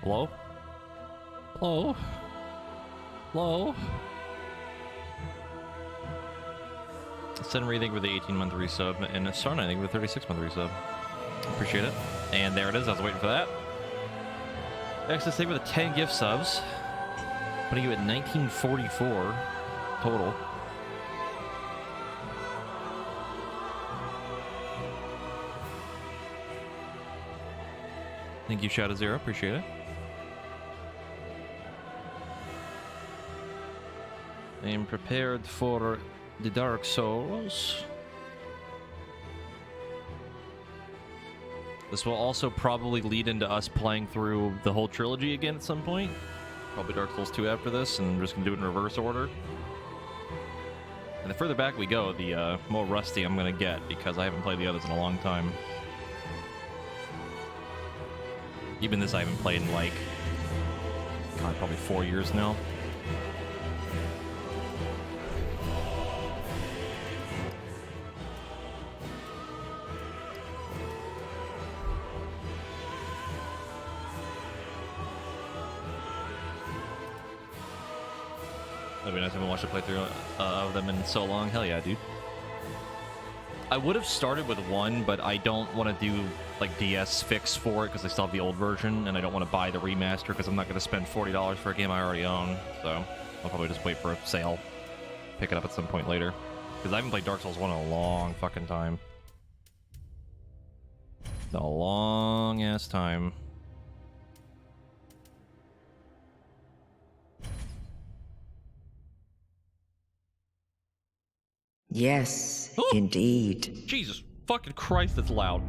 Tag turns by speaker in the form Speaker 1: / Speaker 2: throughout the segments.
Speaker 1: Hello? Hello? Hello? Send anything with the 18-month resub, and Sarna anything with the 36-month resub. Appreciate it. And there it is. I was waiting for that. Extra thing with the 10 gift subs, putting you at 1944 total. Thank you, Shadow Zero. Appreciate it. I am prepared for the Dark Souls. This will also probably lead into us playing through the whole trilogy again at some point. Probably Dark Souls 2 after this, and we're just gonna do it in reverse order. And the further back we go, the more rusty I'm gonna get, because I haven't played the others in a long time. Even this I haven't played in like, God, probably 4 years now. That'd be nice. I haven't watched a playthrough of them in so long. Hell yeah, dude. I would have started with one, but I don't want to do like DS fix for it because I still have the old version, and I don't want to buy the remaster because I'm not going to spend $40 for a game I already own. So I'll probably just wait for a sale, pick it up at some point later, because I haven't played Dark Souls 1 in a long fucking time. A long ass time.
Speaker 2: Yes, indeed.
Speaker 1: Jesus fucking Christ, that's loud.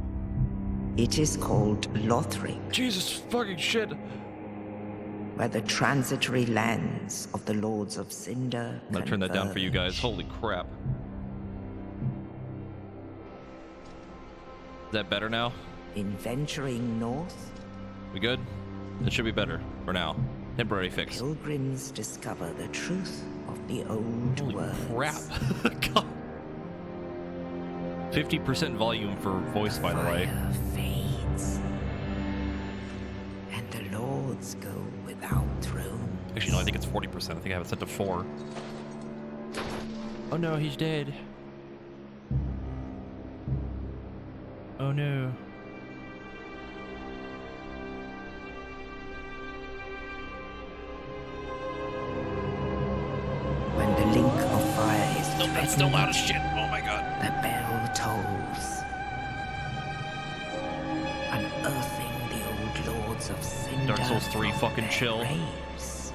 Speaker 2: It is called Lothric,
Speaker 1: Jesus fucking shit.
Speaker 2: where the transitory lands of the Lords of Cinder
Speaker 1: I'm gonna turn that down for you guys. Holy crap. Is that better now?
Speaker 2: In venturing north,
Speaker 1: We good? It should be better for now. Temporary fix.
Speaker 2: pilgrims discover the truth of the old
Speaker 1: Holy
Speaker 2: words.
Speaker 1: crap. God. 50% volume for voice, by the way.
Speaker 2: Fire fades, and the lords go without throne.
Speaker 1: Actually, no, I think it's 40%. I think I have it set to 4. Oh no, he's dead. Oh no.
Speaker 2: When the link of fire is
Speaker 1: No, that's still loud as shit. Oh my god.
Speaker 2: the bell tolls, unearthing the old lords of Cinder.
Speaker 1: Dark Souls 3
Speaker 2: from
Speaker 1: fucking
Speaker 2: their
Speaker 1: chill.
Speaker 2: graves.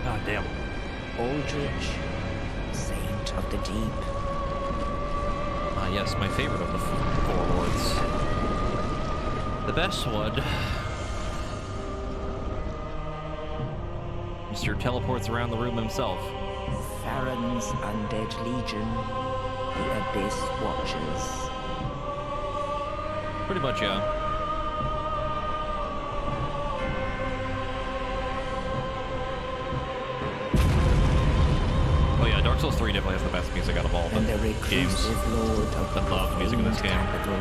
Speaker 1: God damn.
Speaker 2: Aldrich, saint of the deep,
Speaker 1: Ah, yes, my favorite of the 4 lords. The best one. Mr. Teleports around the room himself.
Speaker 2: Farron's undead legion, the Abyss Watchers.
Speaker 1: Pretty much, yeah. Oh yeah, Dark Souls 3 definitely has the best music out of all
Speaker 2: And the
Speaker 1: the games.
Speaker 2: reclusive lord of
Speaker 1: I love the music in this
Speaker 2: profaned
Speaker 1: game.
Speaker 2: capital.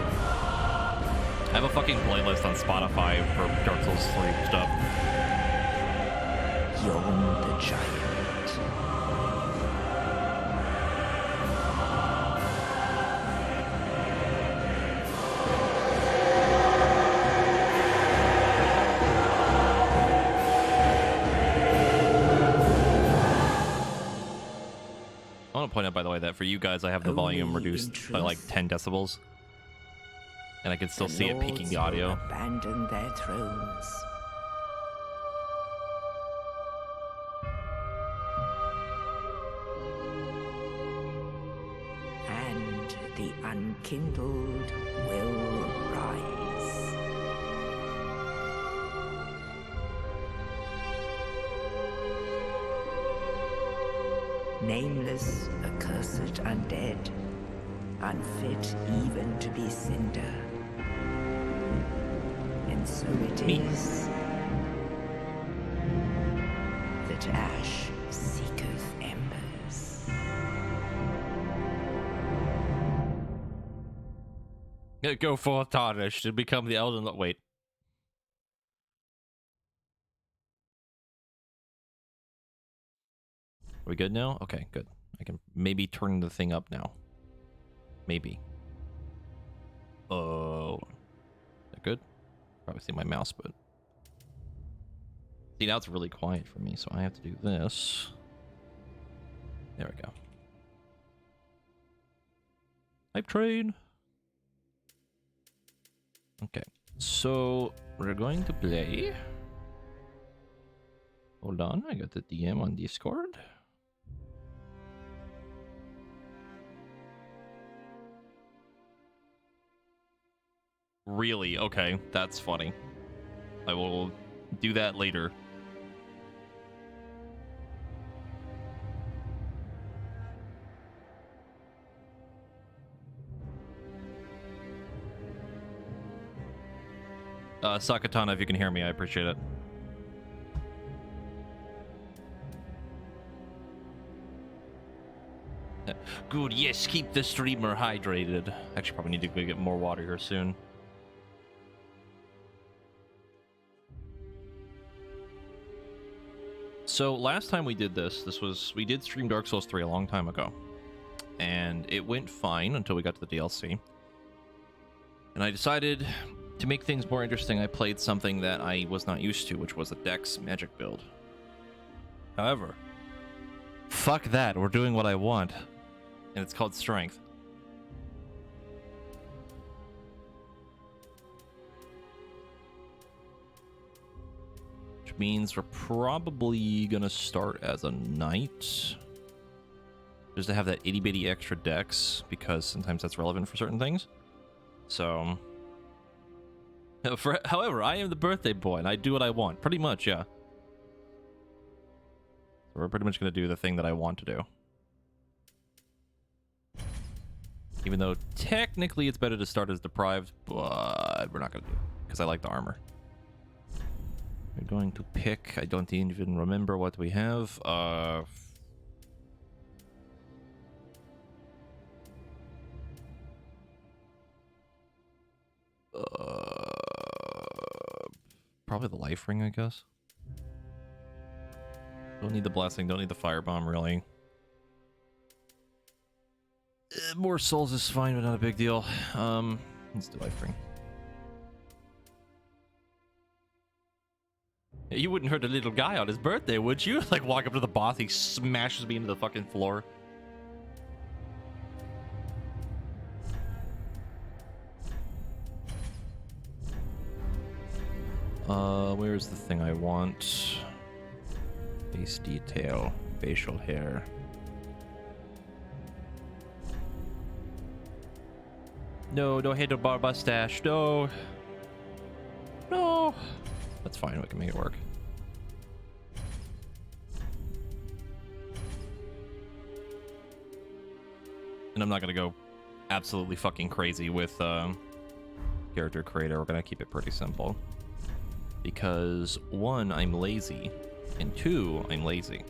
Speaker 1: I have a fucking playlist on Spotify for Dark Souls 3 stuff.
Speaker 2: Yon the giant.
Speaker 1: I want to point out, by the way, that for you guys, I have the volume
Speaker 2: Only in
Speaker 1: reduced by like
Speaker 2: truth
Speaker 1: 10 decibels. And I can still see it peaking
Speaker 2: lords
Speaker 1: the
Speaker 2: will
Speaker 1: audio.
Speaker 2: abandon their thrones. And the unkindled will rise. Nameless, accursed undead, unfit even to be cinder. And so it
Speaker 1: Me.
Speaker 2: is that ash seeketh embers.
Speaker 1: Go full tarnished and become the Elden Lord. Wait. Are we good now? Okay, good. I can maybe turn the thing up now. Maybe. Oh. Is that good? Probably see my mouse, but... See, now it's really quiet for me, so I have to do this. There we go. Hype train. Okay, so we're going to play. Hold on, I got the DM on Discord. Really? Okay, that's funny. I will do that later. Sakatana, if you can hear me, I appreciate it. Good, yes, keep the streamer hydrated. Actually, probably need to go get more water here soon. So last time we did this we did stream Dark Souls 3 a long time ago. And it went fine until we got to the DLC. And I decided to make things more interesting, I played something that I was not used to, which was a Dex magic build. However, fuck that, we're doing what I want. And it's called Strength. Which means we're probably gonna start as a knight. Just to have that itty bitty extra dex, because sometimes that's relevant for certain things. So... however, I am the birthday boy, and I do what I want. Pretty much, yeah. So we're pretty much gonna do the thing that I want to do. Even though technically it's better to start as deprived, but we're not gonna do it because I like the armor. We're going to pick. I don't even remember what we have. Probably the life ring, I guess. Don't need the blessing. Don't need the firebomb, really. More souls is fine, but not a big deal. Let's do life ring. You wouldn't hurt a little guy on his birthday, would you? Like, walk up to the boss, he smashes me into the fucking floor. Where's the thing I want? Face detail, facial hair. No, don't handlebar mustache. No. No. That's fine. We can make it work. And I'm not going to go absolutely fucking crazy with character creator. We're going to keep it pretty simple. Because, one, I'm lazy. And two, I'm lazy.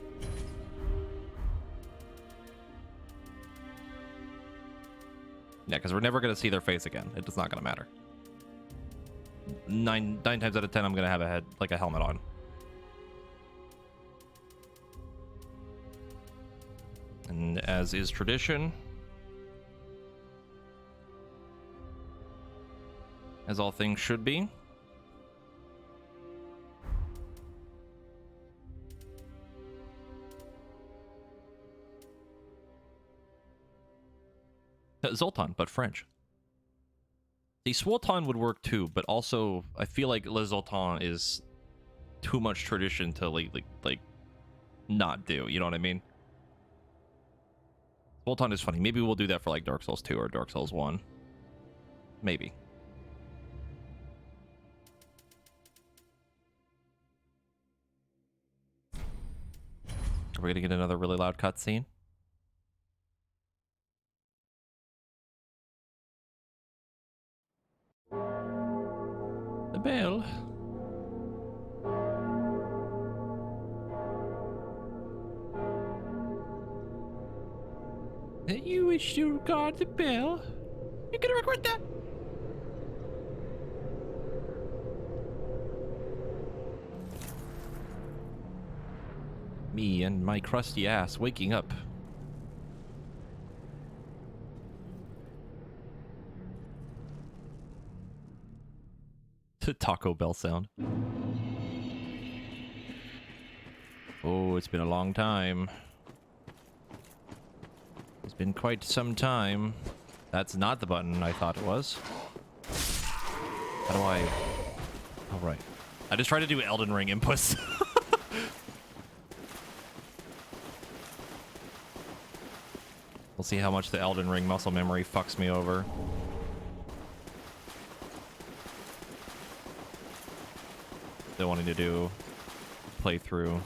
Speaker 1: Yeah, because we're never going to see their face again. It's not going to matter. Nine times out of 10, I'm going to have a helmet on. And as is tradition, as all things should be, Zoltan, but French. The Swoltan would work too, but also I feel like Le Zoltan is too much tradition to like not do. You know what I mean? Swoltan is funny. Maybe we'll do that for like Dark Souls 2 or Dark Souls 1. Maybe. Are we gonna get another really loud cutscene? The bell. You wish to regard the bell? You gonna record that? Me and my crusty ass waking up. The Taco Bell sound. Oh, it's been a long time. It's been quite some time. That's not the button I thought it was. How do I... Oh, right. I just tried to do Elden Ring inputs. We'll see how much the Elden Ring muscle memory fucks me over. Still wanting to do playthrough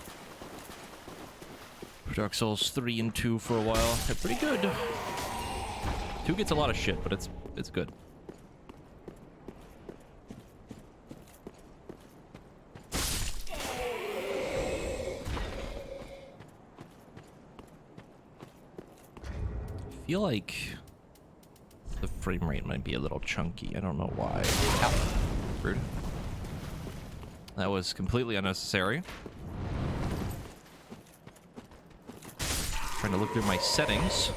Speaker 1: Dark Souls 3 and 2 for a while. They're pretty good. 2 gets a lot of shit, but it's good. I feel like the frame rate might be a little chunky. I don't know why. Ow. Rude. That was completely unnecessary. Trying to look through my settings.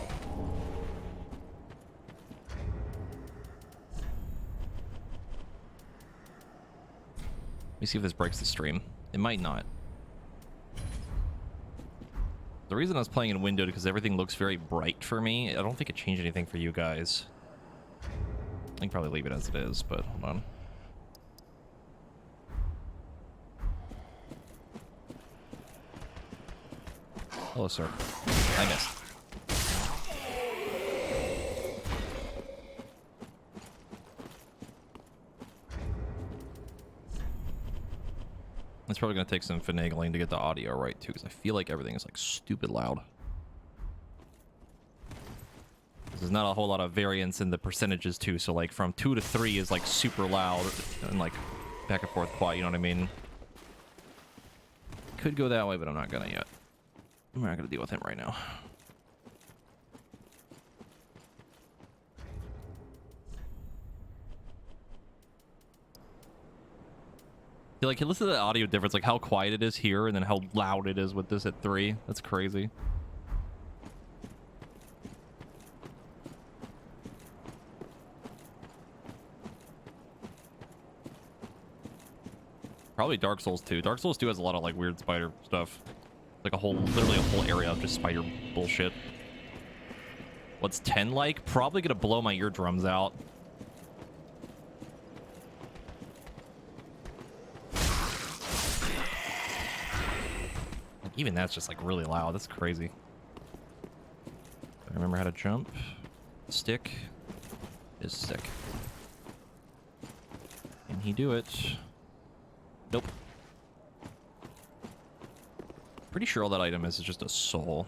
Speaker 1: Let me see if this breaks the stream. It might not. The reason I was playing in windowed because everything looks very bright for me. I don't think it changed anything for you guys. I can probably leave it as it is, but hold on. Hello, sir. I missed. It's probably going to take some finagling to get the audio right, too, because I feel like everything is, like, stupid loud. There's not a whole lot of variance in the percentages, too, so, like, from 2 to 3 is, like, super loud and, like, back and forth quiet, you know what I mean? Could go that way, but I'm not going to yet. We're not going to deal with him right now. Like, listen to the audio difference, like how quiet it is here and then how loud it is with this at 3. That's crazy. Probably Dark Souls 2. Dark Souls 2 has a lot of like weird spider stuff. Like a whole, literally a whole area of just spider bullshit. What's 10 like? Probably gonna blow my eardrums out. Even that's just like really loud. That's crazy. I remember how to jump. Stick is stick. Can he do it? Nope. Pretty sure all that item is just a soul.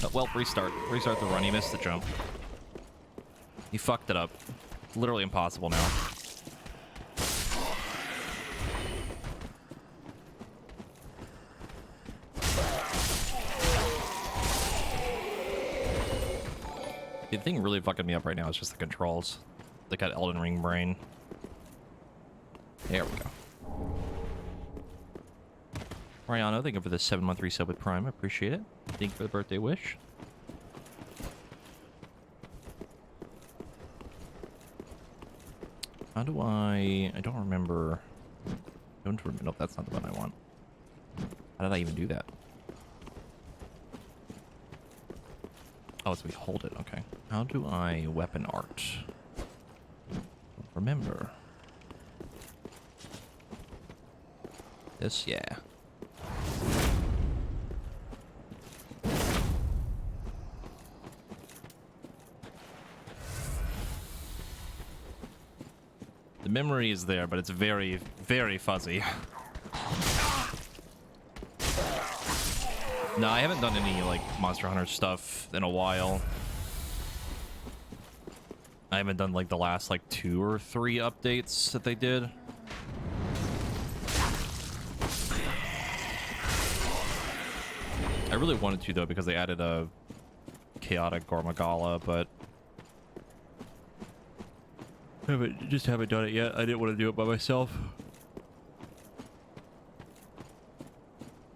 Speaker 1: Oh, well, restart. Restart the run. He missed the jump. He fucked it up. Literally impossible now. The thing really fucking me up right now is just the controls. They got Elden Ring brain. There we go. Mariano, thank you for the 7-month resub with Prime. I appreciate it. Thank you for the birthday wish. How do I don't remember. Nope, that's not the one I want. How did I even do that? Oh, so we hold it. Okay. How do I weapon art? Remember. This, yeah. The memory is there, but it's very, very fuzzy. No, I haven't done any, like, Monster Hunter stuff in a while. I haven't done, like, the last, like, 2 or 3 updates that they did. I really wanted to, though, because they added a Chaotic Gormagala, but Haven't done it yet. I didn't want to do it by myself.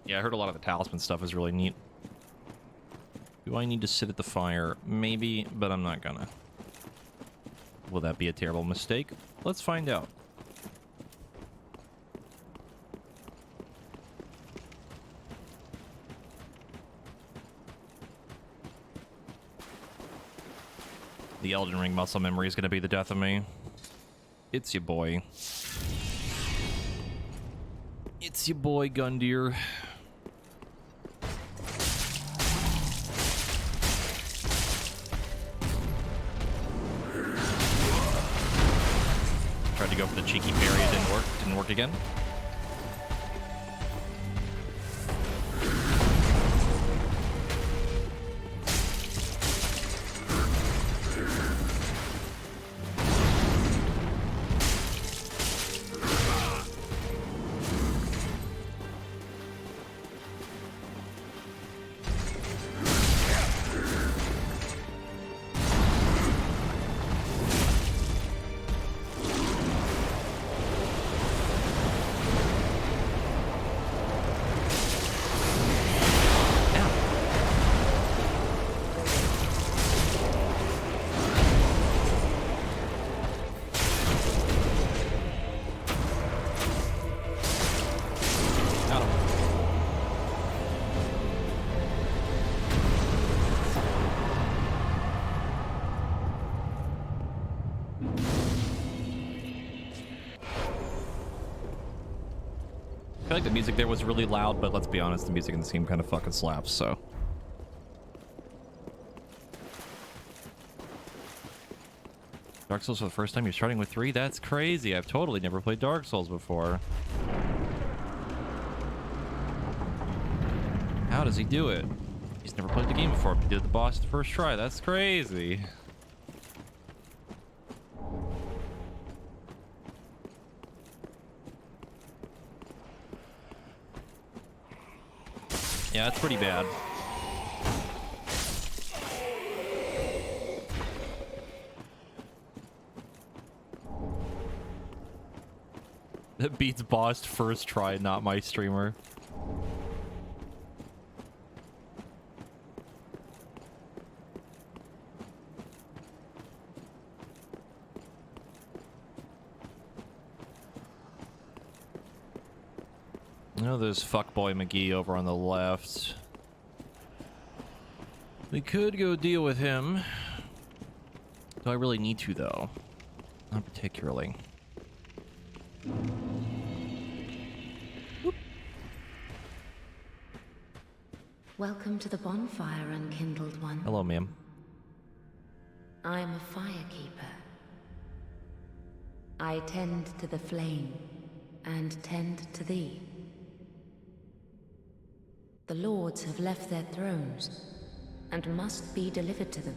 Speaker 1: Yeah, I heard a lot of the talisman stuff is really neat. Do I need to sit at the fire? Maybe, but I'm not gonna. Will that be a terrible mistake? Let's find out. The Elden Ring muscle memory is gonna be the death of me. It's your boy. It's your boy, Gundyr. Tried to go for the cheeky parry, it didn't work. Didn't work again. I feel like the music there was really loud, but let's be honest, the music in this game kind of fucking slaps, so. Dark Souls for the first time, you're starting with 3? That's crazy. I've totally never played Dark Souls before. How does he do it? He's never played the game before, but he did the boss the first try. That's crazy. Yeah, it's pretty bad. That beats boss first try, not my streamer. Oh, there's fuckboy McGee over on the left. We could go deal with him. Do I really need to, though? Not particularly.
Speaker 3: Welcome to the bonfire, unkindled one.
Speaker 1: Hello, ma'am.
Speaker 3: I am a firekeeper. I tend to the flame, and tend to thee. The lords have left their thrones, and must be delivered to them.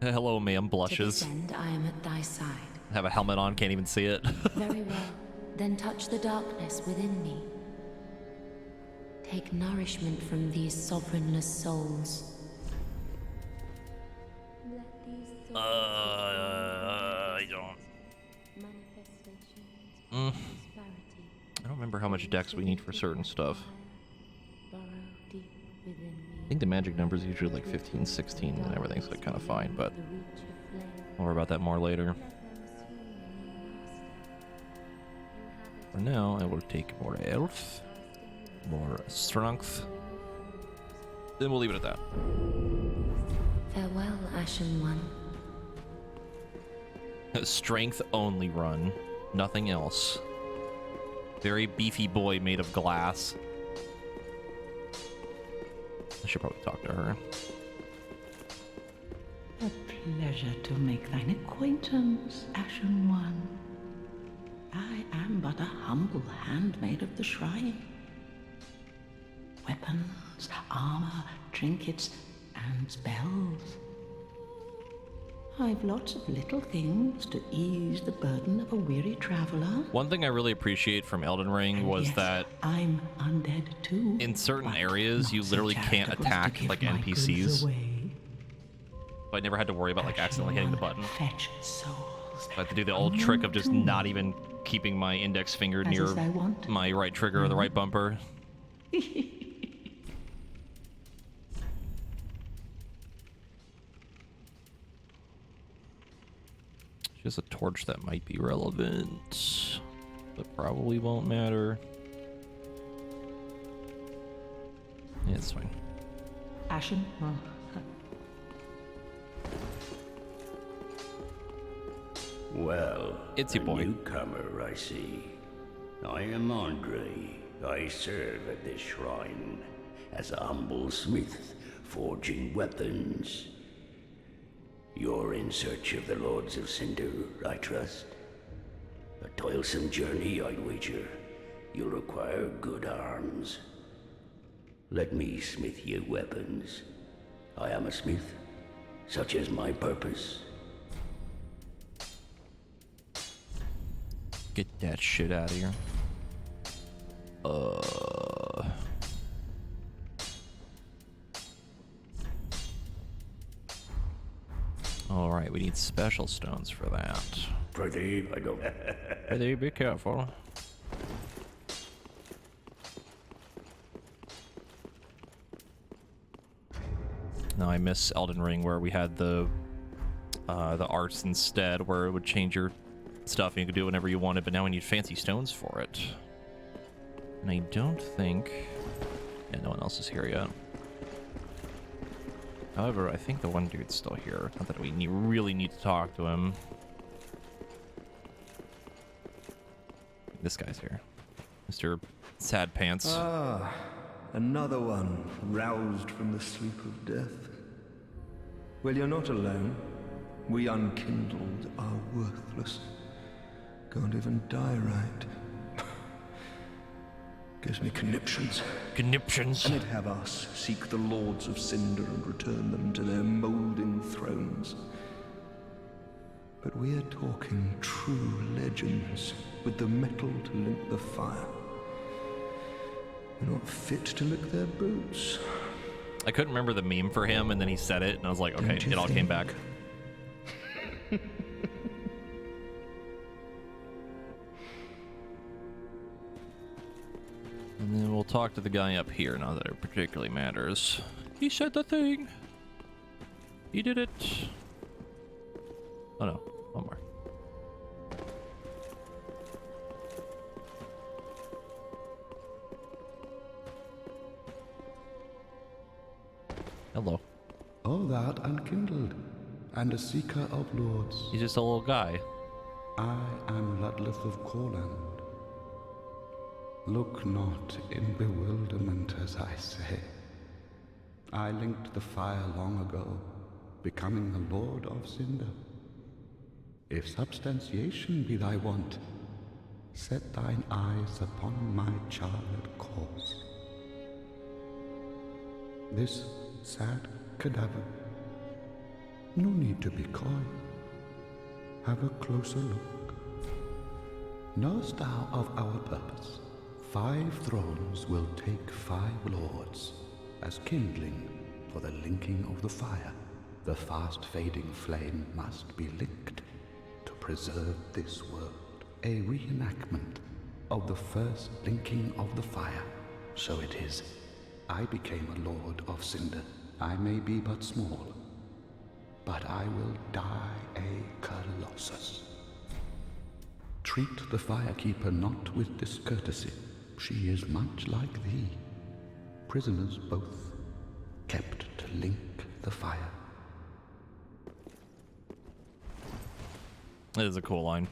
Speaker 1: Hello, ma'am.
Speaker 3: To
Speaker 1: Blushes.
Speaker 3: this end, I am at thy side.
Speaker 1: Have a helmet on, can't even see it.
Speaker 3: Very well. Then touch the darkness within me. Take nourishment from these sovereignless souls.
Speaker 1: I don't. I don't remember how much dex we need for certain stuff. I think the magic number is usually like 15, 16, and everything's like kind of fine, but I'll worry about that more later. For now, I will take more health, more strength, then we'll leave it at that.
Speaker 3: Farewell, Ashen One.
Speaker 1: Strength only run, nothing else. Very beefy boy made of glass. I should probably talk to her.
Speaker 4: A pleasure to make thine acquaintance, Ashen One. I am but a humble handmaid of the shrine. Weapons, armor, trinkets, and spells. I've lots of little things to ease the burden of a weary traveler.
Speaker 1: One thing I really appreciate from Elden Ring
Speaker 4: And
Speaker 1: was
Speaker 4: yes,
Speaker 1: that
Speaker 4: I'm undead too.
Speaker 1: in certain
Speaker 4: but
Speaker 1: areas, you
Speaker 4: not so
Speaker 1: literally can't
Speaker 4: charitable
Speaker 1: attack
Speaker 4: to give
Speaker 1: like
Speaker 4: my goods
Speaker 1: NPCs.
Speaker 4: away.
Speaker 1: So I never had to worry about like accidentally hitting the button.
Speaker 4: Fetch soul.
Speaker 1: I have to do the old trick of just not even keeping my index finger
Speaker 4: As
Speaker 1: near
Speaker 4: is thy wont.
Speaker 1: my right trigger or the right bumper. Just a torch that might be relevant, but probably won't matter. Yeah, it's fine.
Speaker 4: Ashen? Oh.
Speaker 5: Well,
Speaker 1: It's your
Speaker 5: a
Speaker 1: boy.
Speaker 5: newcomer, I see. I am Andre. I serve at this shrine as a humble smith, forging weapons. You're in search of the Lords of Cinder, I trust? A toilsome journey, I'd wager. You'll require good arms. Let me smith you weapons. I am a smith, such is my purpose.
Speaker 1: Get that shit out of here. Alright, we need special stones for that.
Speaker 5: Pretty, I go.
Speaker 1: Hey, be careful. No, I miss Elden Ring where we had the arts instead, where it would change your stuff and you could do it whenever you wanted, but now we need fancy stones for it. And I don't think... Yeah, no one else is here yet. However, I think the one dude's still here. Not that we really need to talk to him. This guy's here. Mr. Sad Pants.
Speaker 6: Ah, another one roused from the sleep of death. Well, you're not alone. We unkindled are worthless. Can't even die right. Gives me conniptions.
Speaker 1: Conniptions.
Speaker 6: And it'd have us seek the Lords of Cinder and return them to their moulding thrones. But we are talking true legends with the metal to link the fire. We're not fit to lick their boots.
Speaker 1: I couldn't remember the meme for him, and then he said it, and I was like, okay,
Speaker 6: Don't you
Speaker 1: it all came
Speaker 6: think?
Speaker 1: back. And then we'll talk to the guy up here, now that it particularly matters. He said the thing. He did it. Oh no, one more. Hello.
Speaker 7: All that unkindled, and a seeker of lords.
Speaker 1: He's just a little guy.
Speaker 7: I am Ludleth of Corland. Look not in bewilderment as I say. I linked the fire long ago, becoming the Lord of Cinder. If substantiation be thy want, set thine eyes upon my charred course. This sad cadaver, no need to be coy. Have a closer look. Knowest thou of our purpose? 5 thrones will take 5 lords, as kindling for the linking of the fire. The fast-fading flame must be licked to preserve this world. A reenactment of the first linking of the fire. So it is. I became a Lord of Cinder. I may be but small, but I will die a Colossus. Treat the Firekeeper not with discourtesy. She is much like thee. Prisoners both, kept to link the fire.
Speaker 1: That is a cool line.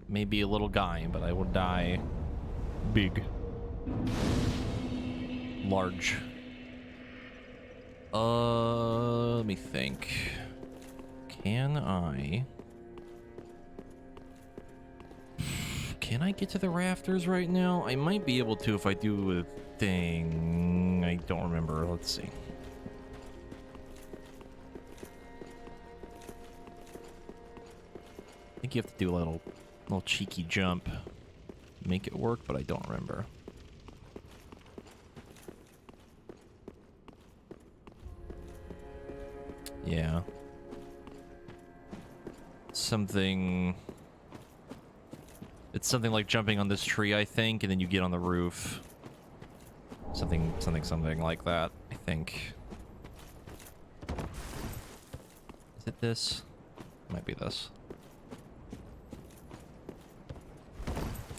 Speaker 1: Maybe a little guy, but I will die big. Large. Let me think. Can I get to the rafters right now? I might be able to if I do a thing. I don't remember. Let's see. I think you have to do a little cheeky jump. Make it work, but I don't remember. Yeah. something... It's something like jumping on this tree, I think, and then you get on the roof. Something like that, I think. Is it this? Might be this.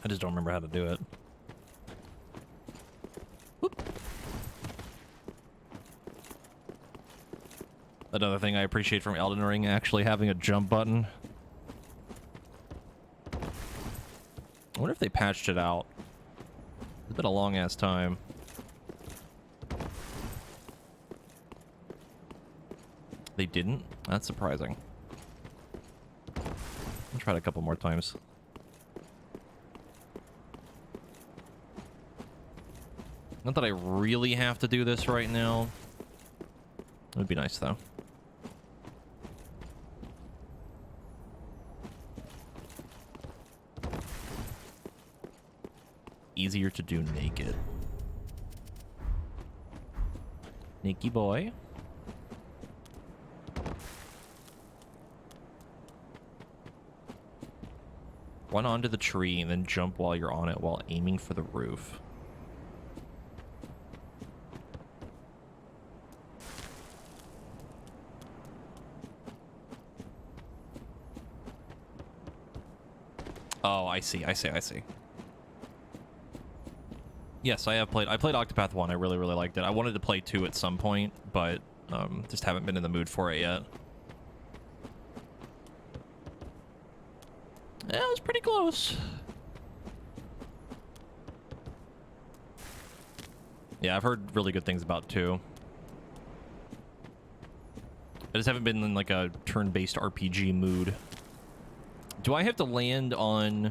Speaker 1: I just don't remember how to do it. Whoop. Another thing I appreciate from Elden Ring, actually having a jump button. I wonder if they patched it out. It's been a long-ass time. They didn't? That's surprising. I'll try it a couple more times. Not that I really have to do this right now. It would be nice, though. Easier to do naked. Naked boy. Run onto the tree and then jump while you're on it while aiming for the roof. Oh, I see. Yes, I played Octopath 1. I really liked it. I wanted to play 2 at some point, but just haven't been in the mood for it yet. Yeah, it was pretty close. Yeah, I've heard really good things about 2. I just haven't been in like a turn-based RPG mood. Do I have to land on...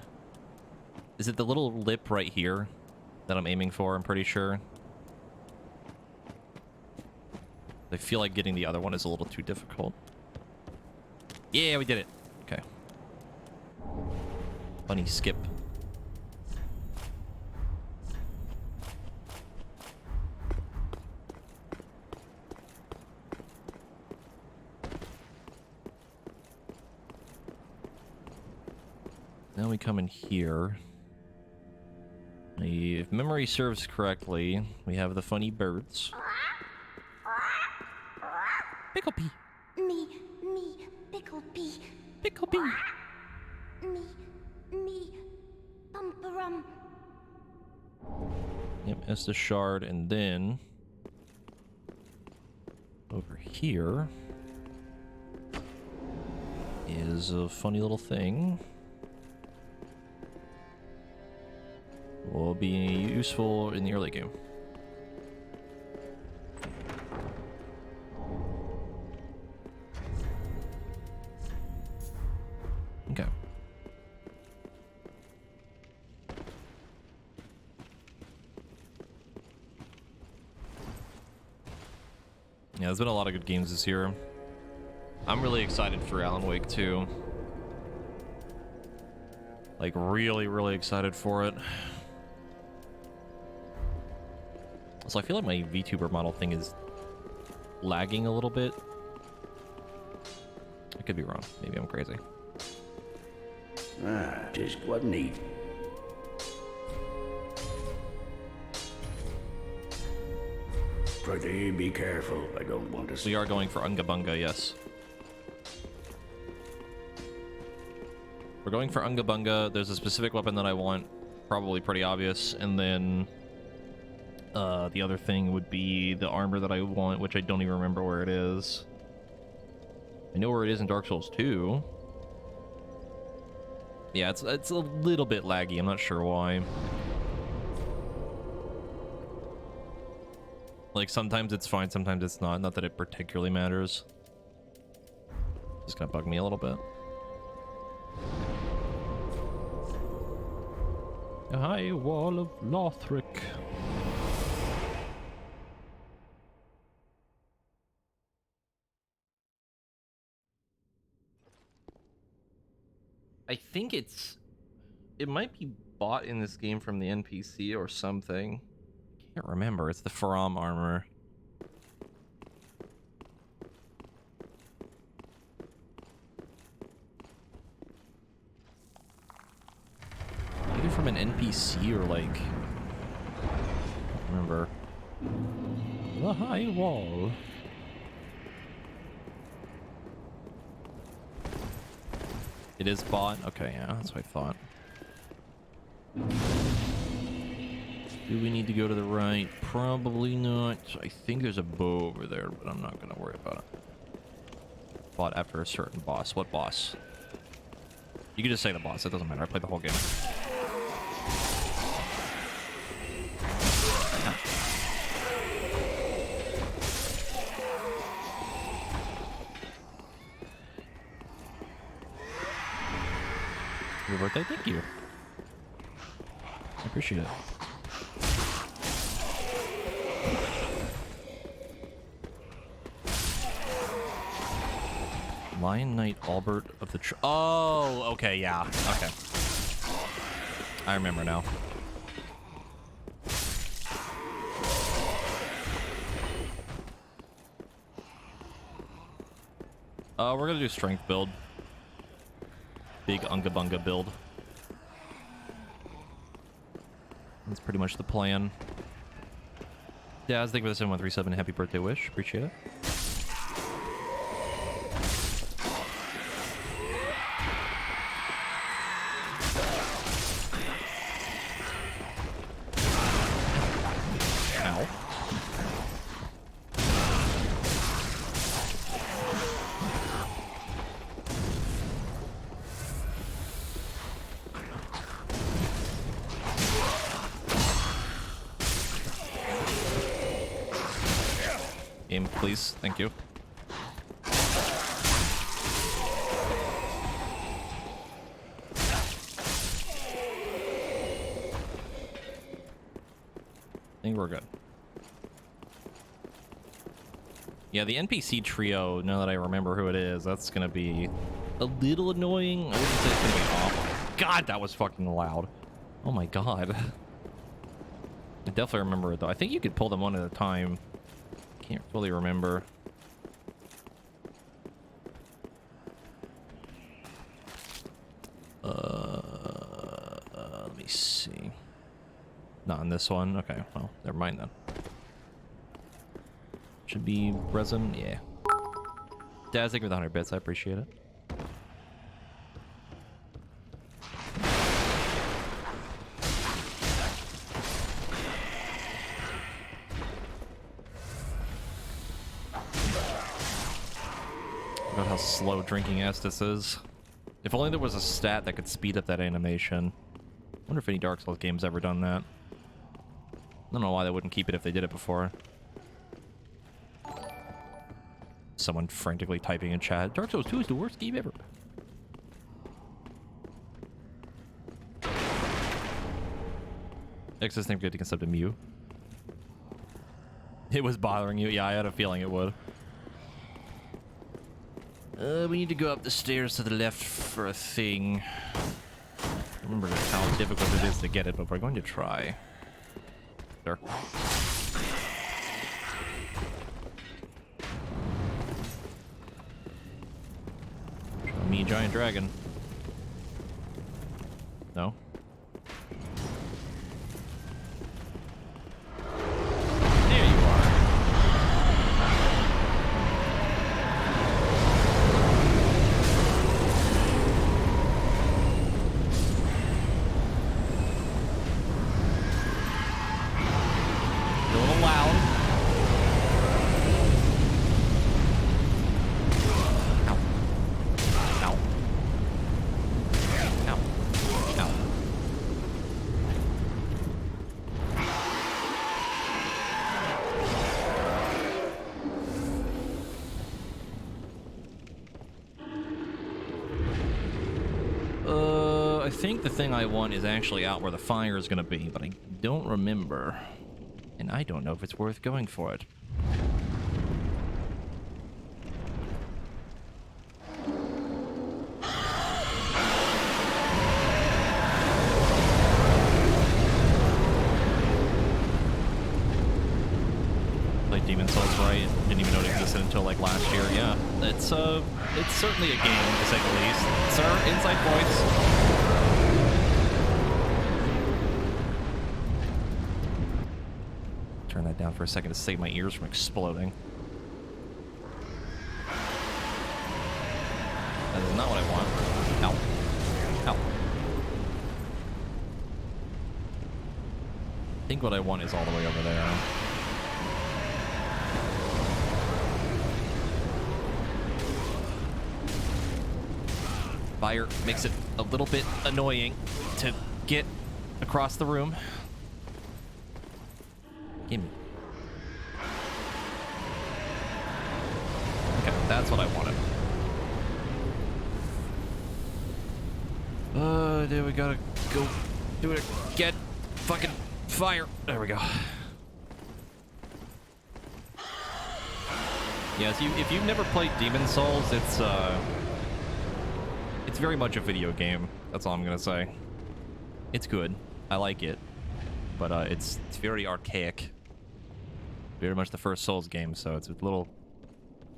Speaker 1: Is it the little lip right here that I'm aiming for? I'm pretty sure. I feel like getting the other one is a little too difficult. Yeah, we did it. Okay. Bunny skip. Now we come in here. If memory serves correctly, we have the funny birds. Picklebee.
Speaker 8: Me, Picklebee.
Speaker 1: Picklebee.
Speaker 8: Me, Bumperum.
Speaker 1: Yep, Estus Shard, and then over here is a funny little thing. Will be useful in the early game. Okay. Yeah, there's been a lot of good games this year. I'm really excited for Alan Wake 2. Like, really excited for it. So I feel like my VTuber model thing is lagging a little bit. I could be wrong. Maybe I'm crazy.
Speaker 5: Just what neat. Pretty be careful. I don't want to see.
Speaker 1: We are going for Unga Bunga, yes. We're going for Unga Bunga. There's a specific weapon that I want. Probably pretty obvious. And then the other thing would be the armor that I want, which I don't even remember where it is. I know where it is in Dark Souls 2. Yeah, it's a little bit laggy. I'm not sure why. Like, sometimes it's fine, sometimes it's not. Not that it particularly matters. Just gonna bug me a little bit. A high wall of Lothric. I think it might be bought in this game from the NPC or something. I can't remember. It's the Faram armor. an NPC or like... remember. The high wall. It is bought? Okay, yeah, that's what I thought. Do we need to go to the right? Probably not. I think there's a bow over there, but I'm not gonna worry about it. Bought after a certain boss. What boss? You can just say the boss. It doesn't matter. I played the whole game. Your birthday? Thank you. I appreciate it. Lion Knight Albert of the oh, okay, yeah. Okay. I remember now. We're gonna do strength build. Big Unga Bunga build. That's pretty much the plan. Daz, thank you for the 7137. Happy birthday wish. Appreciate it. Ow. Aim, please. Thank you. I think we're good. Yeah, the NPC trio, now that I remember who it is, that's gonna be a little annoying. I wouldn't say it's gonna be awful. God, that was fucking loud. Oh my god. I definitely remember it though. I think you could pull them one at a time. Can't fully remember. Let me see. Not on this one. Okay, well, never mind then. Should be resin. Yeah. Daz, thank you for the 100 bits. I appreciate it. About how slow drinking Estus is. If only there was a stat that could speed up that animation. I wonder if any Dark Souls game's ever done that. I don't know why they wouldn't keep it if they did it before. Someone frantically typing in chat. Dark Souls 2 is the worst game ever. Exodus name good to concept of Mew. It was bothering you? Yeah, I had a feeling it would. We need to go up the stairs to the left for a thing. I remember how difficult it is to get it, but we're going to try. Sure. Show me giant dragon. No? There you are. A little loud. Ow. Ow. Ow. Ow. I think the thing I want is actually out where the fire is gonna be, but I don't remember. And I don't know if it's worth going for it. Played Demon Souls, right? Didn't even know it existed until like last year. Yeah, it's certainly a game to say the least. Sir, inside voice. that down for a second to save my ears from exploding. That is not what I want. Ow. Ow. I think what I want is all the way over there. Fire makes it a little bit annoying to get across the room. Gimme. Okay, that's what I wanted. Dude, we gotta go do it. Get fucking fire. There we go. Yes, if you've never played Demon's Souls, it's very much a video game. That's all I'm gonna say. It's good. I like it, but it's very archaic. Very much the first Souls game, so it's a little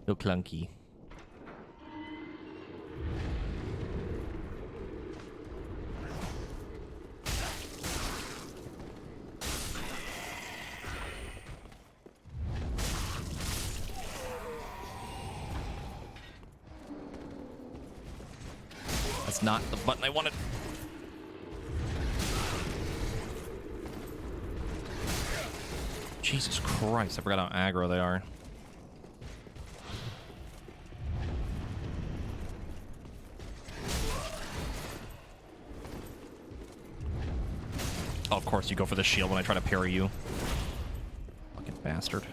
Speaker 1: clunky. That's not the button I wanted. Jesus Christ, I forgot how aggro they are. Oh, of course you go for the shield when I try to parry you. Fucking bastard.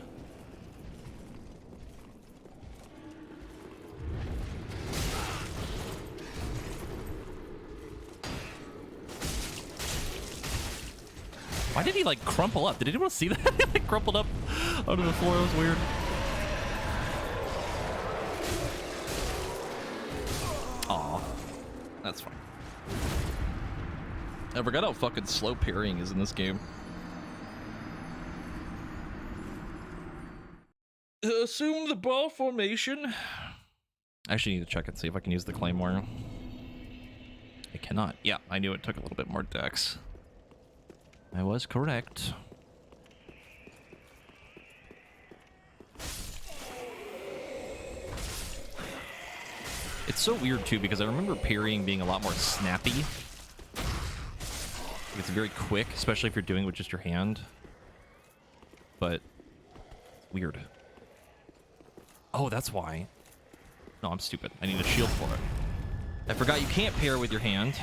Speaker 1: Why did he, like, crumple up? Did anyone see that? He, like, crumpled up under the floor. It was weird. Aw. That's fine. I forgot how fucking slow parrying is in this game. Assume the ball formation. I actually need to check and see if I can use the claymore. I cannot. Yeah, I knew it took a little bit more dex. I was correct. It's so weird too because I remember parrying being a lot more snappy. It's very quick, especially if you're doing it with just your hand. But weird. Oh, that's why. No, I'm stupid. I need a shield for it. I forgot you can't parry with your hand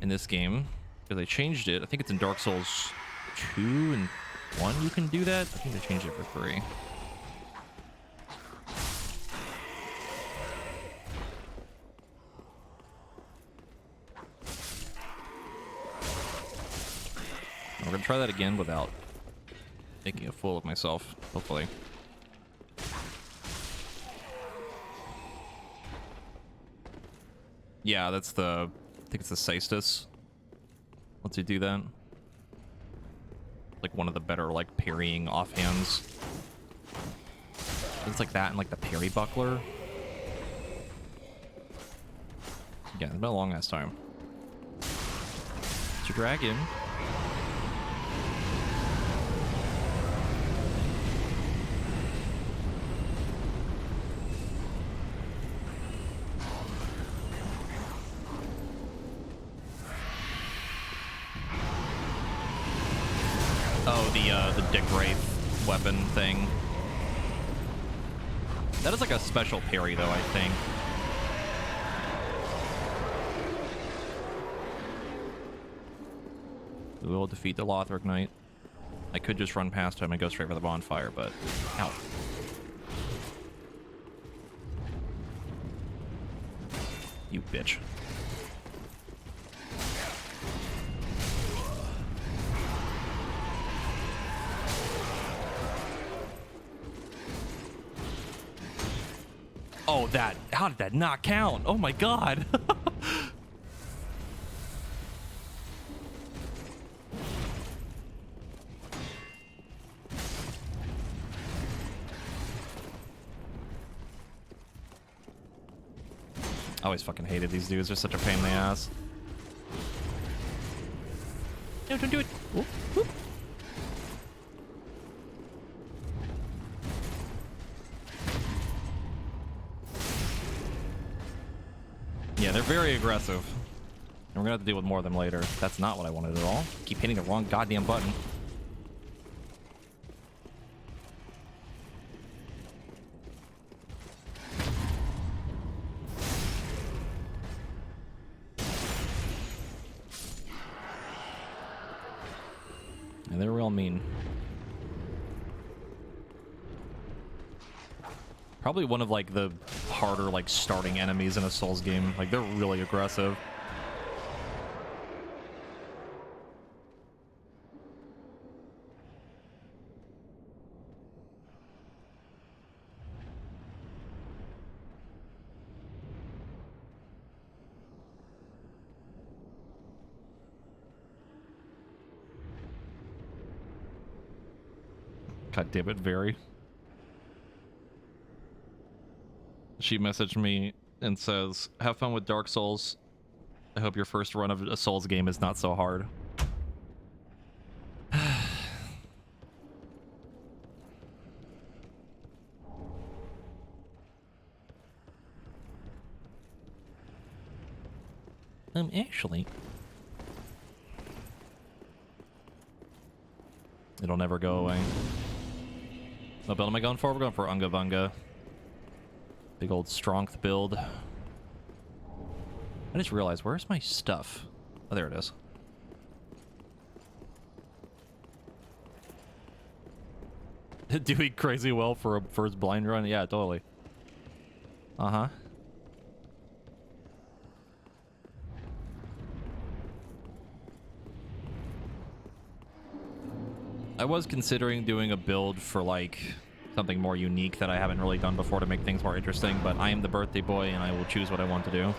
Speaker 1: in this game. Because they changed it. I think it's in Dark Souls 2 and 1 you can do that. I think they changed it for 3. We're gonna try that again without making a fool of myself, hopefully. Yeah, that's the... I think it's the Cestus. Once you do that, like one of the better like parrying offhands. It's like that and like the parry buckler. Yeah, it's been a long ass time. It's your dragon. The Dick Wraith weapon thing. That is like a special parry, though, I think. We will defeat the Lothric Knight. I could just run past him and go straight for the bonfire, but... Ow. You bitch. Oh, that... How did that not count? Oh my god! I always fucking hated these dudes. They're such a pain in the ass. No, don't do it! Whoop, whoop. Yeah, they're very aggressive. And we're gonna have to deal with more of them later. That's not what I wanted at all. Keep hitting the wrong goddamn button. And they're real mean. Probably one of like the harder like starting enemies in a Souls game. Like they're really aggressive. God damn it, Very. She messaged me and says, have fun with Dark Souls. I hope your first run of a Souls game is not so hard. Actually, it'll never go away. What build am I going for? We're going for Unga Bunga. Big old Strength build. I just realized, where's my stuff? Oh, there it is. Doing crazy well for a first blind run? Yeah, totally. Uh-huh. I was considering doing a build for, like, something more unique that I haven't really done before to make things more interesting, but I am the birthday boy and I will choose what I want to do.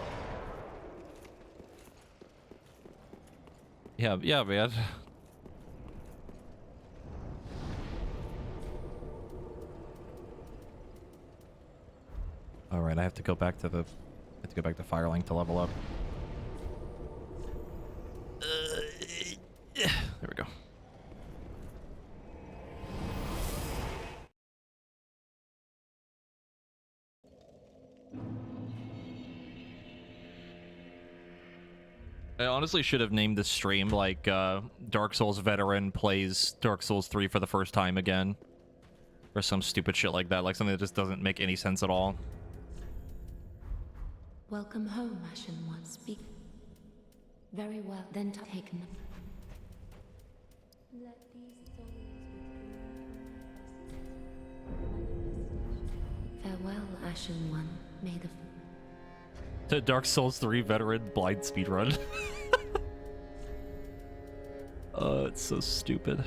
Speaker 1: Yeah, man. All right, I have to go back to the Firelink to level up. There we go. I honestly should have named this stream like Dark Souls veteran plays Dark Souls 3 for the first time again. Or some stupid shit like that, like something that just doesn't make any sense at all.
Speaker 3: Welcome home, Ashen One. Speak. Very well, then taken. Let these souls farewell, Ashen One. May the
Speaker 1: To Dark Souls 3 veteran blind speedrun. Oh, it's so stupid.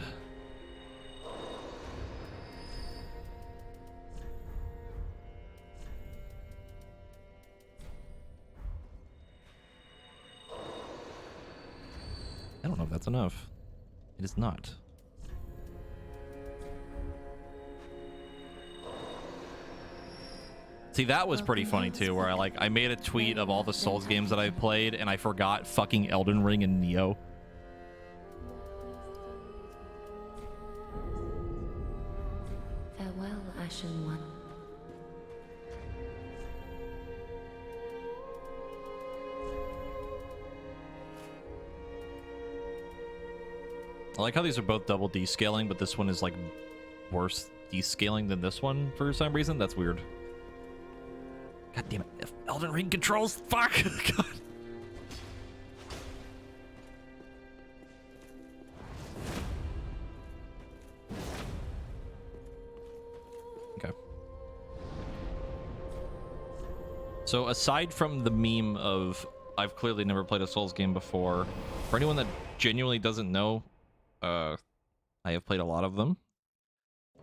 Speaker 1: I don't know if that's enough. It is not. See, that was pretty funny too, where I made a tweet of all the Souls games that I've played, and I forgot fucking Elden Ring and Nioh.
Speaker 3: farewell, Ashen One.
Speaker 1: I like how these are both double descaling, but this one is like worse descaling than this one for some reason. That's weird. God damn it. If Elden Ring controls, fuck! God. Okay. So aside from the meme of I've clearly never played a Souls game before, for anyone that genuinely doesn't know, I have played a lot of them.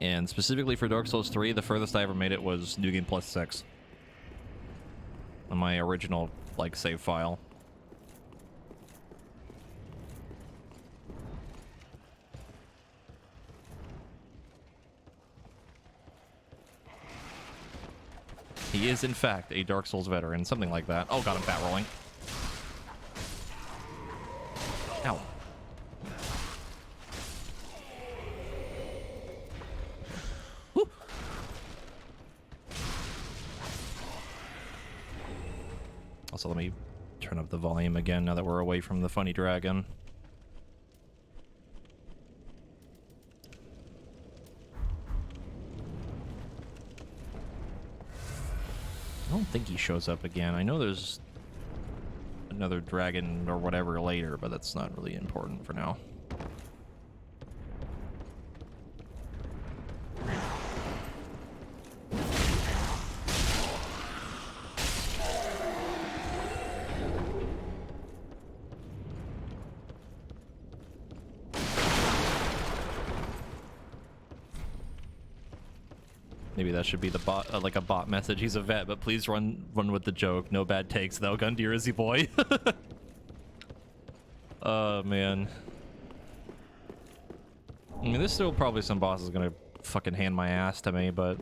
Speaker 1: And specifically for Dark Souls 3, the furthest I ever made it was New Game Plus 6. On my original, like, save file. He is, in fact, a Dark Souls veteran. Something like that. Oh god, I'm bat rolling. Ow. Also, let me turn up the volume again now that we're away from the funny dragon. I don't think he shows up again. I know there's another dragon or whatever later, but that's not really important for now. Maybe that should be the bot, like a bot message. He's a vet, but please run with the joke. No bad takes, though. Gundyr, is he, boy? Oh, man. I mean, there's still probably some bosses gonna fucking hand my ass to me, but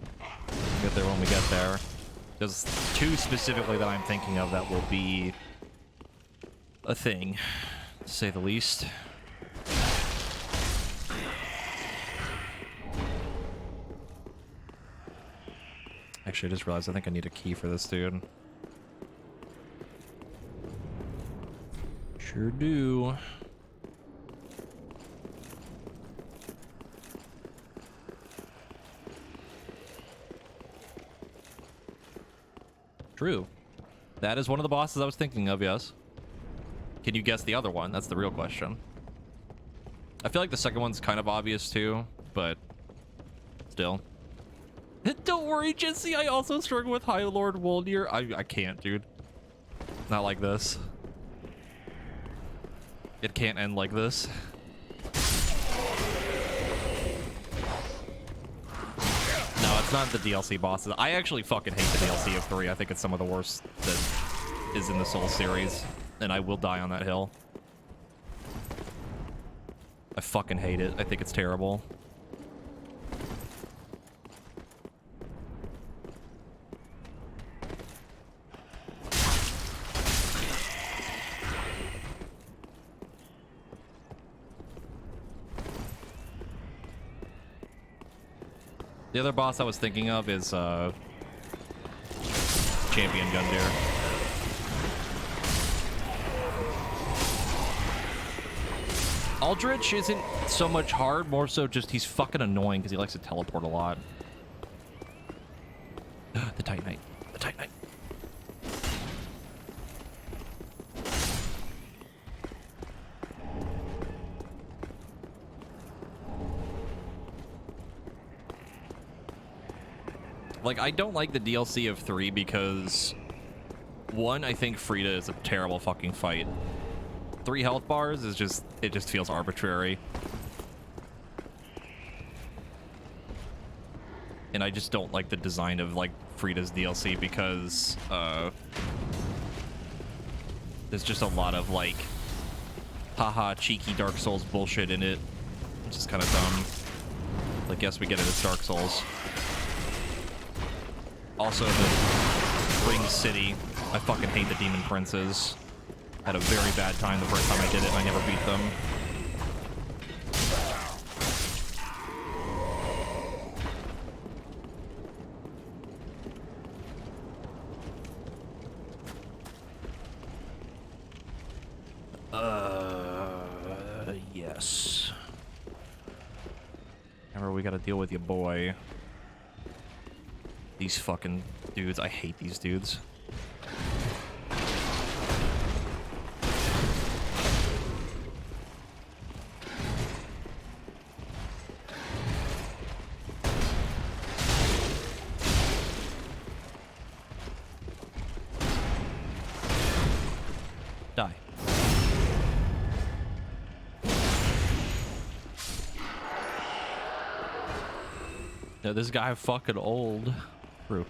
Speaker 1: we'll get there when we get there. There's two specifically that I'm thinking of that will be a thing, to say the least. Actually, I just realized I think I need a key for this dude. Sure do. True. That is one of the bosses I was thinking of, yes. Can you guess the other one? That's the real question. I feel like the second one's kind of obvious too, but still. Don't worry, Jesse. I also struggle with High Lord Wolnir. I can't, dude. Not like this. It can't end like this. No, it's not the DLC bosses. I actually fucking hate the DLC of 3. I think it's some of the worst that is in the Soul series, and I will die on that hill. I fucking hate it. I think it's terrible. The other boss I was thinking of is Champion Gundyr. Aldrich isn't so much hard, more so just he's fucking annoying because he likes to teleport a lot. The Titanite. The Titanite. Like, I don't like the DLC of 3 because, one, I think Frida is a terrible fucking fight. 3 health bars is just, it just feels arbitrary. And I just don't like the design of, like, Frida's DLC because, there's just a lot of, like, haha, cheeky Dark Souls bullshit in it, which is kind of dumb. Like, yes, we get it as Dark Souls. Also, the Ring City. I fucking hate the Demon Princes. Had a very bad time the first time I did it, and I never beat them. Yes. Remember, we gotta deal with your boy. These fucking dudes. I hate these dudes. Die. Yeah, this guy fucking old. True.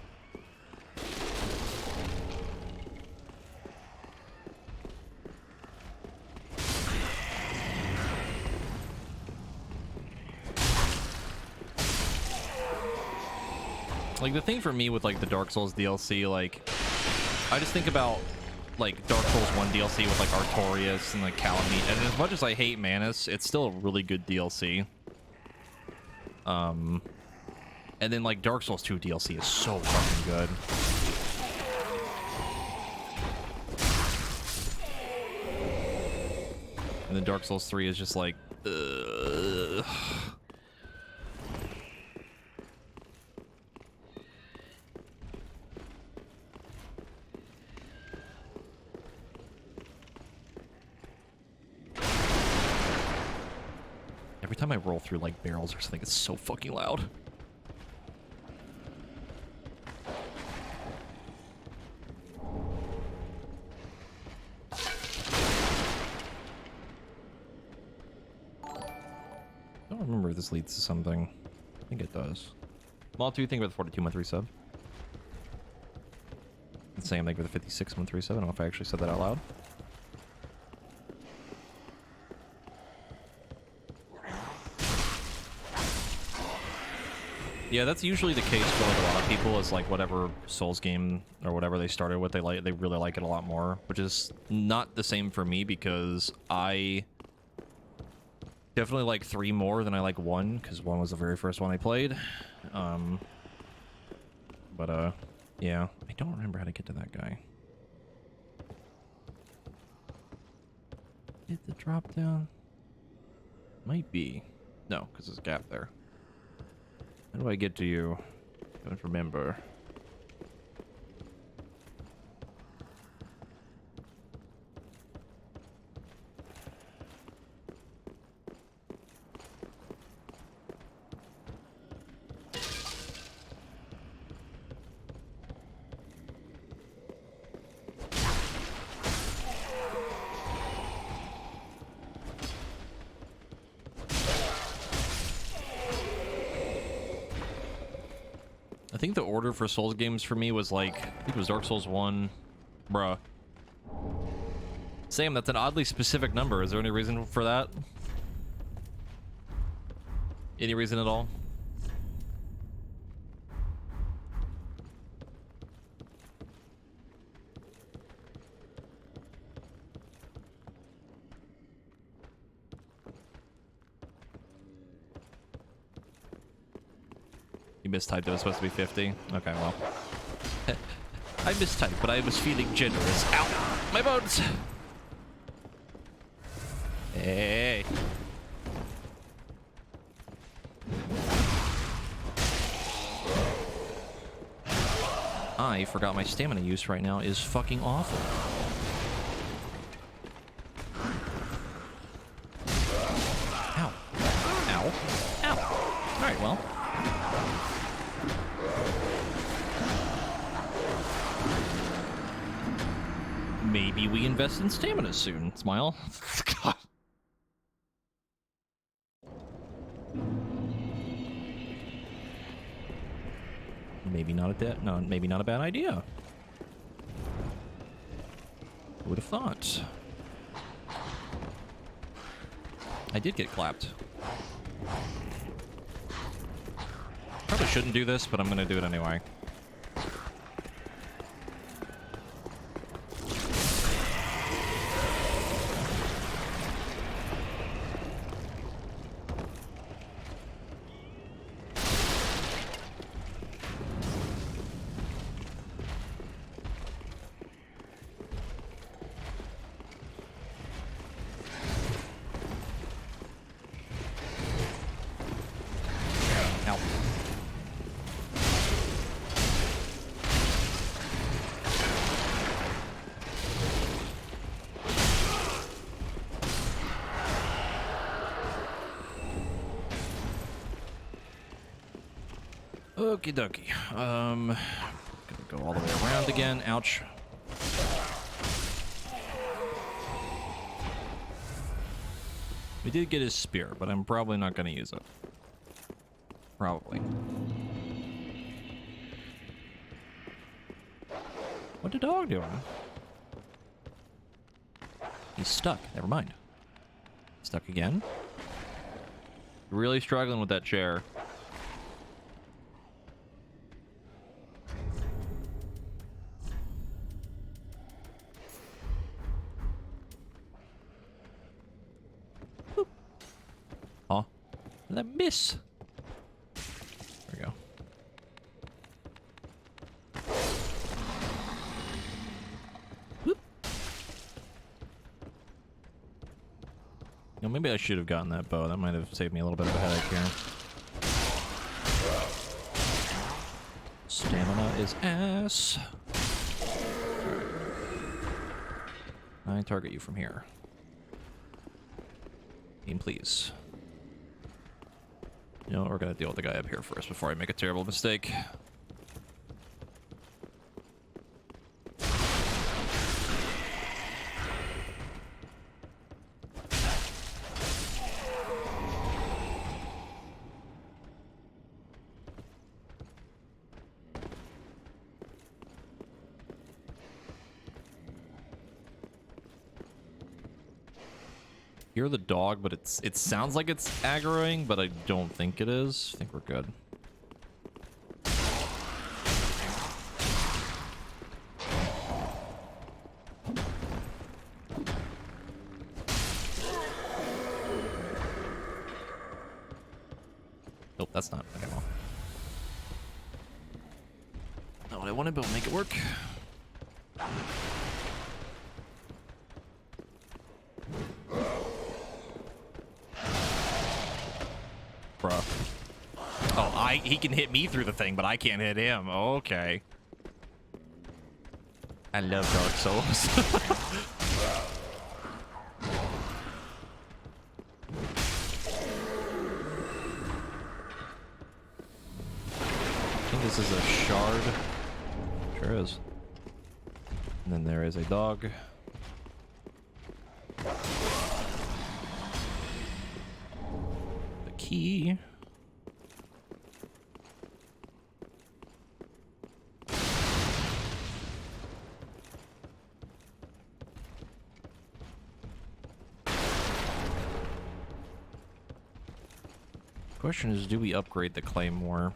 Speaker 1: Like, the thing for me with, like, the Dark Souls DLC, like, I just think about, like, Dark Souls 1 DLC with, like, Artorias and, like, Calamite, and as much as I hate Manus, it's still a really good DLC. And then, like, Dark Souls 2 DLC is so fucking good. And then Dark Souls 3 is just like, ugh. Every time I roll through like barrels or something, it's so fucking loud. I don't remember if this leads to something. I think it does. Well, do you think about the 42-month resub? The same thing with the 56-month resub. I don't know if I actually said that out loud. Yeah, that's usually the case for like a lot of people. Is like whatever Souls game or whatever they started with, they really like it a lot more. Which is not the same for me because I definitely like 3 more than I like 1 because 1 was the very first one I played. Yeah, I don't remember how to get to that guy. Hit the drop down. Might be. No, because there's a gap there. How do I get to you? Don't remember. I think the order for Souls games for me was like, I think it was Dark Souls 1. Bruh. Sam, that's an oddly specific number. Is there any reason for that? Any reason at all? You mistyped, it was supposed to be 50? Okay, well. I mistyped, but I was feeling generous. Ow! My bones! Hey! I forgot my stamina use right now is fucking awful. Ow. Ow. Ow. Alright, well. Maybe we invest in stamina soon. Smile. God. Maybe not maybe not a bad idea. Who would have thought? I did get clapped. Probably shouldn't do this, but I'm gonna do it anyway. Okie dokie. Gonna go all the way around again. Ouch. We did get his spear, but I'm probably not gonna use it. Probably. What the dog doing? He's stuck. Never mind. Stuck again? Really struggling with that chair. Oh, that miss. There we go. Whoop. You know, maybe I should have gotten that bow. That might have saved me a little bit of a headache here. Stamina is ass. I target you from here. Team, please. You know, we're gonna deal with the guy up here first before I make a terrible mistake. Hear the dog, but it sounds like it's aggroing, but I don't think it is. I think we're good. Nope, that's not okay. Well, not what I wanted, but we'll make it work. Bruh. Oh, he can hit me through the thing, but I can't hit him. Okay. I love Dark Souls. I think this is a shard. Sure is. And then there is a dog. Key. Question is, do we upgrade the claymore?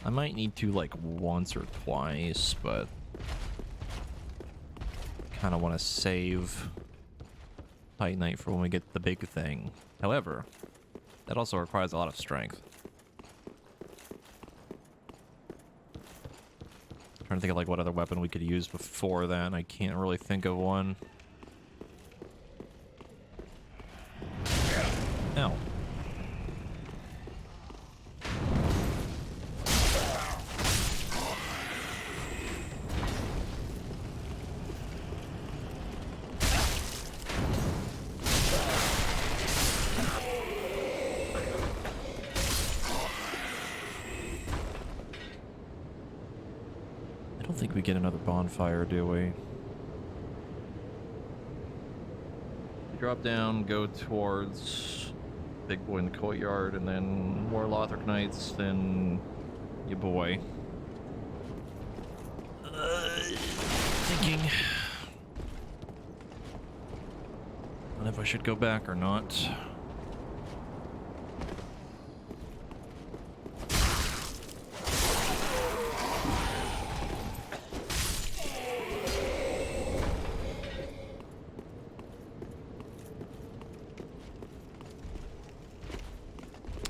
Speaker 1: I might need to like once or twice, but kind of want to save Titan Knight for when we get the big thing. However, that also requires a lot of strength. Trying to think of like what other weapon we could use before that. I can't really think of one. Ow. I don't think we get another bonfire, do we? We drop down, go towards Big Boy in the courtyard, and then more Lothric Knights, then your boy. Thinking. I don't know if I should go back or not.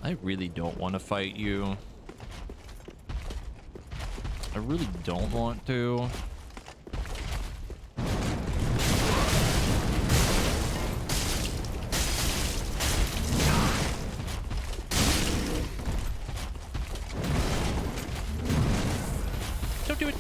Speaker 1: I really don't want to fight you. I really don't want to. Don't do it.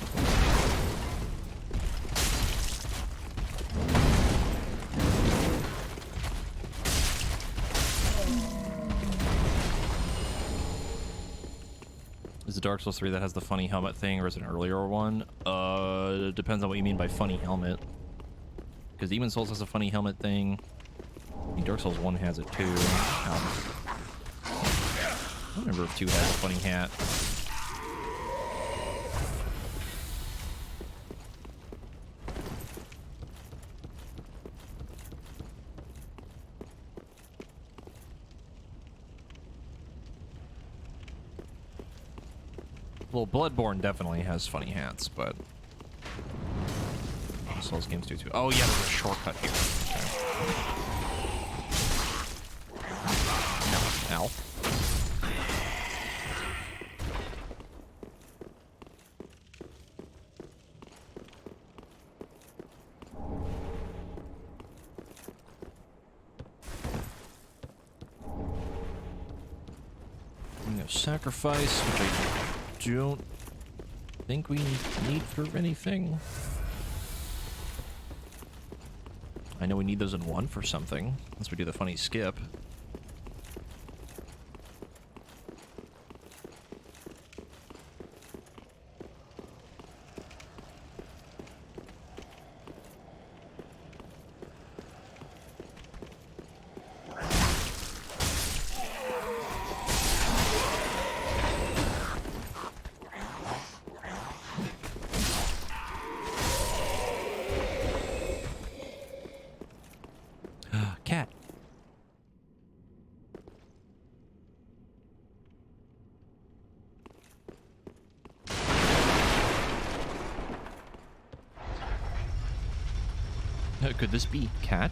Speaker 1: Is it Dark Souls 3 that has the funny helmet thing, or is it an earlier one? It depends on what you mean by funny helmet. Because Demon Souls has a funny helmet thing. I think Dark Souls 1 has it too. I don't remember if 2 has a funny hat. Well, Bloodborne definitely has funny hats, but Souls games do too. Oh yeah, there's a shortcut here. Okay. Ow. have sacrifice, which I don't think we need for anything. I know we need those in 1 for something, unless we do the funny skip. Cat. Could this be cat?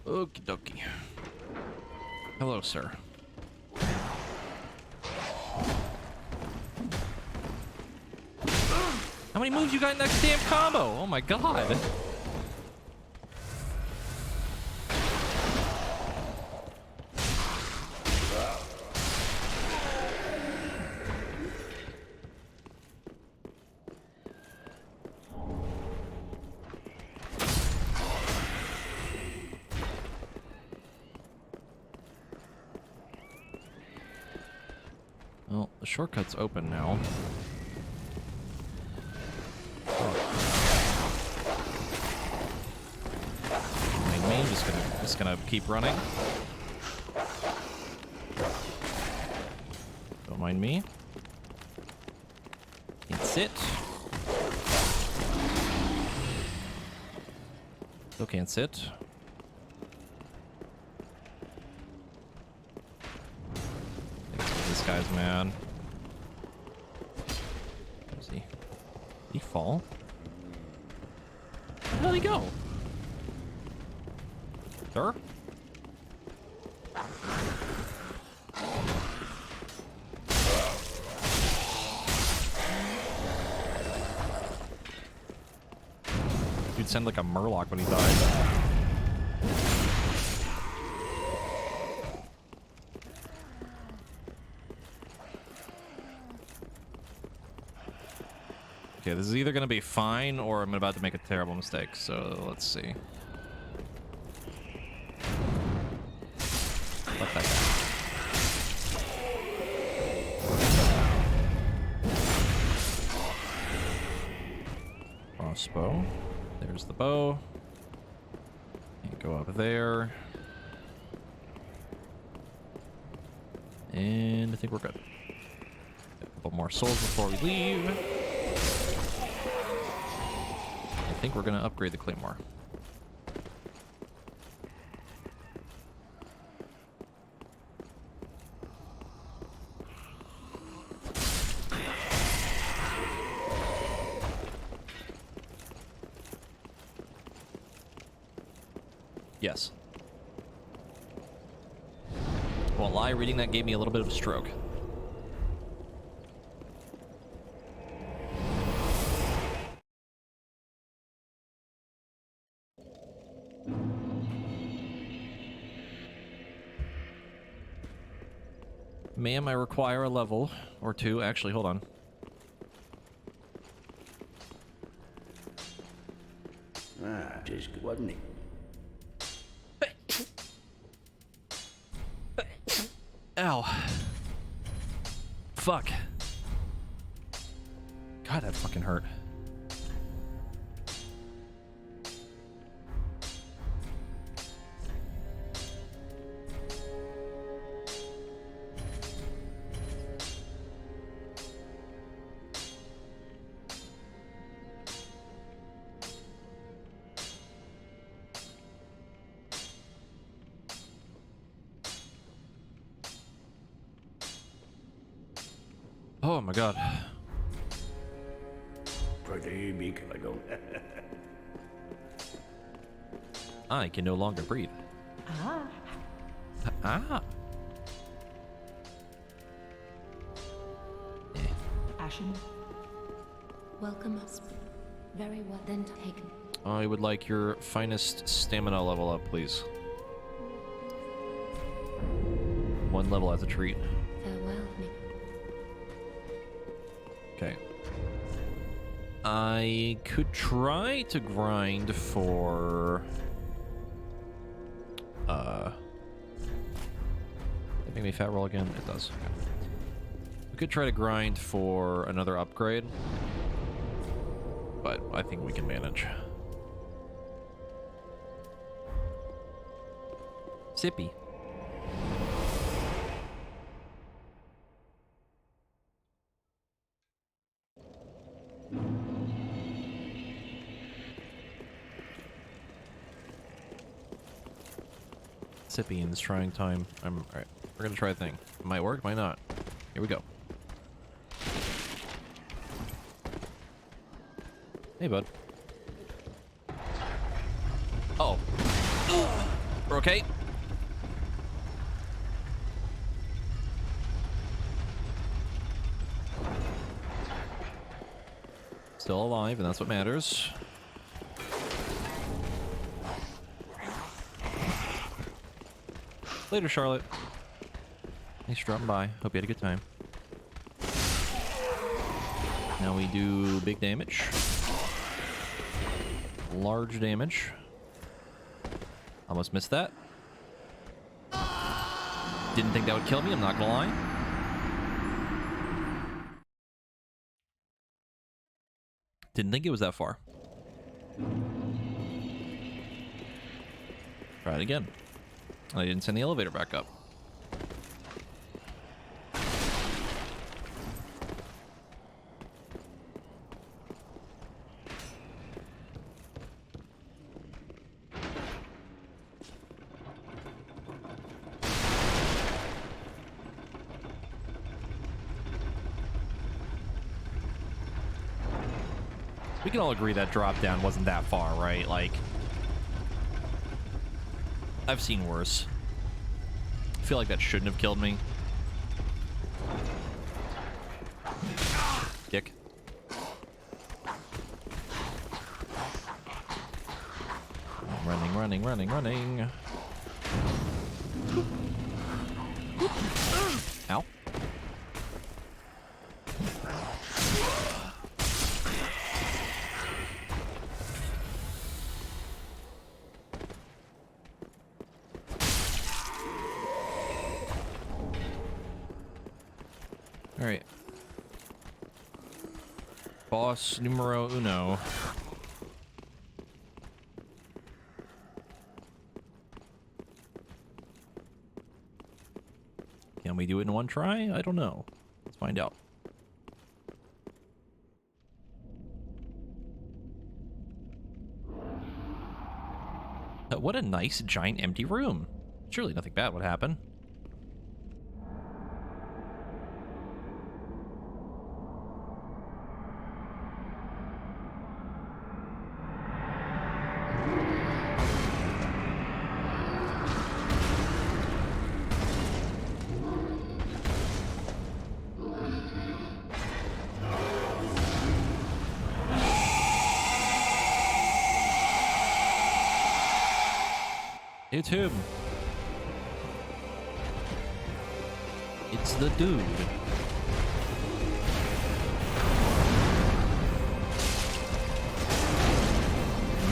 Speaker 1: Okie dokie. Hello, sir. How many moves you got in that damn combo? Oh my god. Well, the shortcut's open now. Main just gonna keep running. Don't mind me. Can't sit. Still can't sit. This guy's mad. Where is he? Did he fall? Where the hell did he go? Sir? Dude sounded like a Murloc when he died. Okay, this is either going to be fine or I'm about to make a terrible mistake, so let's see. What the heck? Crossbow. There's the bow. And go up there. And I think we're good. A couple more souls before we leave. I think we're going to upgrade the Claymore. Yes. Won't lie, reading that gave me a little bit of a stroke. Ma'am, I require a level or two. Actually, hold on.
Speaker 5: Just good, wasn't it?
Speaker 1: Ow. Fuck. God, that fucking hurt. Oh my god.
Speaker 5: Pretty big, I don't.
Speaker 1: I can no longer breathe.
Speaker 4: Ah,
Speaker 1: Ah.
Speaker 4: Ashen.
Speaker 3: Welcome us. Very well then taken.
Speaker 1: I would like your finest stamina level up, please. 1 level as a treat.
Speaker 3: Farewell, Nick.
Speaker 1: Okay. I could try to grind for... Did it make me fat roll again? It does. Okay. We could try to grind for another upgrade. But I think we can manage. Sippy. Sippy in this trying time. Alright. We're gonna try a thing. It might work, might not. Here we go. Hey, bud. Oh. We're okay. Still alive, and that's what matters. Later, Charlotte. Thanks for dropping by. Hope you had a good time. Now we do big damage. Large damage. Almost missed that. Didn't think that would kill me, I'm not gonna lie. Didn't think it was that far. Try it again. I didn't send the elevator back up. We can all agree that drop down wasn't that far, right? Like, I've seen worse. I feel like that shouldn't have killed me. Dick. Running, running, running, running. Ow. Alright. Boss numero uno. Can we do it in one try? I don't know. Let's find out. What a nice, giant, empty room. Surely nothing bad would happen. It's him. It's the dude.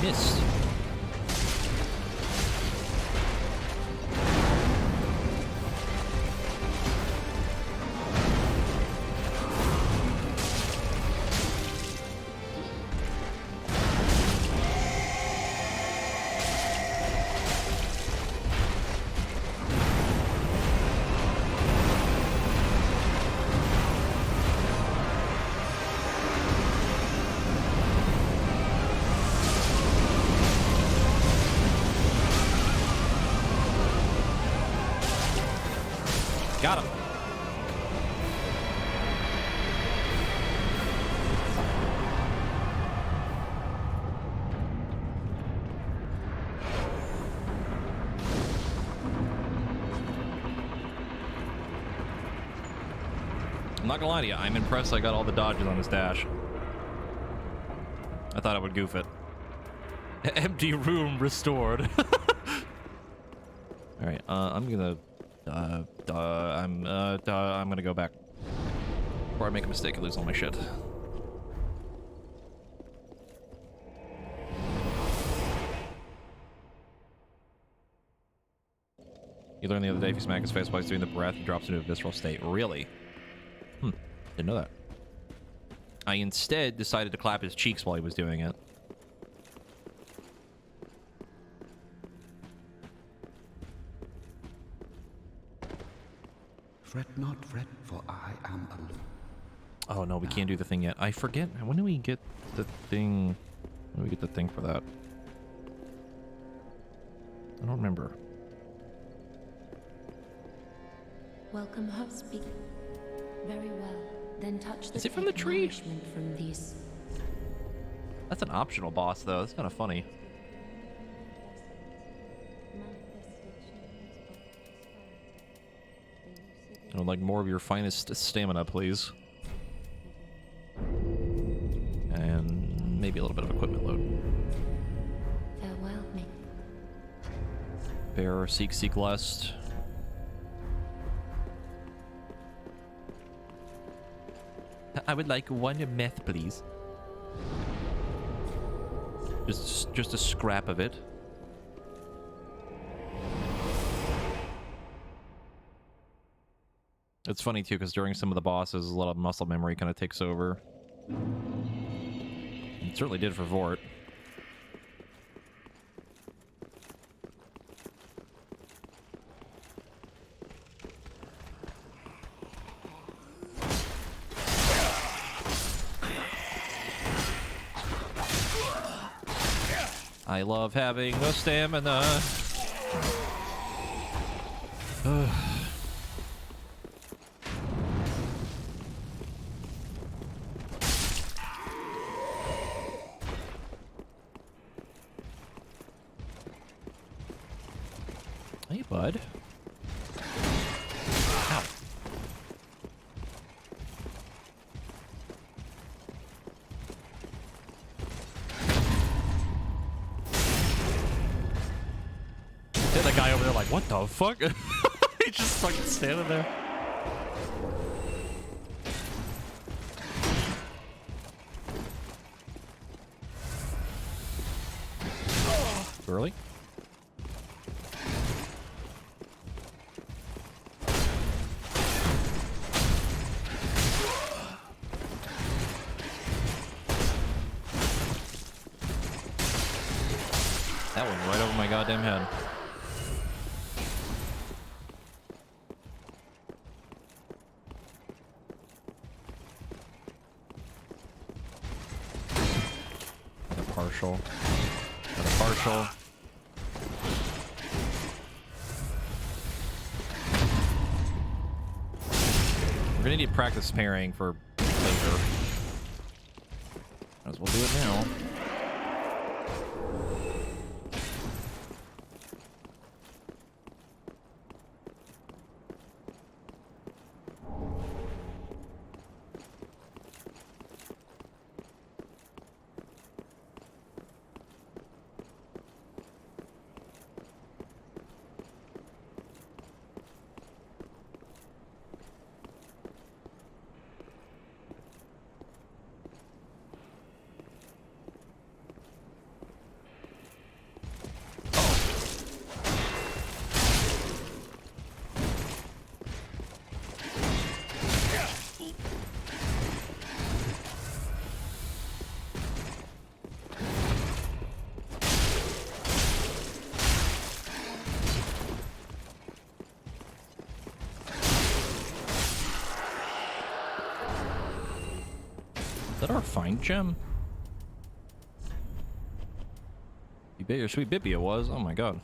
Speaker 1: Missed. Got him. I'm not gonna lie to you, I'm impressed I got all the dodges on his dash. I thought I would goof it. Empty room restored. All right, I'm gonna go back before I make a mistake and lose all my shit. You learned the other day if you smack his face while he's doing the breath, he drops into a visceral state. Really? Didn't know that. I instead decided to clap his cheeks while he was doing it.
Speaker 7: Fret not, fret, for I am alone.
Speaker 1: Oh no, we can't do the thing yet. I forget. When do we get the thing? When do we get the thing for that? I don't remember.
Speaker 3: Welcome, Hubspeak. Very well. Then touch the
Speaker 1: Is it from the tree?
Speaker 3: nourishment from these.
Speaker 1: That's an optional boss, though. That's kind of funny. I would like more of your finest stamina, please. And maybe a little bit of equipment load.
Speaker 3: Farewell, Mick.
Speaker 1: Bear, seek lest. I would like one meth, please. Just a scrap of it. It's funny too, because during some of the bosses, a lot of muscle memory kind of takes over. It certainly did for Vort. I love having the stamina. Hey, bud. Ow. The guy over there like, what the fuck? He's just fucking standing there. Really? That went right over my goddamn head. Partial. Another partial. We're gonna need practice parrying for later. Might as well do it now. Is that our find gem? You bet your sweet Bippy it was. Oh my god.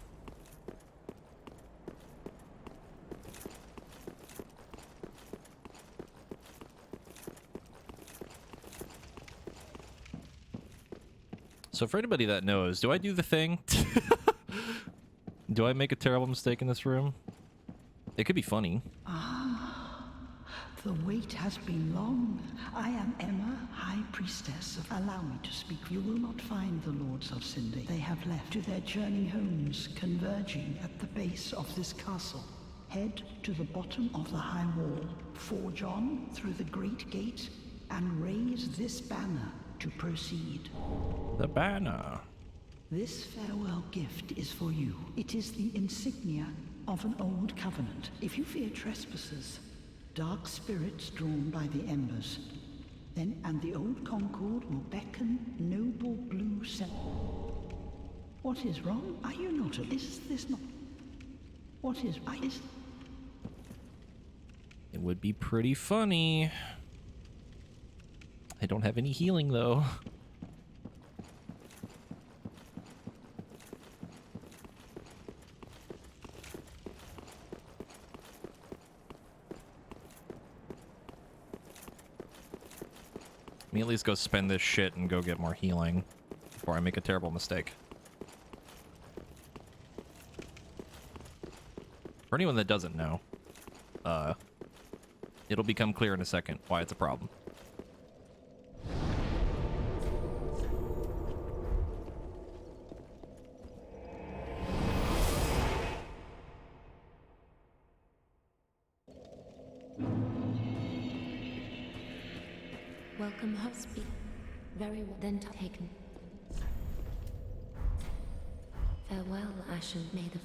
Speaker 1: So for anybody that knows, do I do the thing? Do I make a terrible mistake in this room? It could be funny.
Speaker 4: The wait has been long. I am Emma, High Priestess of... Allow me to speak. You will not find the Lords of Cinder. They have left to their journey homes, converging at the base of this castle. Head to the bottom of the high wall, forge on through the great gate, and raise this banner to proceed.
Speaker 1: The banner.
Speaker 4: This farewell gift is for you. It is the insignia of an old covenant. If you fear trespassers, dark spirits drawn by the embers, and the old Concord will beckon noble blue What is wrong? Are you not? Is this not? What is?
Speaker 1: It would be pretty funny. I don't have any healing though. Let me at least go spend this shit and go get more healing before I make a terrible mistake. For anyone that doesn't know, it'll become clear in a second why it's a problem.
Speaker 3: Welcome, Husby. Very well then taken. Farewell, Ashen Maid of...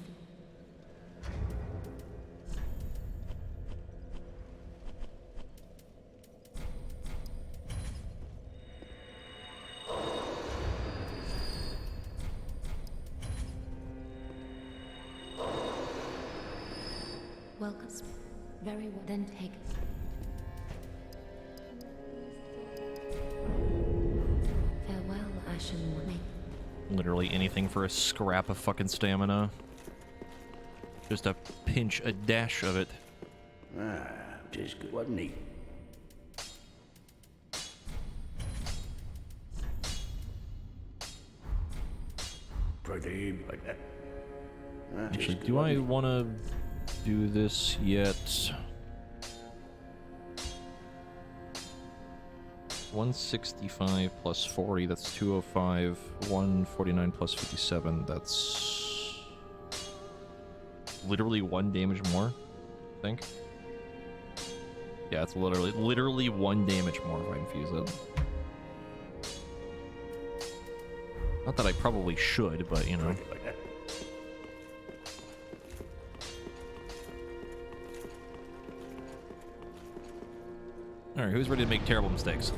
Speaker 3: Welcome. Very well then taken. Farewell, Ashen Maid.
Speaker 1: Literally anything for a scrap of fucking stamina. Just a pinch, a dash of it.
Speaker 5: Ah, just good, wasn't he? Pretty, but
Speaker 1: Actually, do I want to do this yet? 165 plus 40, that's 205. 149 plus 57, that's literally 1 damage more, I think. Yeah, it's literally 1 damage more if I infuse it. Not that I probably should, but you know. Alright, who's ready to make terrible mistakes?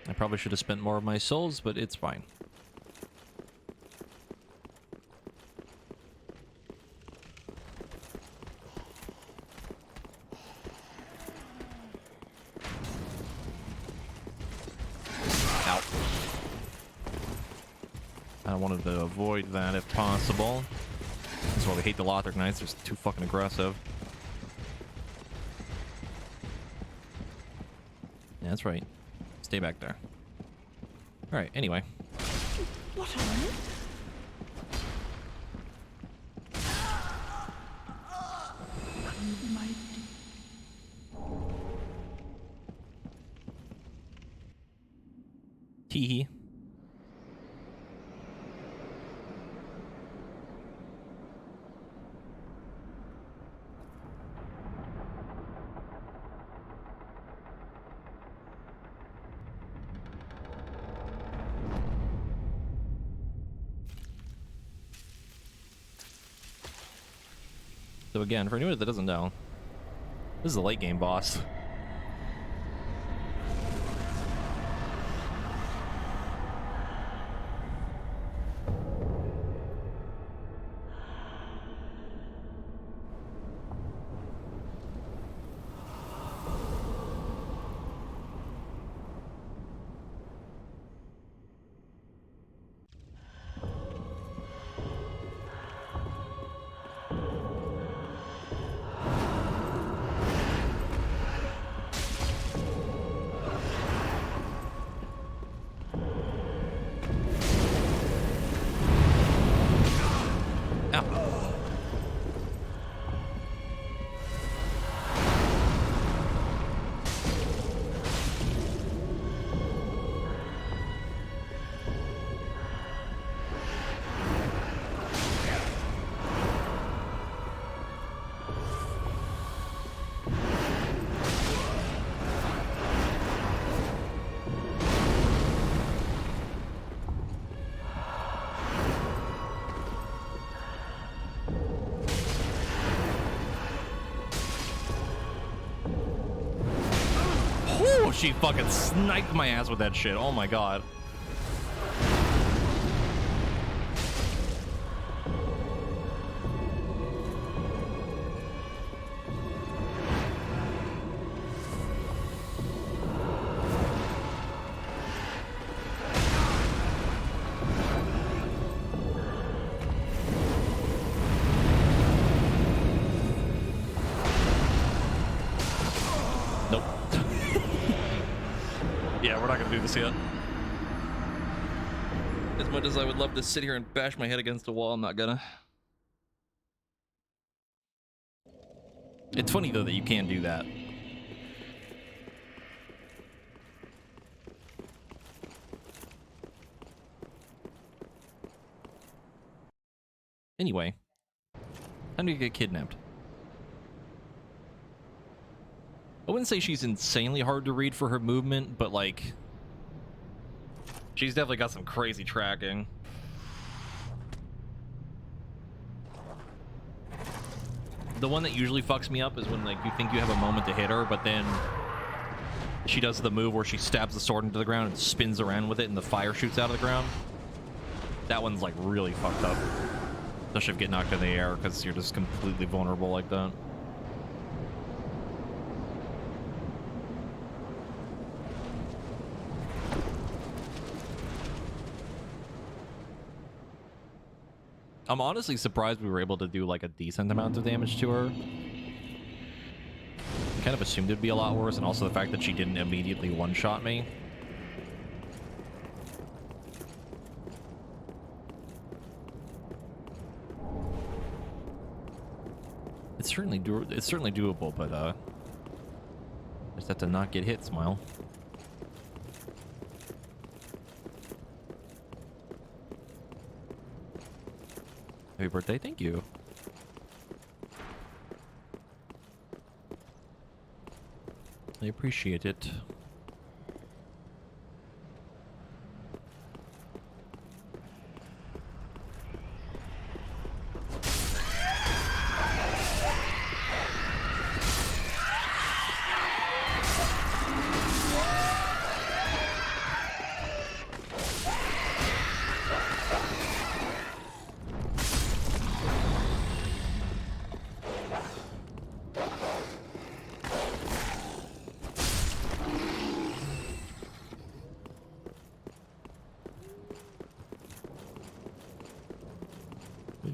Speaker 1: I probably should have spent more of my souls, but it's fine. Ow. I wanted to avoid that if possible. That's why we hate the Lothric Knights, they're too fucking aggressive. Yeah, that's right. Stay back there. Alright, anyway.
Speaker 4: What on earth? My...
Speaker 1: Teehee. So again, for anyone that doesn't know, this is a late game boss. she fucking sniped my ass with that shit. Oh my god. Nope. Yeah, we're not gonna do this yet. As much as I would love to sit here and bash my head against a wall, I'm not gonna. It's funny though that you can do that. Anyway, how do you get kidnapped? I wouldn't say she's insanely hard to read for her movement, but like, she's definitely got some crazy tracking. The one that usually fucks me up is when like you think you have a moment to hit her, but then she does the move where she stabs the sword into the ground and spins around with it and the fire shoots out of the ground. That one's like really fucked up. Especially if you get knocked in the air because you're just completely vulnerable like that. I'm honestly surprised we were able to do like a decent amount of damage to her. I kind of assumed it'd be a lot worse, and also the fact that she didn't immediately one-shot me. It's certainly doable, but just have to not get hit, Smile. Happy birthday, thank you. I appreciate it.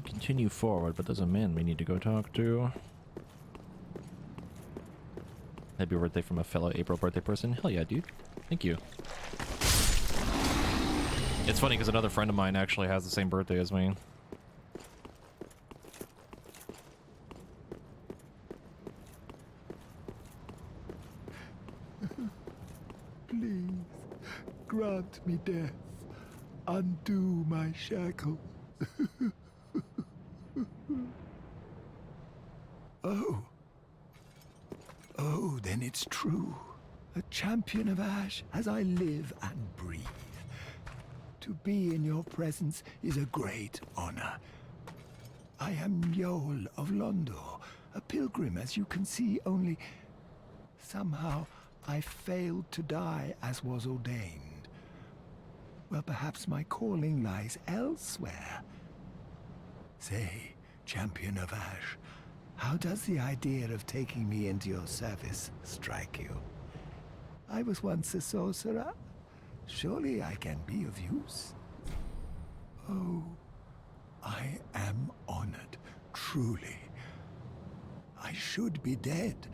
Speaker 1: Continue forward, but there's a man we need to go talk to. Happy birthday from a fellow April birthday person. Hell yeah, dude. Thank you. It's funny because another friend of mine actually has the same birthday as me.
Speaker 7: Please, grant me death. Undo my shackles. Oh, then it's true. A champion of Ash as I live and breathe. To be in your presence is a great honor. I am Yol of Londo, a pilgrim, as you can see, only somehow I failed to die as was ordained. Well, perhaps my calling lies elsewhere. Say, champion of Ash, how does the idea of taking me into your service strike you? I was once a sorcerer. Surely I can be of use. Oh, I am honored, truly. I should be dead,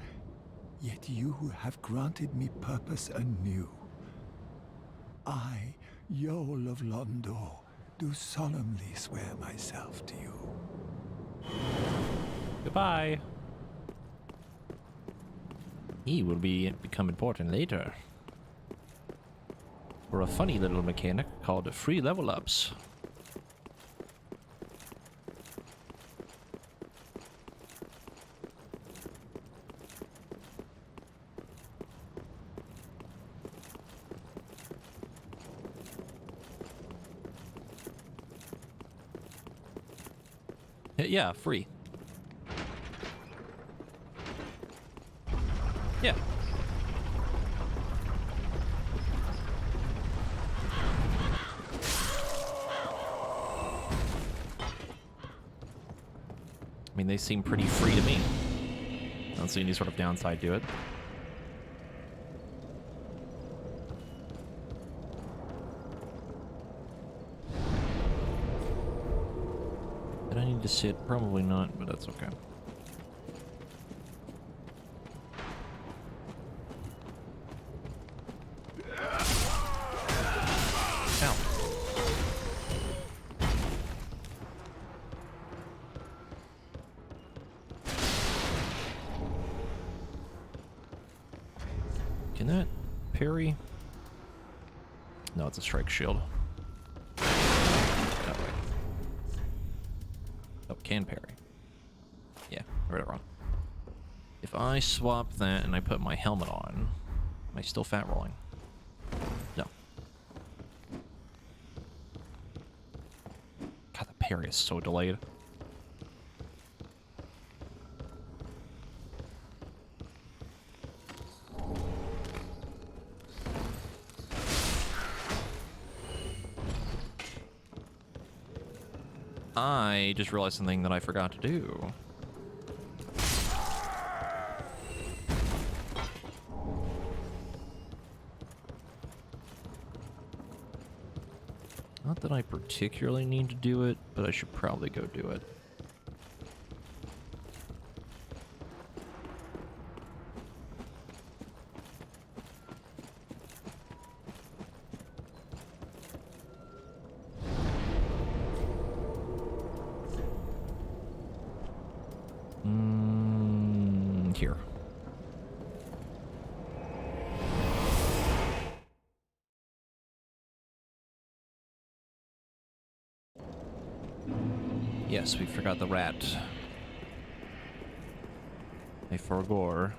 Speaker 7: yet you have granted me purpose anew. I, Yol of Londo, do solemnly swear myself to you.
Speaker 1: Goodbye. He will become important later. For a funny little mechanic called free level ups. Yeah, free. Yeah. mean, they seem pretty free to me. I don't see any sort of downside to it. Did I need to sit? Probably not, but that's okay. Ow. Can that parry? No, it's a strike shield. That way. Oh, can parry. Yeah, I read it wrong. If I swap that and I put my helmet on, am I still fat rolling? No. God, the parry is so delayed. I just realized something that I forgot to do. Not that I particularly need to do it, but I should probably go do it. Here. Yes, we forgot the rat. A Forgor.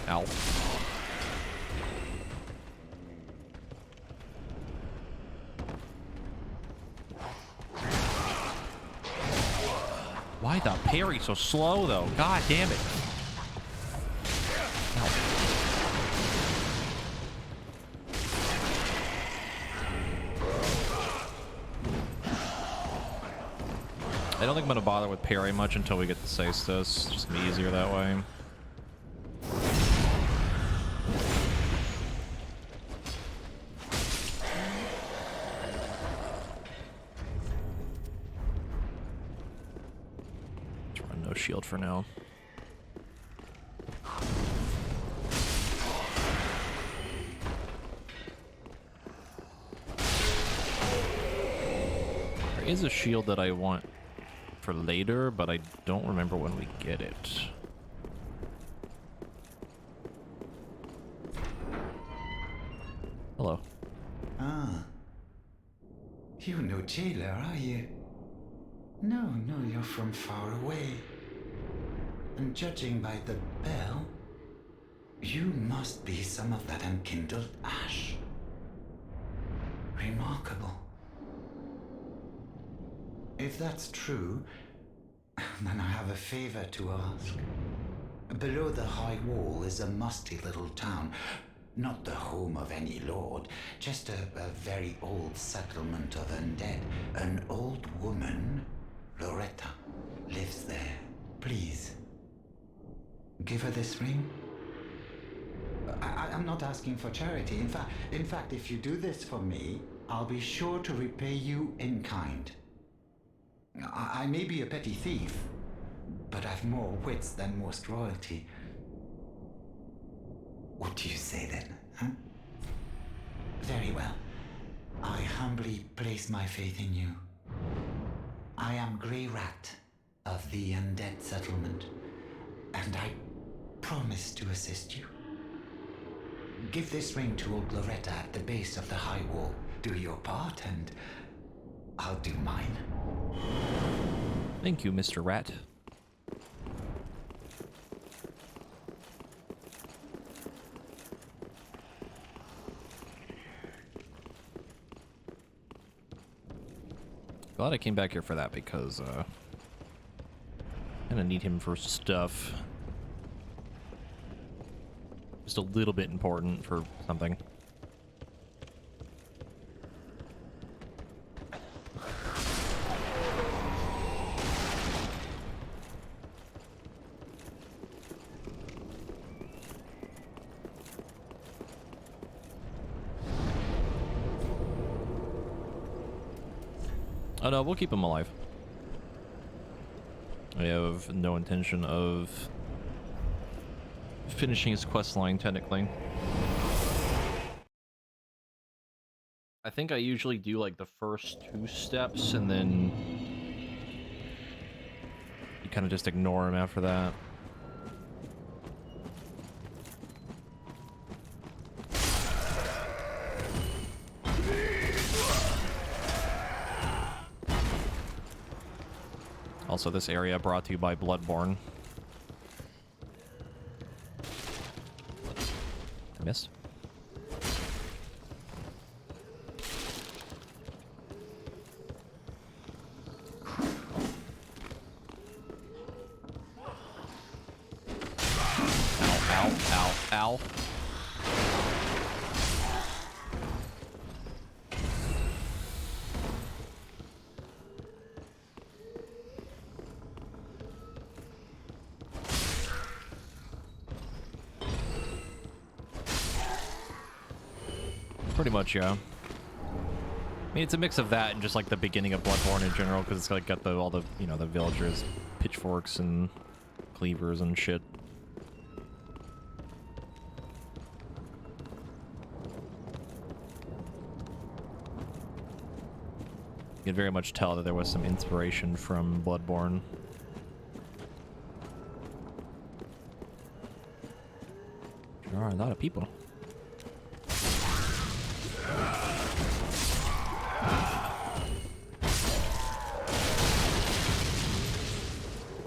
Speaker 1: Ow. Why the parry so slow though? God damn it. Ow. I don't think I'm gonna bother with parry much until we get the Cestus. It's just gonna be easier that way. No shield for now. There is a shield that I want for later, but I don't remember when we get it. Hello.
Speaker 9: Ah. You're no jailer, are you? No, you're from far away. And judging by the bell, you must be some of that unkindled ash. Remarkable. If that's true, then I have a favor to ask. Below the high wall is a musty little town. Not the home of any lord, just a very old settlement of undead. An old woman, Loretta, lives there. Please, give her this ring. I'm not asking for charity. In fact, if you do this for me, I'll be sure to repay you in kind. I may be a petty thief, but I've more wits than most royalty. What do you say then, huh? Very well. I humbly place my faith in you. I am Grey Rat of the Undead Settlement, and I promise to assist you. Give this ring to old Loretta at the base of the high wall. Do your part, and I'll do mine.
Speaker 1: Thank you, Mr. Rat. Glad I came back here for that because I'm gonna need him for stuff. Just a little bit important for something. Oh no, we'll keep him alive. I have no intention of finishing his quest line, technically. I think I usually do like the first 2 steps and then you kind of just ignore him after that. Also, this area brought to you by Bloodborne. I missed. Ow, ow, ow, ow. Pretty much, yeah. I mean, it's a mix of that and just like the beginning of Bloodborne in general, because it's like got the all the, you know, the villagers, pitchforks and cleavers and shit. You can very much tell that there was some inspiration from Bloodborne. There are a lot of people.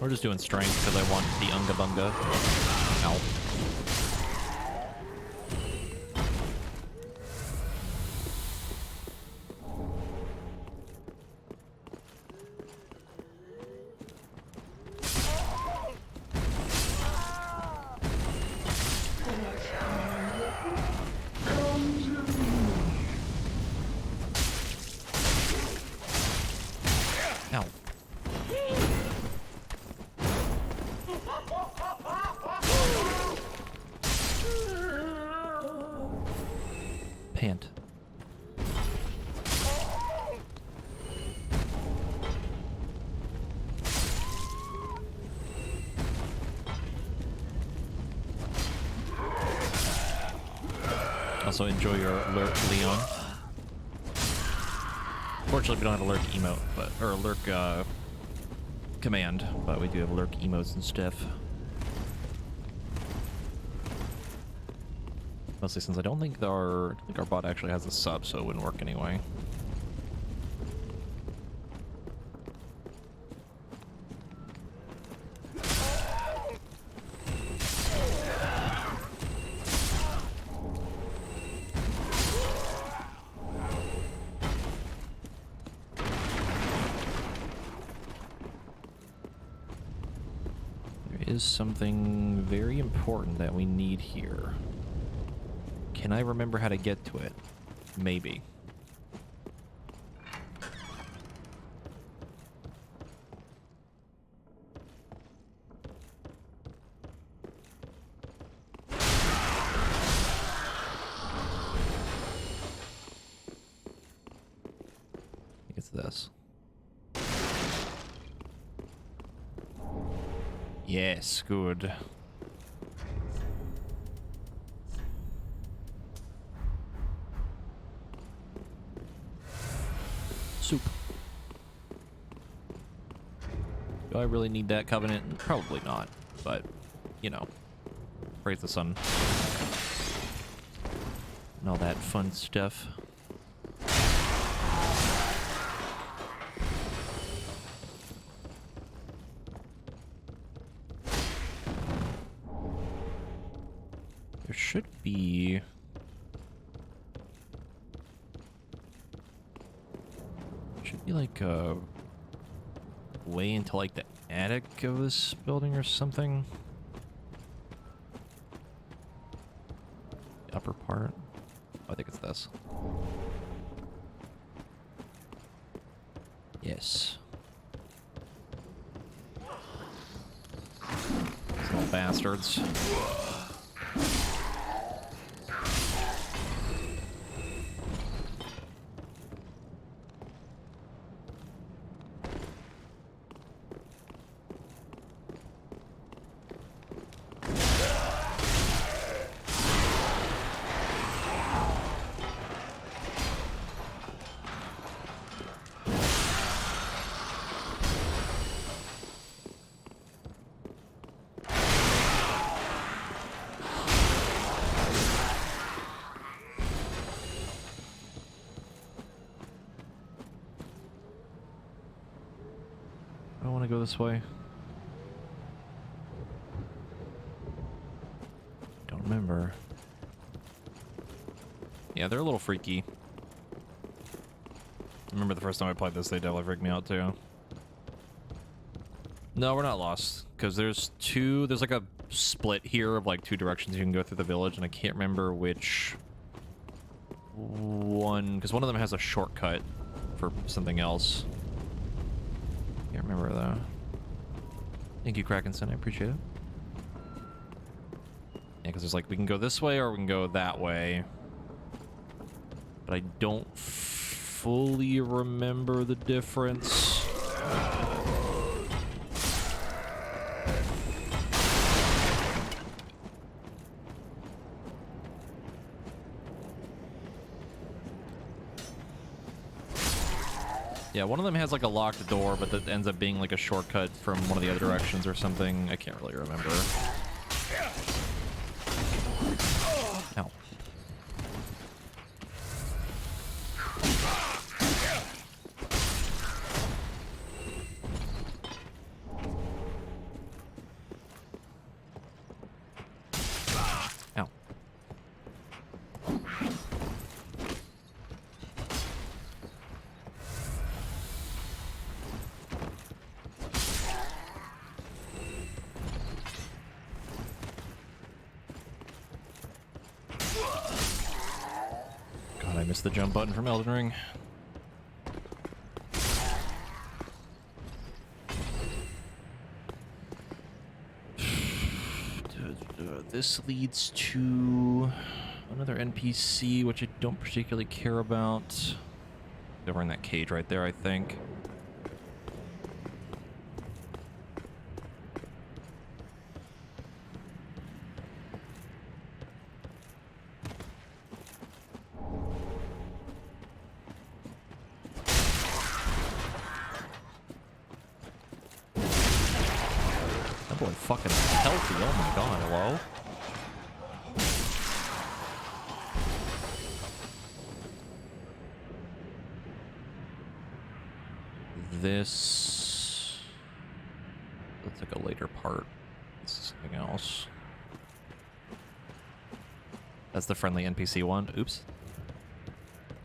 Speaker 1: We're just doing strength because I want the Unga Bunga. Ow. Ow. Pant. Also enjoy your alert, Leon. Fortunately, we don't have a lurk emote, but or a lurk command, but we do have lurk emotes and stuff. Mostly since I don't think our bot actually has a sub, so it wouldn't work anyway. There is something very important that we need here. Can I remember how to get to it? Maybe. It's this. Yes, good. Soup. Do I really need that covenant? Probably not, but, you know, praise the sun. And all that fun stuff. There should be... should be like a way into like the attic of this building or something. The upper part. Oh, I think it's this. Yes. These little bastards. want to go this way? Don't remember. Yeah, they're a little freaky. I remember the first time I played this, they definitely freaked me out too. No, we're not lost. Because there's like a split here of like 2 directions you can go through the village, and I can't remember which one, because one of them has a shortcut for something else. Can't remember though. Thank you, Krakenson, I appreciate it. Yeah, because there's like, we can go this way or we can go that way. But I don't fully remember the difference. Yeah, one of them has like a locked door, but that ends up being like a shortcut from one of the other directions or something. I can't really remember. Ow. Ow. God, I missed the jump button from Elden Ring. This leads to another NPC, which I don't particularly care about. Over in that cage right there, I think. That boy fucking healthy, oh my god, hello? This looks like a later part. This is something else. That's the friendly NPC one. Oops.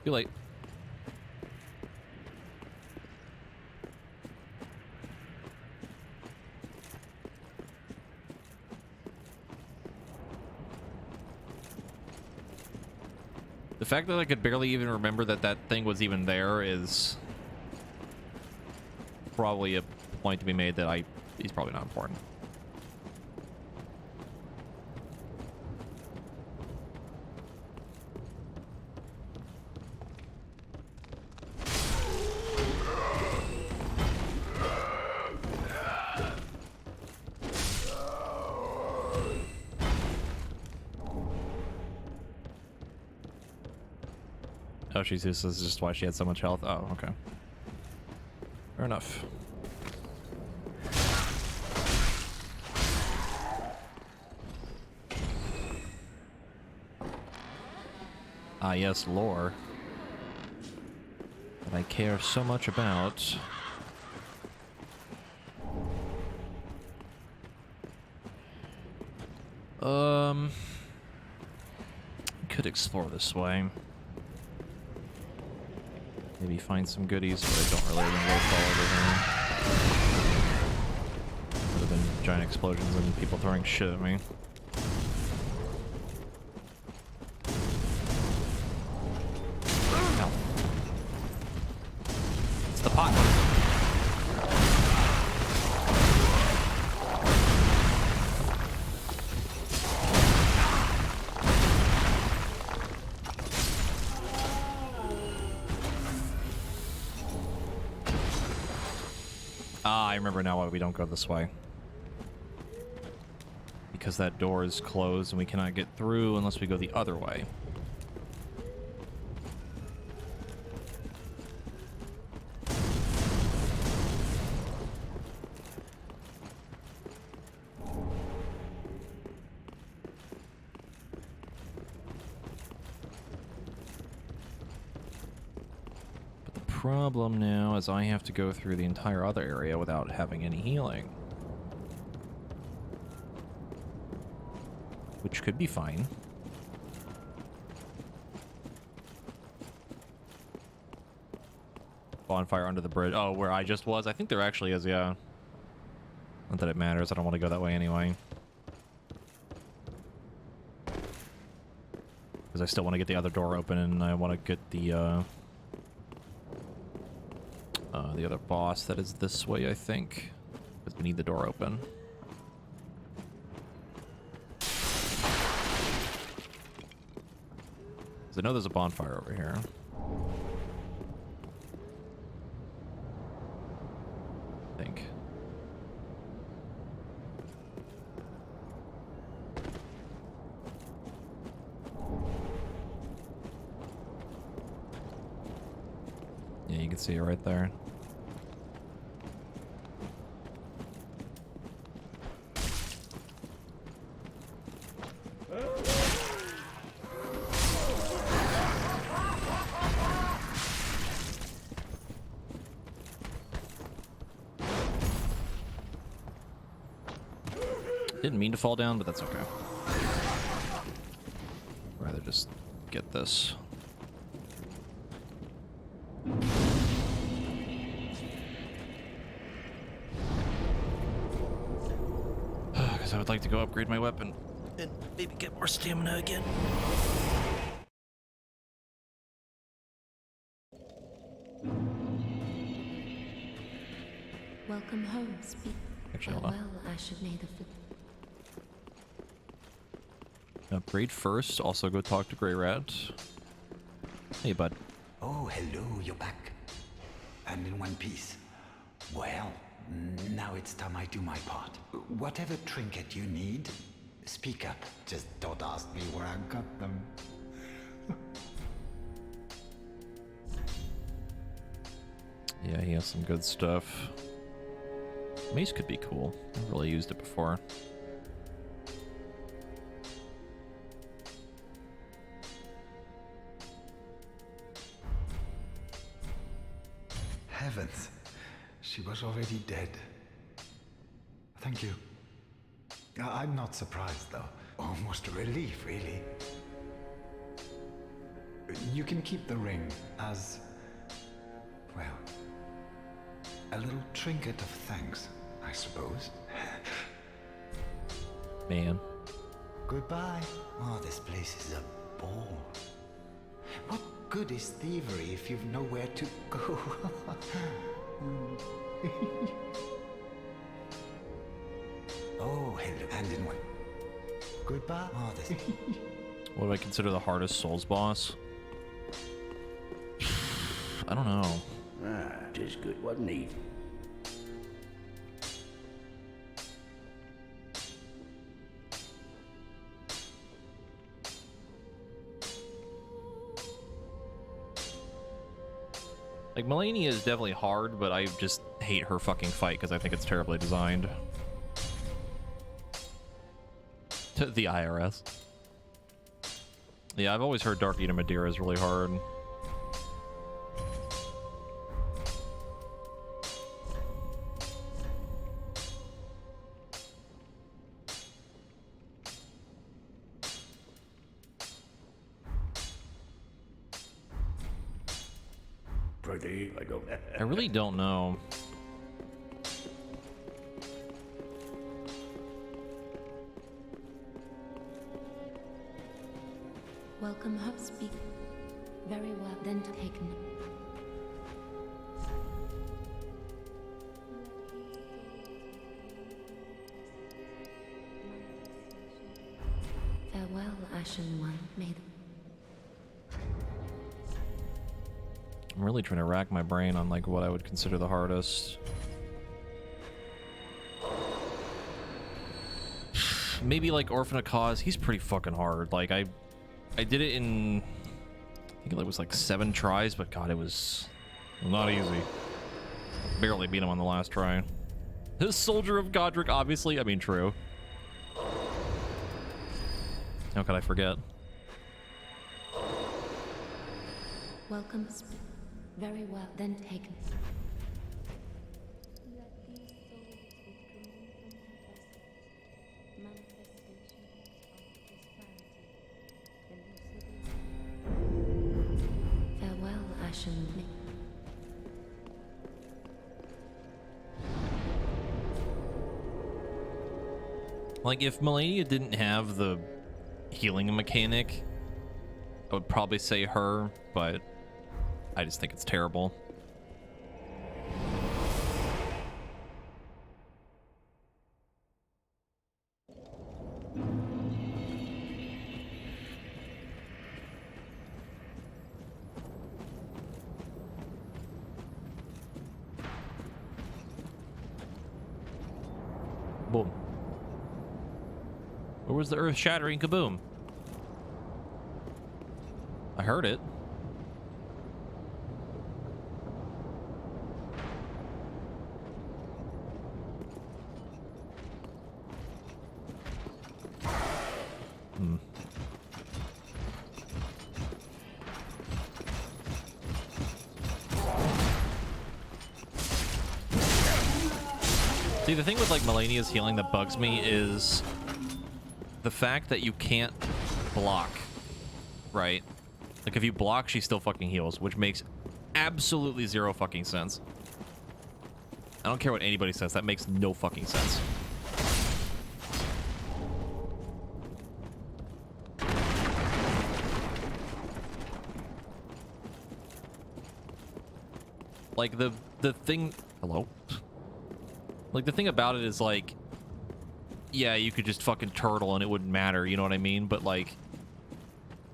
Speaker 1: Too late. The fact that I could barely even remember that that thing was even there is probably a point to be made that he's probably not important. Oh, this is just why she had so much health. Oh, okay. Fair enough. Ah, yes, lore. That I care so much about. Could explore this way. Maybe find some goodies, but I don't really want to follow everything. Would have been giant explosions and people throwing shit at me. Ow. It's the pot. I remember now why we don't go this way. Because that door is closed and we cannot get through unless we go the other way. But the problem now is I have to go through the entire other area without having any healing. Which could be fine. Bonfire under the bridge. Oh, where I just was? I think there actually is, yeah. Not that it matters. I don't want to go that way anyway. Because I still want to get the other door open, and I want to get the other boss that is this way, I think. Because we need the door open. Because I know there's a bonfire over here. I think. Yeah, you can see it right there. Didn't mean to fall down, but that's okay. Rather just get this. Because I would like to go upgrade my weapon and maybe get more stamina again.
Speaker 3: Welcome home, speak.
Speaker 1: Actually, hold on.
Speaker 3: Well, I should need the
Speaker 1: Upgrade first. Also go talk to Grey Rat. Hey, bud.
Speaker 9: Oh, hello, you're back. And in one piece. Well, now it's time I do my part. Whatever trinket you need, speak up. Just don't ask me where I got them.
Speaker 1: Yeah, he has some good stuff. Mace could be cool. I've really used it before.
Speaker 9: Heavens, she was already dead. Thank you. I'm not surprised, though. Almost a relief, really. You can keep the ring as, well, a little trinket of thanks, I suppose.
Speaker 1: Man.
Speaker 9: Goodbye. Oh, this place is a bore. What good is thievery if you've nowhere to go? Oh, hello. And in one. Goodbye. Oh, this.
Speaker 1: What do I consider the hardest Souls boss? I don't know.
Speaker 5: Ah, just good, wasn't he?
Speaker 1: Like, Melania is definitely hard, but I just hate her fucking fight because I think it's terribly designed. To the IRS. Yeah, I've always heard Dark Eater Madeira is really hard.
Speaker 5: I don't.
Speaker 1: I really don't know.
Speaker 3: welcome home, speak. Very well, then taken. Farewell, Ashen One. May the
Speaker 1: I'm really trying to rack my brain on like what I would consider the hardest. Maybe like Orphan of Cause. He's pretty fucking hard. Like I did it in, I think it was like 7 tries, but God, it was not easy. Barely beat him on the last try. His Soldier of Godric, obviously. I mean, true. How could I forget?
Speaker 3: welcome, speak. Very well, then take me. Farewell, Ashen.
Speaker 1: Like, if Melania didn't have the healing mechanic, I would probably say her, but I just think it's terrible. Boom. Where was the earth-shattering kaboom? I heard it. See, the thing with like Melania's healing that bugs me is the fact that you can't block, right? Like if you block, she still fucking heals, which makes absolutely zero fucking sense. I don't care what anybody says, that makes no fucking sense. Like the thing, hello? Like the thing about it is like, yeah, you could just fucking turtle and it wouldn't matter, you know what I mean? But like,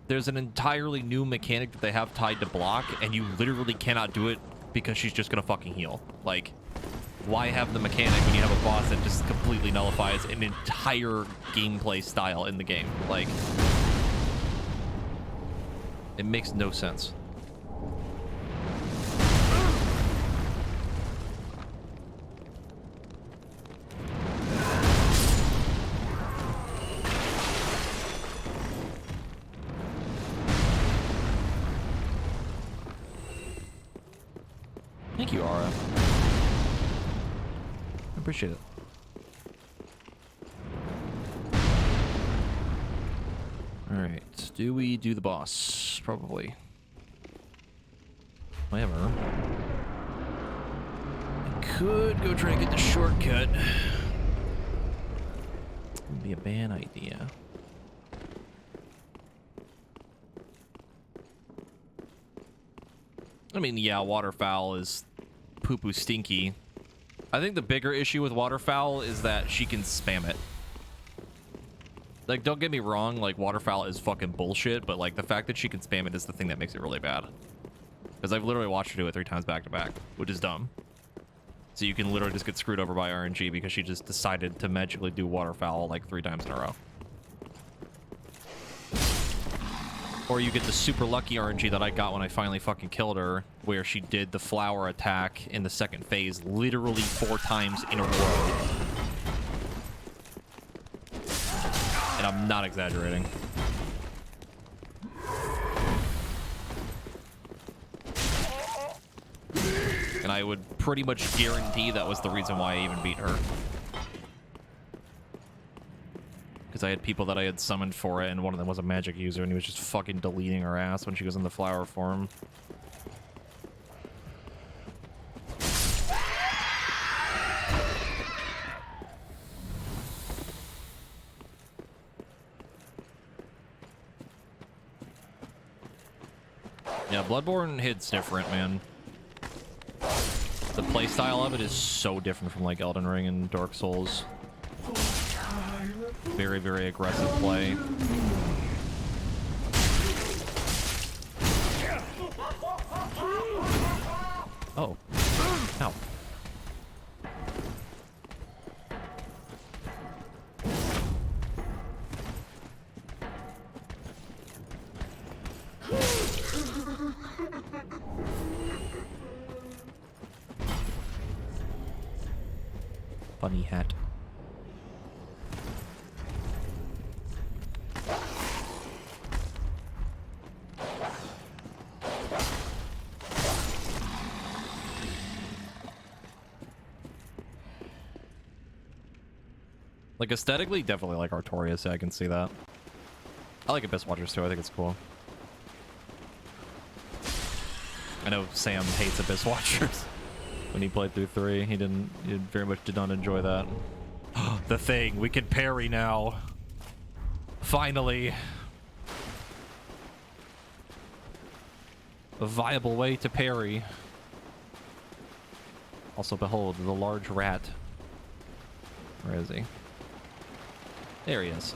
Speaker 1: there's an entirely new mechanic that they have tied to block, and you literally cannot do it because she's just gonna fucking heal. Like, why have the mechanic when you have a boss that just completely nullifies an entire gameplay style in the game? Like, it makes no sense. Thank you, Ara. I appreciate it. Alright, do we do the boss? Probably. Whatever. I could go try and get the shortcut. Would be a bad idea. I mean, yeah, waterfowl is poo-poo stinky. I think the bigger issue with waterfowl is that she can spam it. Like, don't get me wrong, like, waterfowl is fucking bullshit, but, like, the fact that she can spam it is the thing that makes it really bad. Because I've literally watched her do it 3 times back-to-back, which is dumb. So you can literally just get screwed over by RNG because she just decided to magically do waterfowl, like, 3 times in a row. Or you get the super lucky RNG that I got when I finally fucking killed her, where she did the flower attack in the second phase literally 4 times in a row. And I'm not exaggerating. And I would pretty much guarantee that was the reason why I even beat her. Because I had people that I had summoned for it, and one of them was a magic user, and he was just fucking deleting her ass when she was in the flower form. Yeah, Bloodborne hits different, man. The playstyle of it is so different from like Elden Ring and Dark Souls. Very, very aggressive play. Oh. Ow. Funny hat. Like, aesthetically, definitely like Artorias. Yeah, I can see that. I like Abyss Watchers too. I think it's cool. I know Sam hates Abyss Watchers. When he played through 3, he very much did not enjoy that. The thing, we can parry now. Finally. A viable way to parry. Also, behold, the large rat. Where is he? There he is.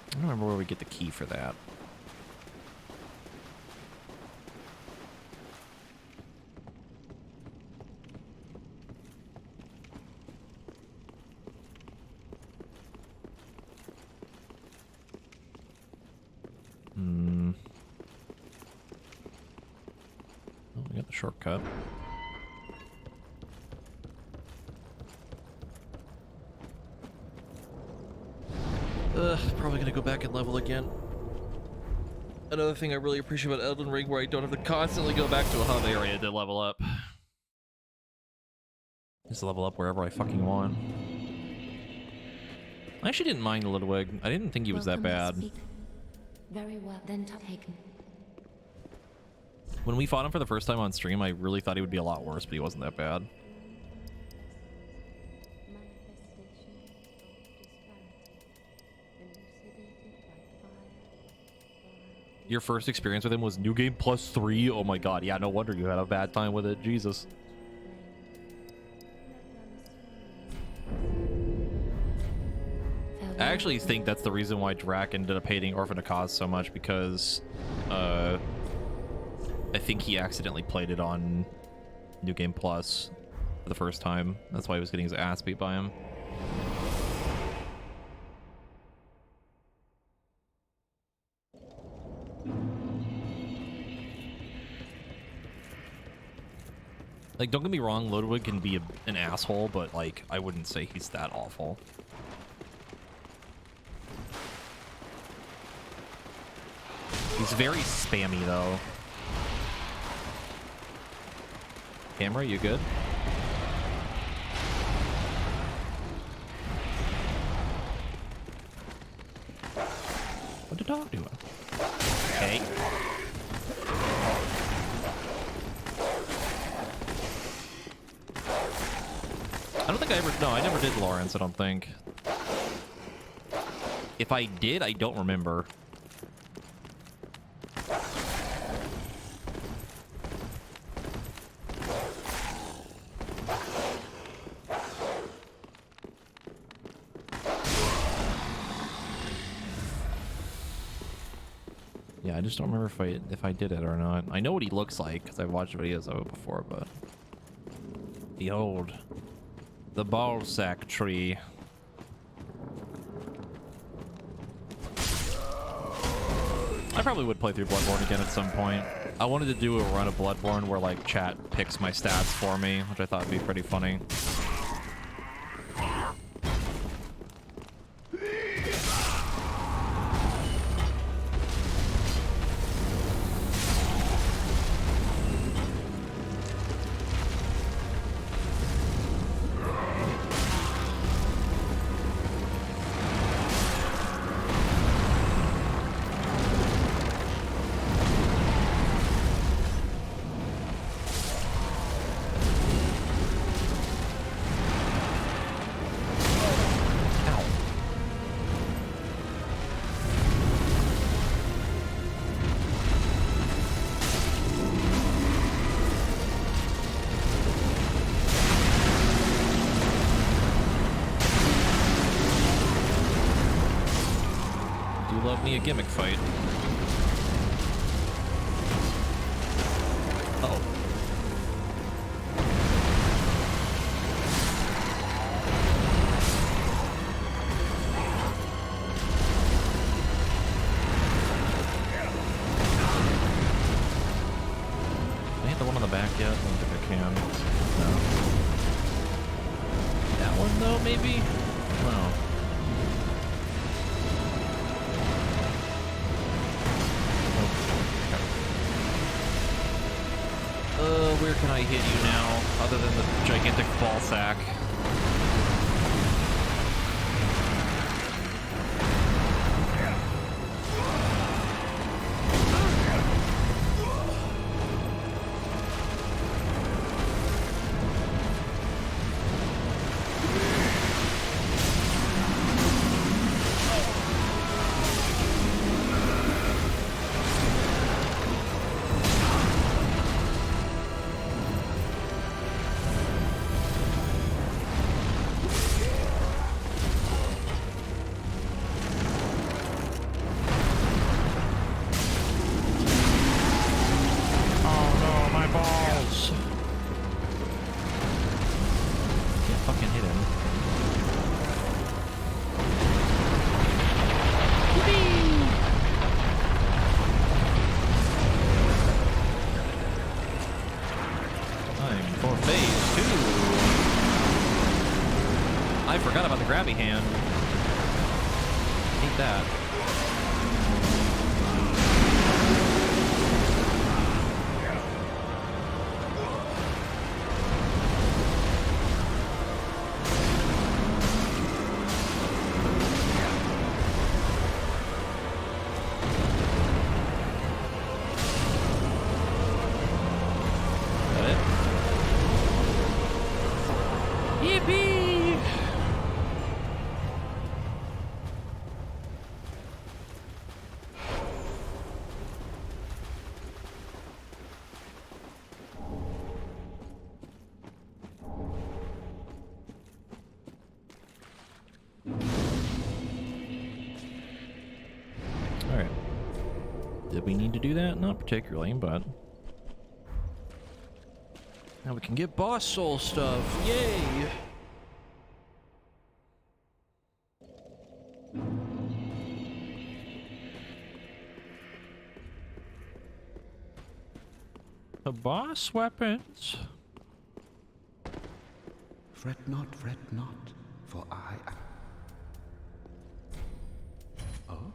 Speaker 1: I don't remember where we get the key for that. Oh, we got the shortcut. Probably gonna go back and level again. Another thing I really appreciate about Elden Ring, where I don't have to constantly go back to a hub area to level up. Just level up wherever I fucking want. I actually didn't mind Ludwig. I didn't think he was that bad.
Speaker 3: Very well, then taken.
Speaker 1: When we fought him for the first time on stream, I really thought he would be a lot worse, but he wasn't that bad. Your first experience with him was New Game Plus 3? Oh my god, yeah, no wonder you had a bad time with it. Jesus. I actually think that's the reason why Drac ended up hating Orphan of Cause so much, because I think he accidentally played it on New Game Plus for the first time. That's why he was getting his ass beat by him. Like, don't get me wrong, Ludwig can be an asshole, but, like, I wouldn't say he's that awful. He's very spammy, though. Camera, you good? What the dog doing? Hey. I don't think I ever... No, I never did Lawrence, I don't think. If I did, I don't remember. Yeah, I just don't remember if I did it or not. I know what he looks like, because I've watched videos of it before, but... Behold. The Ballsack tree. I probably would play through Bloodborne again at some point. I wanted to do a run of Bloodborne where, like, chat picks my stats for me, which I thought would be pretty funny. A gimmick fight. Uh-oh. Can I hit the one on the back yet? I don't think I can. No. That one though, maybe? I don't know. where can I hit you now, other than the gigantic ball sack? Grabby hand. Hate that. Got it. Yippee! Did we need to do that? Not particularly, but now we can get boss soul stuff. Yay! The boss weapons.
Speaker 7: Fret not, for I am... Oh,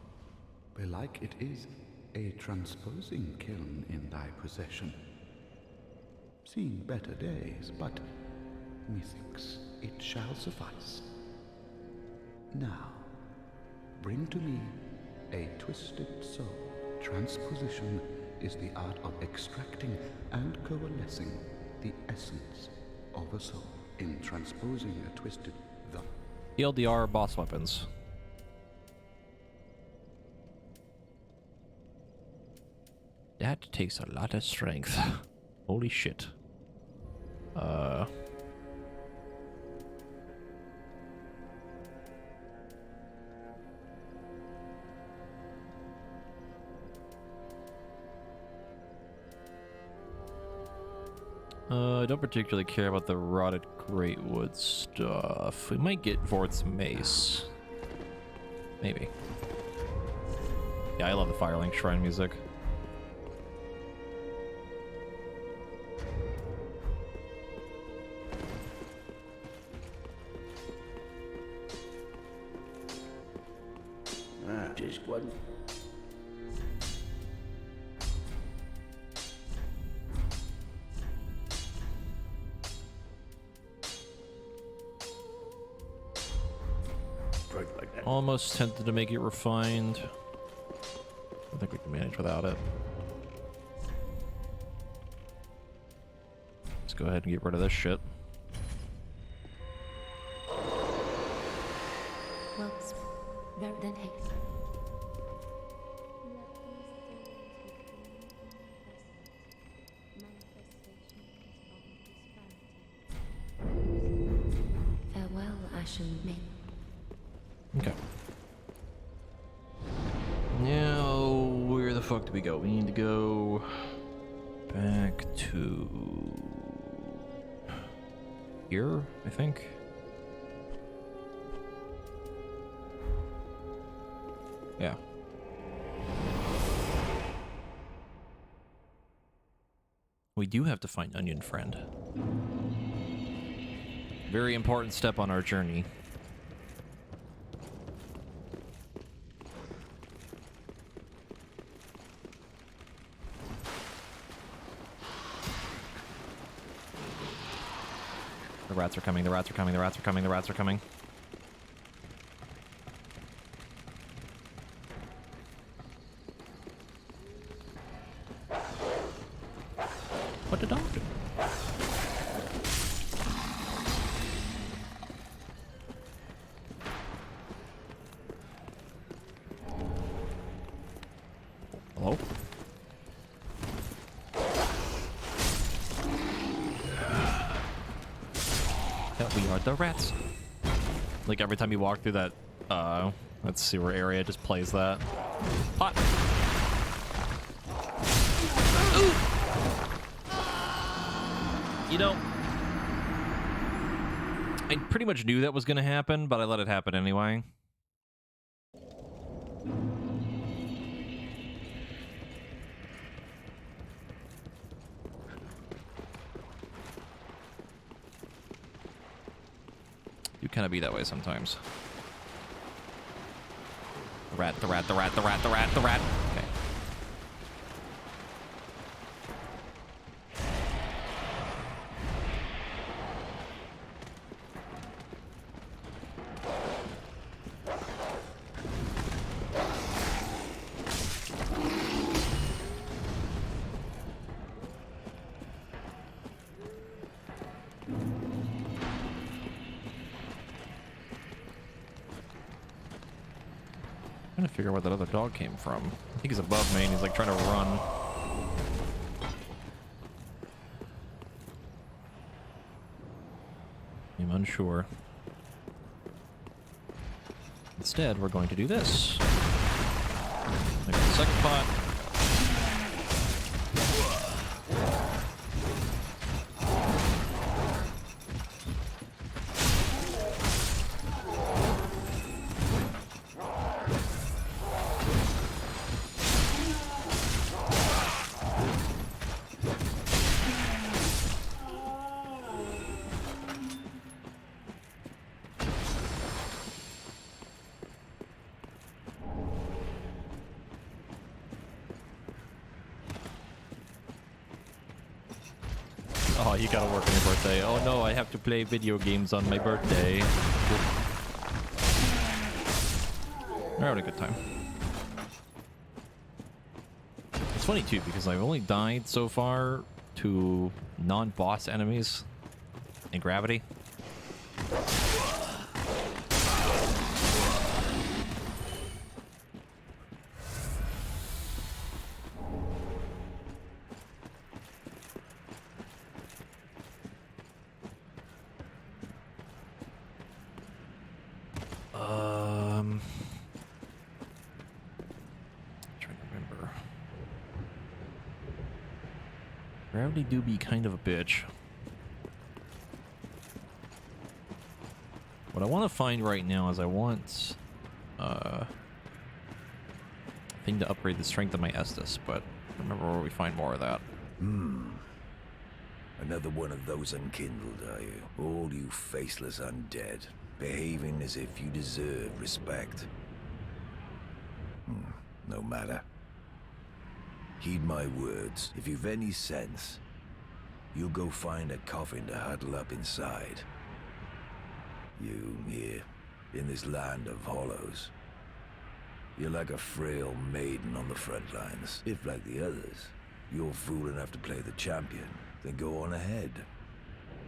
Speaker 7: belike it is a transposing kiln in thy possession. Seen better days, but methinks it shall suffice. Now, bring to me a twisted soul. Transposition is the art of extracting and coalescing the essence of a soul. In transposing a twisted
Speaker 1: ELDR boss weapons. That takes a lot of strength. Holy shit. I don't particularly care about the rotted greatwood stuff. We might get Vorth's mace. Maybe. Yeah, I love the Firelink Shrine music.
Speaker 5: Just one. Like that.
Speaker 1: Almost tempted to make it refined. I think we can manage without it. Let's go ahead and get rid of this shit.
Speaker 3: Well, then hey. Farewell, Ashen Myth.
Speaker 1: Okay. Now, where the fuck do we go? We need to go back to here, I think. Yeah. We do have to find Onion Friend. Very important step on our journey. The rats are coming, the rats are coming, the rats are coming, the rats are coming. What did dog do? Hello? Yeah, we are the rats. Like every time you walk through that let's see where area, it just plays that. Hot. Ooh. You know, I pretty much knew that was gonna happen, but I let it happen anyway. You kind of be that way sometimes. The rat, the rat, the rat, the rat, the rat, the rat. Okay. Trying to figure out where that other dog came from. I think he's above me and he's like trying to run. I'm unsure. Instead, we're going to do this. Make the second pot. Oh, you gotta work on your birthday. Oh no, I have to play video games on my birthday. We're having a good time. It's funny too, because I've only died so far to non-boss enemies in Gravity. Gravity do be kind of a bitch. What I want to find right now is I want a thing to upgrade the strength of my Estus, but I remember where we find more of that.
Speaker 10: Another one of those unkindled, are you? All you faceless undead, behaving as if you deserve respect. No matter. Heed my words. If you've any sense, you'll go find a coffin to huddle up inside. You, here, in this land of hollows. You're like a frail maiden on the front lines. If, like the others, you're fool enough to play the champion, then go on ahead.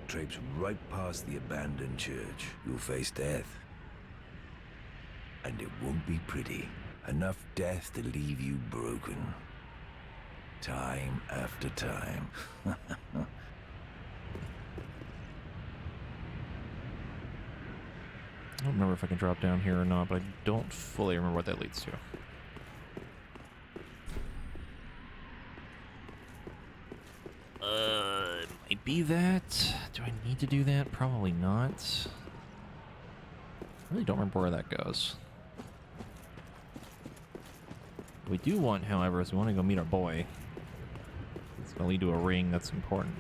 Speaker 10: Traipse right past the abandoned church. You'll face death. And it won't be pretty. Enough death to leave you broken. Time after time.
Speaker 1: I don't remember if I can drop down here or not, but I don't fully remember what that leads to. It might be that. Do I need to do that? Probably not. I really don't remember where that goes. What we do want, however, is we want to go meet our boy. It's going to lead to a ring that's important.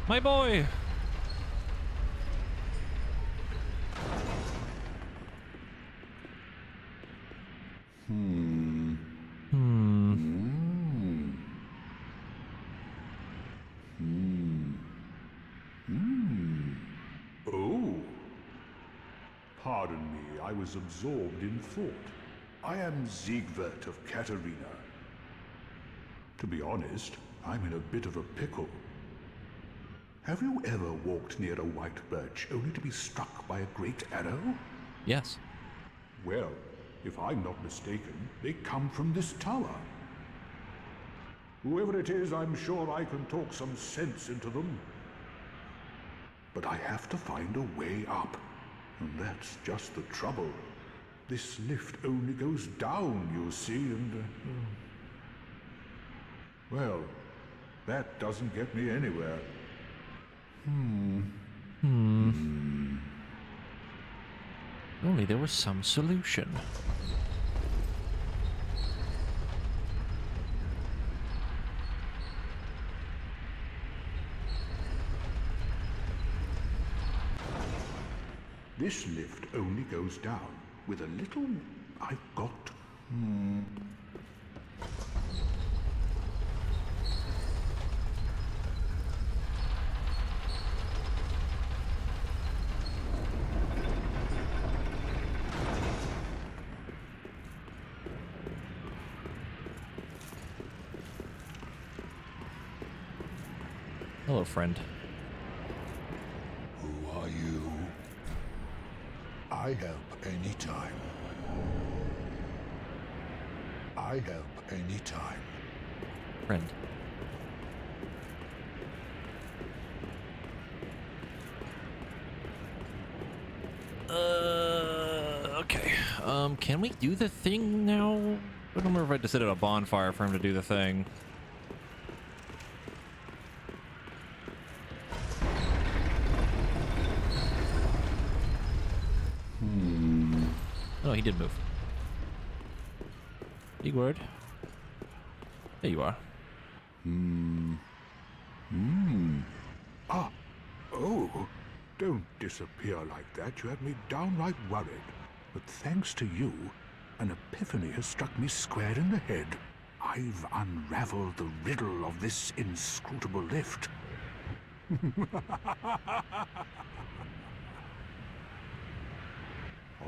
Speaker 1: My boy!
Speaker 11: Oh. Pardon me, I was absorbed in thought. I am Siegwart of Katarina. To be honest, I'm in a bit of a pickle. Have you ever walked near a white birch only to be struck by a great arrow?
Speaker 1: Yes.
Speaker 11: Well, if I'm not mistaken, they come from this tower. Whoever it is, I'm sure I can talk some sense into them. But I have to find a way up, and that's just the trouble. This lift only goes down, you see, and... well, that doesn't get me anywhere.
Speaker 1: Only there was some solution.
Speaker 11: This lift only goes down with a little... I've got...
Speaker 1: Hello, friend.
Speaker 7: Who are you? I help anytime. I help anytime.
Speaker 1: Friend. Okay. Can we do the thing now? I don't remember if I had to sit at a bonfire for him to do the thing. Oh, he did move. Igward. There you are.
Speaker 11: Ah! Oh! Don't disappear like that. You had me downright worried. But thanks to you, an epiphany has struck me square in the head. I've unraveled the riddle of this inscrutable lift.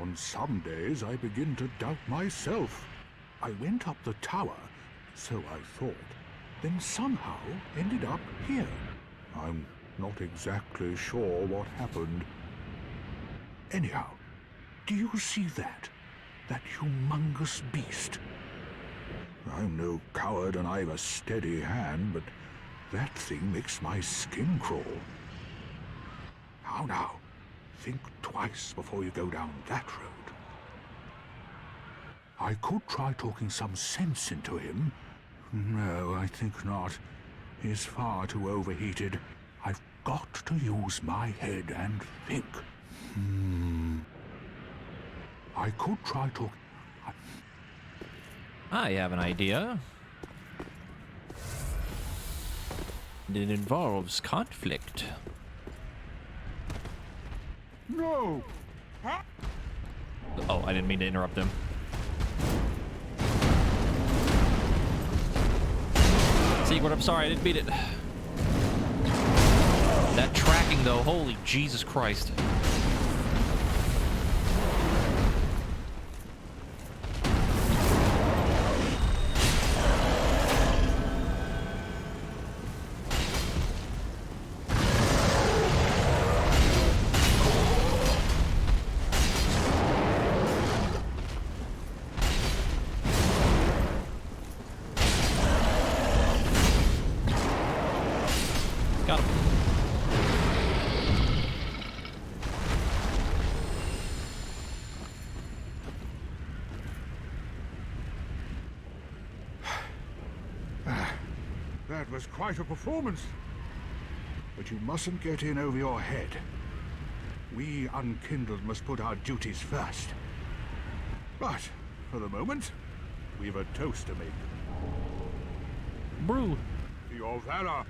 Speaker 11: On some days I begin to doubt myself. I went up the tower, so I thought, then somehow ended up here. I'm not exactly sure what happened. Anyhow, do you see that? That humongous beast? I'm no coward and I've a steady hand, but that thing makes my skin crawl. How now? Think twice before you go down that road. I could try talking some sense into him. No, I think not. He's far too overheated. I've got to use my head and think. I could try talking...
Speaker 1: I have an idea. It involves conflict.
Speaker 11: No!
Speaker 1: Oh, I didn't mean to interrupt him. Sigward, I'm sorry, I didn't beat it. That tracking, though, holy Jesus Christ. Got him.
Speaker 11: That was quite a performance. But you mustn't get in over your head. We unkindled must put our duties first. But, for the moment, we've a toast to make.
Speaker 1: Brew.
Speaker 11: To your valor,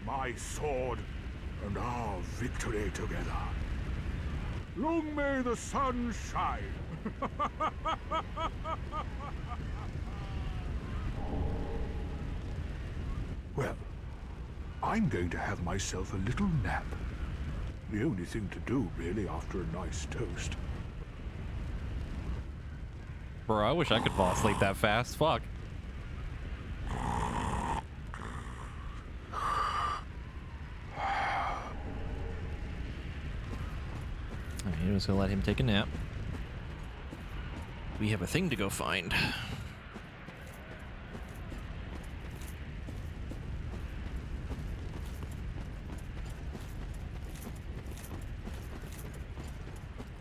Speaker 11: my sword, and our victory together. Long may the sun shine. Well, I'm going to have myself a little nap. The only thing to do, really, after a nice toast.
Speaker 1: Bro, I wish I could fall asleep that fast. Fuck. I'm just gonna let him take a nap. We have a thing to go find.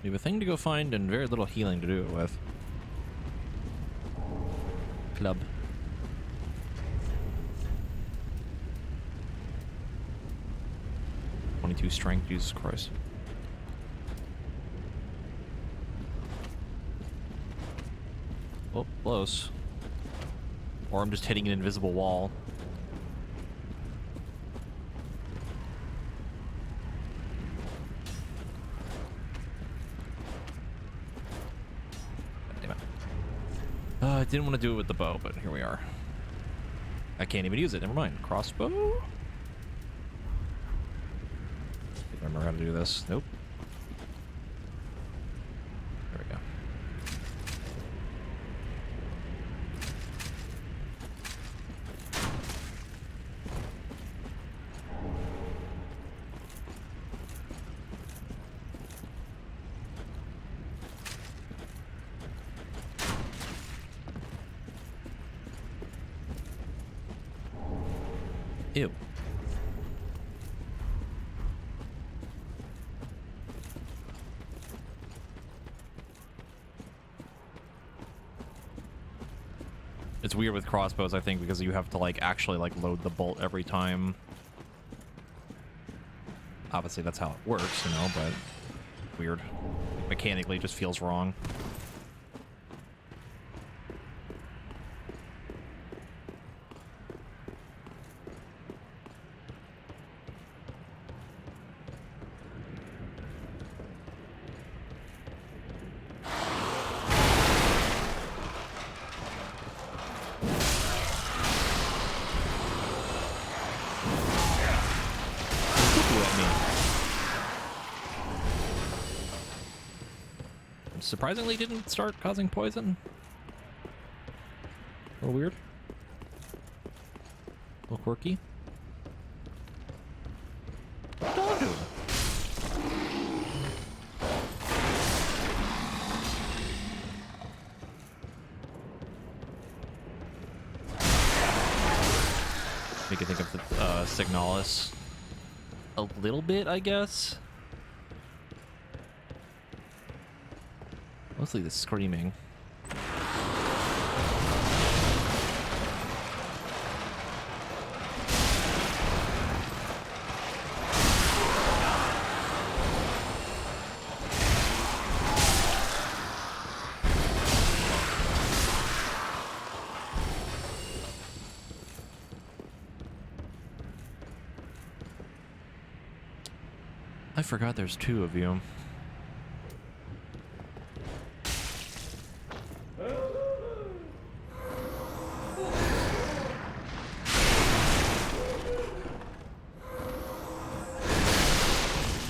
Speaker 1: We have a thing to go find and very little healing to do it with. Club. .22 strength, Jesus Christ. Oh, close. Or I'm just hitting an invisible wall. Damn it. I didn't want to do it with the bow, but here we are. I can't even use it. Never mind. Crossbow? Remember how to do this. Nope. There we go. Ew. It's weird with crossbows, I think, because you have to like actually like load the bolt every time. Obviously that's how it works, you know, but weird. Mechanically it just feels wrong. Surprisingly didn't start causing poison. A little weird. A little quirky. What's the dog doing? Make you think of the Signalis a little bit, I guess. Mostly the screaming. I forgot there's two of you.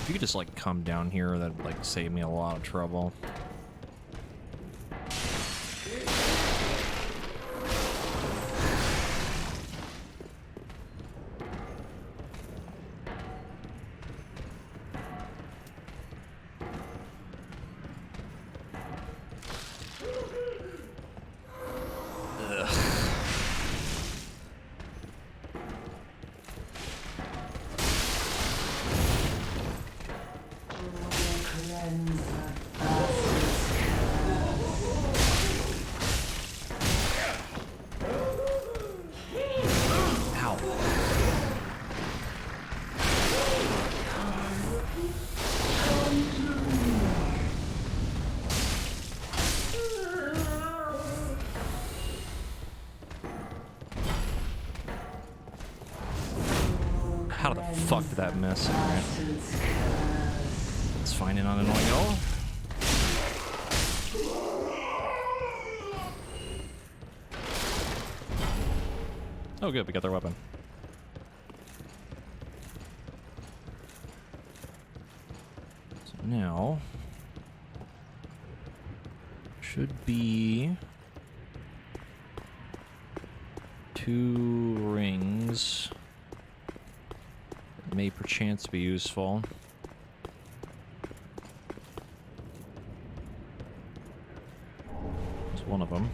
Speaker 1: If you could just like come down here, that'd like save me a lot of trouble. How the fuck did that miss? Alright. It's fine and not annoying at all. Oh good, we got their weapon. Now, should be 2 rings. May perchance be useful. There's one of them.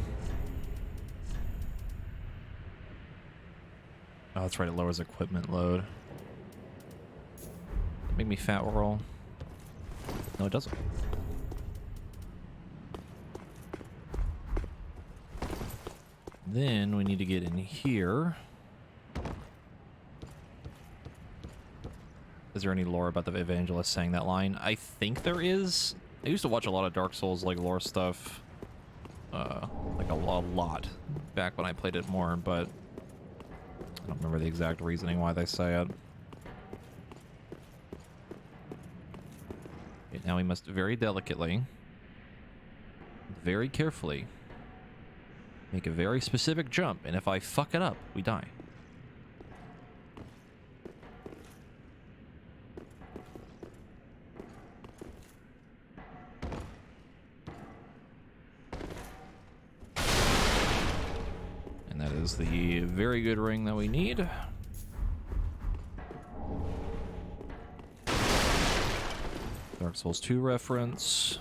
Speaker 1: Oh, that's right, it lowers equipment load. Make me fat roll. No, it doesn't. Then we need to get in here. Is there any lore about the evangelist saying that line? I think there is. I used to watch a lot of Dark Souls like lore stuff, like a lot back when I played it more, but I don't remember the exact reasoning why they say it. Okay, now we must very delicately, very carefully make a very specific jump, and if I fuck it up, we die. And that is the very good ring that we need. Dark Souls 2 reference.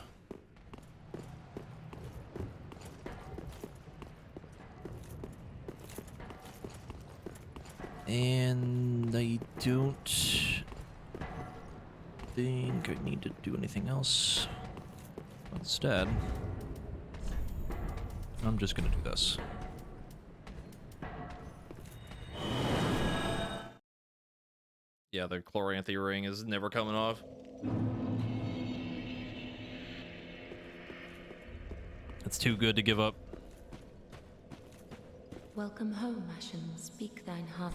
Speaker 1: And I don't think I need to do anything else. Instead, I'm just gonna do this. Yeah, the Chloranthy ring is never coming off. It's too good to give up.
Speaker 3: Welcome home, Ashen. Speak thine heart.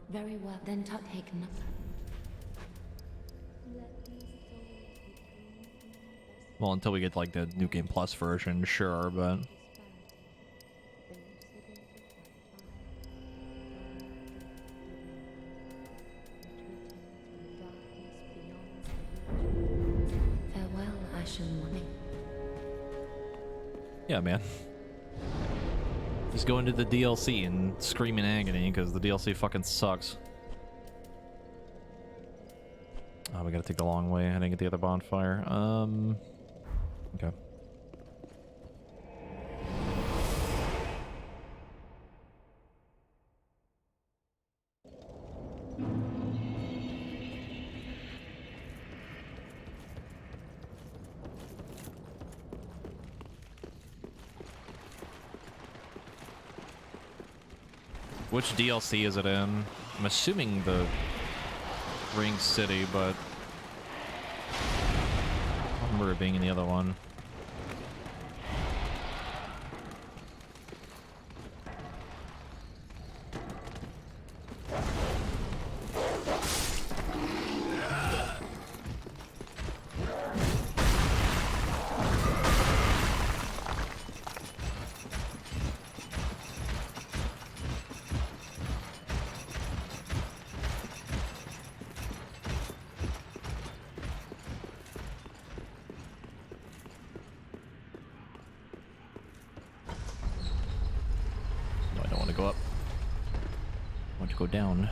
Speaker 3: Very well, then take nothing.
Speaker 1: Well, until we get like the New Game Plus version, sure, but
Speaker 3: farewell, Ashen One.
Speaker 1: yeah, man. Just go into the DLC and scream in agony because the DLC fucking sucks. Oh, we gotta take the long way. I didn't get the other bonfire. Okay. Which DLC is it in? I'm assuming the Ring City, but I don't remember it being in the other one. Down.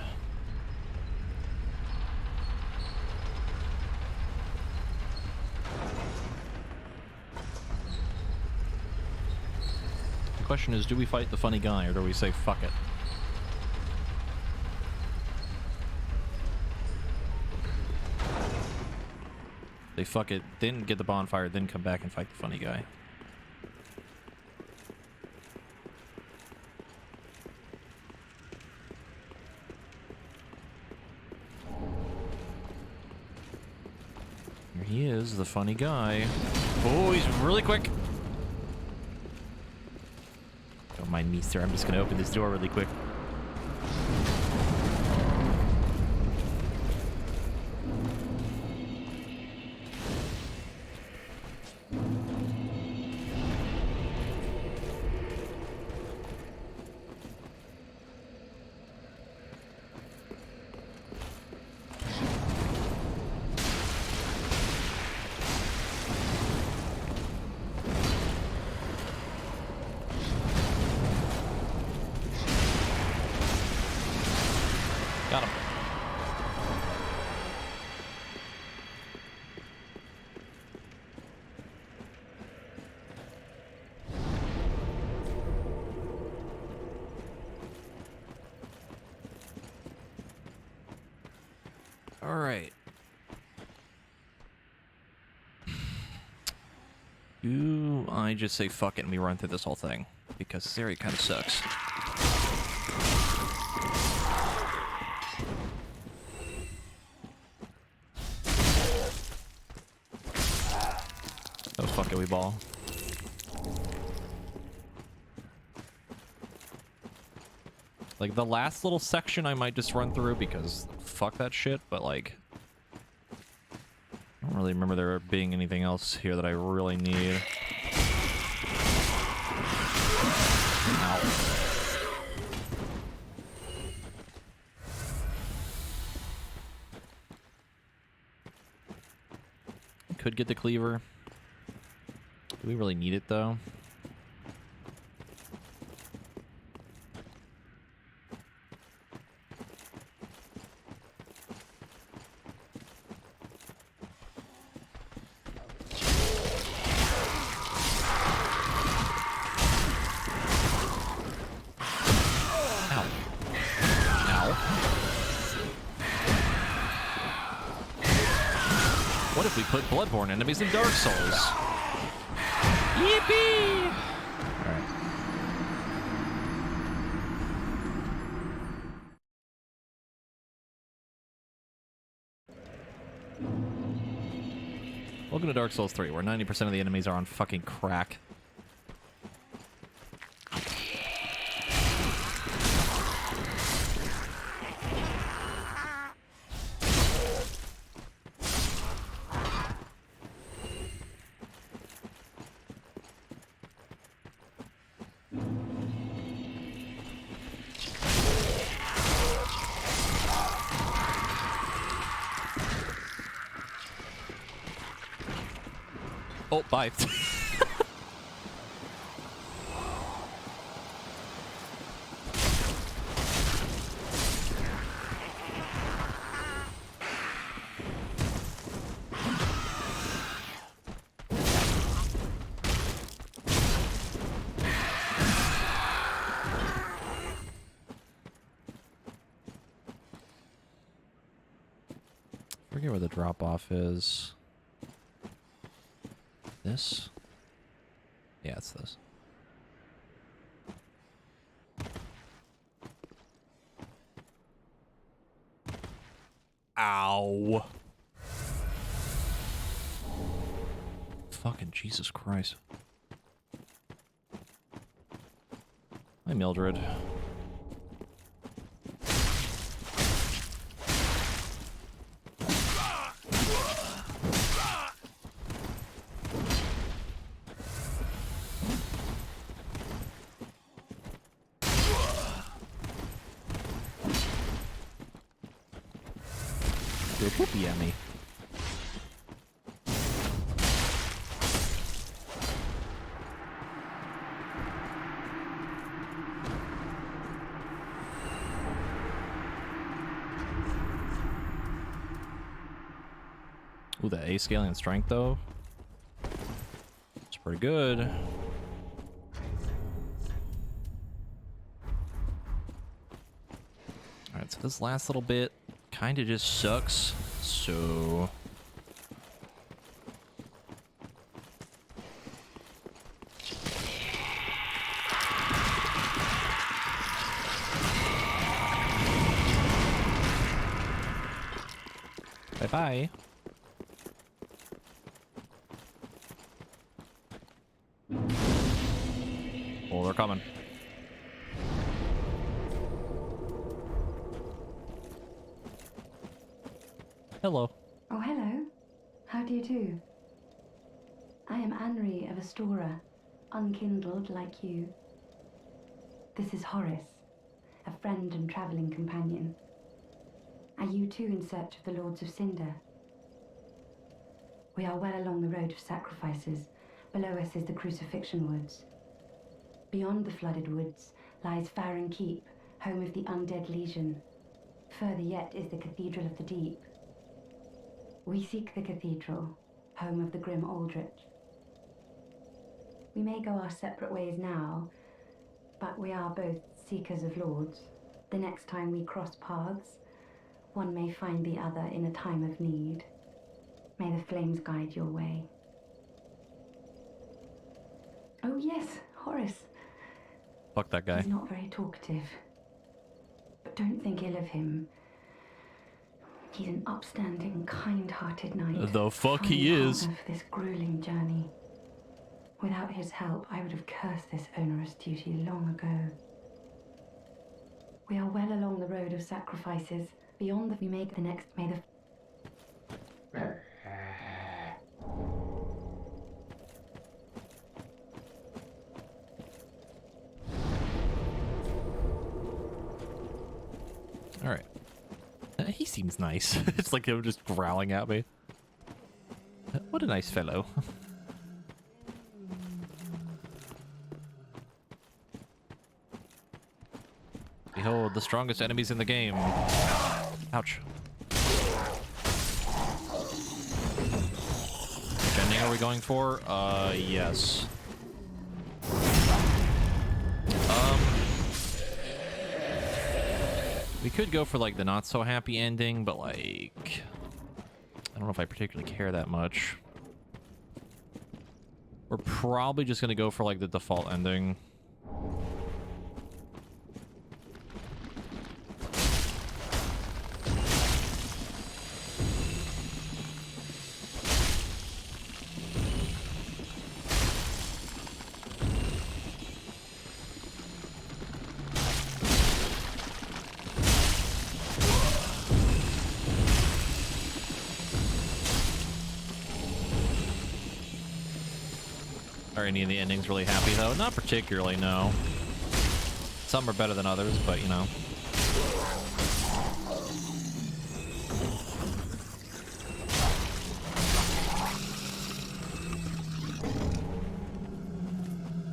Speaker 1: The question is, do we fight the funny guy or do we say fuck it? They fuck it, then get the bonfire, then come back and fight the funny guy. He is the funny guy. Oh, he's really quick. Don't mind me, sir. I'm just gonna open this door really quick. Alright. Do I just say fuck it and we run through this whole thing? Because this area kind of sucks. Oh, fuck it, we ball. Like, the last little section I might just run through because fuck that shit, but like... I don't really remember there being anything else here that I really need. Ow. Could get the cleaver. Do we really need it though? What if we put Bloodborne enemies in Dark Souls? Yippee! Alright. Welcome to Dark Souls 3, where 90% of the enemies are on fucking crack. Oh, bye. Forget where the drop-off is. This? Yeah, it's this. Ow. Fucking Jesus Christ. Hi, Mildred. Whoopie at me. Ooh, the A scaling and strength though. It's pretty good. Alright, so this last little bit kind of just sucks, so... Bye-bye. Oh, they're coming. Hello.
Speaker 12: Oh, hello. How do you do? I am Anri of Astora, unkindled like you. This is Horace, a friend and traveling companion. Are you too in search of the Lords of Cinder? We are well along the road of sacrifices. Below us is the Crucifixion Woods. Beyond the flooded woods lies Farron Keep, home of the Undead Legion. Further yet is the Cathedral of the Deep. We seek the cathedral, home of the grim Aldrich. We may go our separate ways now, but we are both seekers of lords. The next time we cross paths, One may find the other in a time of need. May the flames guide your way. Oh yes, Horace.
Speaker 1: Fuck that guy.
Speaker 12: He's not very talkative. But don't think ill of him. He's an upstanding, kind-hearted knight.
Speaker 1: The fuck he
Speaker 12: Final
Speaker 1: is.
Speaker 12: partner for this grueling journey. Without his help, I would have cursed this onerous duty long ago. We are well along the road of sacrifices. Beyond that, we make the next. May the.
Speaker 1: All right. He seems nice. It's like him just growling at me. What a nice fellow. Behold, the strongest enemies in the game. Ouch. Which ending are we going for? Yes. We could go for like the not so happy ending, but like I don't know if I particularly care that much. We're probably just gonna go for like the default ending. Are any of the endings really happy though? Not particularly, no. Some are better than others, but you know.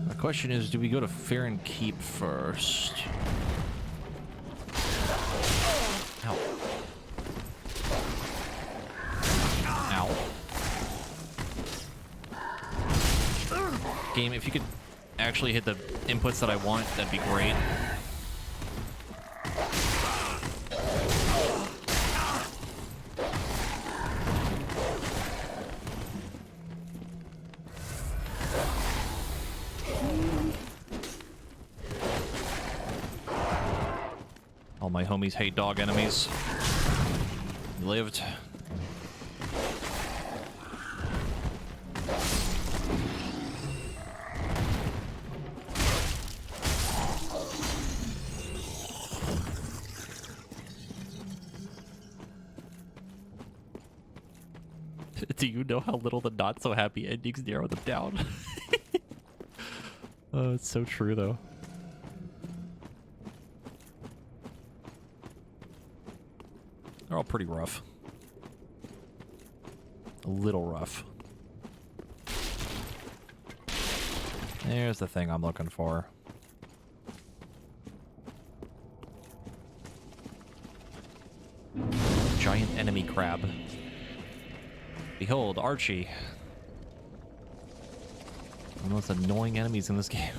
Speaker 1: The question is, do we go to Farron Keep first? Ow. Ow. Game, if you could actually hit the inputs that I want, that'd be great. All my homies hate dog enemies. Lived. Do you know how little the not so happy endings narrow them down? Oh, it's so true though. They're all pretty rough. A little rough. There's the thing I'm looking for. Giant enemy crab. Behold, Archie. One of the most annoying enemies in this game.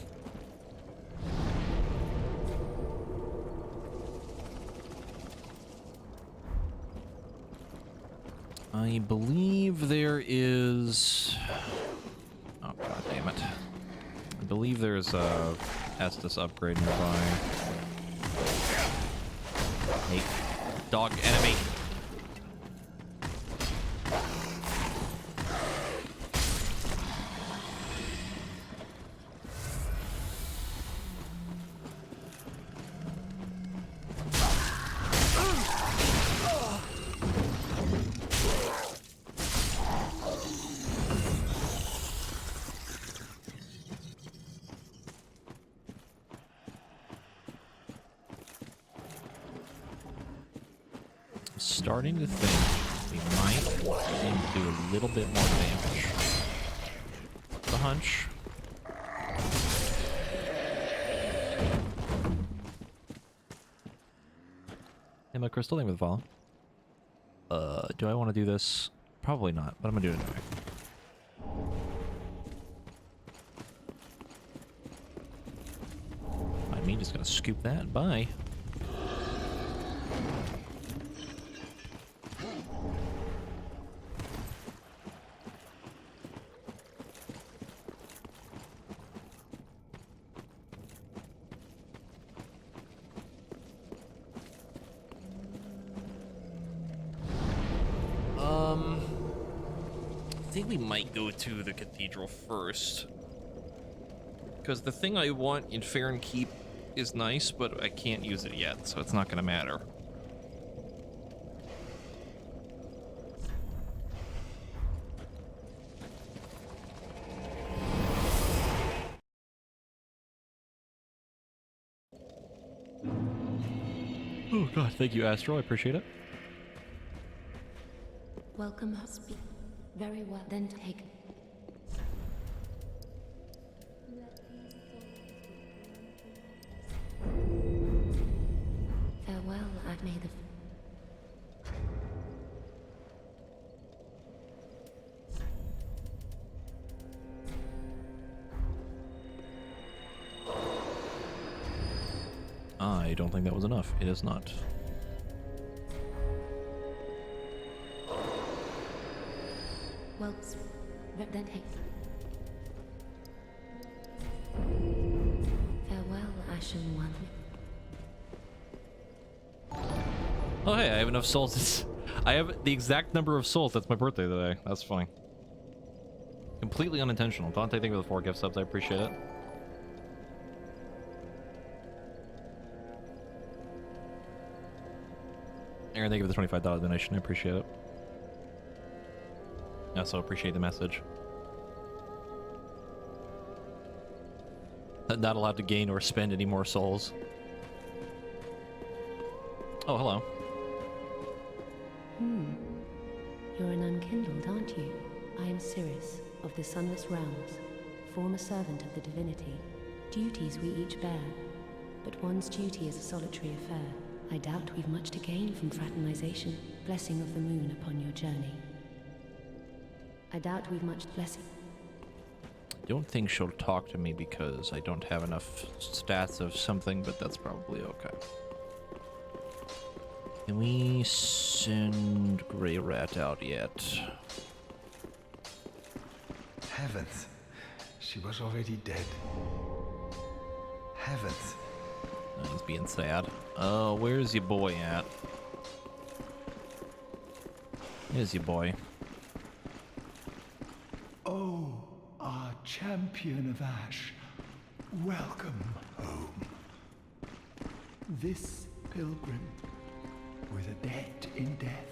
Speaker 1: I believe there is... Oh, god damn it. I believe there's a Estus upgrade nearby. Hey, dog enemy. Starting to think we might need to do a little bit more damage. The hunch. Hey, my crystal, thank you for the follow. Do I want to do this? Probably not, but I'm gonna do it anyway. I mean, just gonna scoop that. Bye. think we might go to the cathedral first. Because the thing I want in Farron Keep is nice, but I can't use it yet, so it's not going to matter. Oh god, thank you, Astro. I appreciate it.
Speaker 3: Welcome, husband. Very well, then take. Farewell, I've made the.
Speaker 1: I don't think that was enough. It is not.
Speaker 3: Well, then take. Farewell, Ashen One.
Speaker 1: Oh hey, I have enough souls. I have the exact number of souls. That's my birthday today. That's funny. Completely unintentional. Dante, thank you for the 4 gift subs. I appreciate it. Aaron, thank you for the $25 donation. I appreciate it. I also appreciate the message. Not allowed to gain or spend any more souls. Oh, hello.
Speaker 3: You're an unkindled, aren't you? I am Cirrus, of the Sunless Realms, former servant of the divinity. Duties we each bear, but one's duty is a solitary affair. I doubt we've much to gain from fraternization. Blessing of the moon upon your journey. I doubt we've much blessing.
Speaker 1: Don't think she'll talk to me because I don't have enough stats of something, but that's probably okay. Can we send Grey Rat out yet?
Speaker 6: Heavens. She was already dead. Heavens.
Speaker 1: Oh, he's being sad. Oh, where's your boy at? Here's your boy.
Speaker 6: Oh, our champion of Ash. Welcome home. This pilgrim, with a debt in death,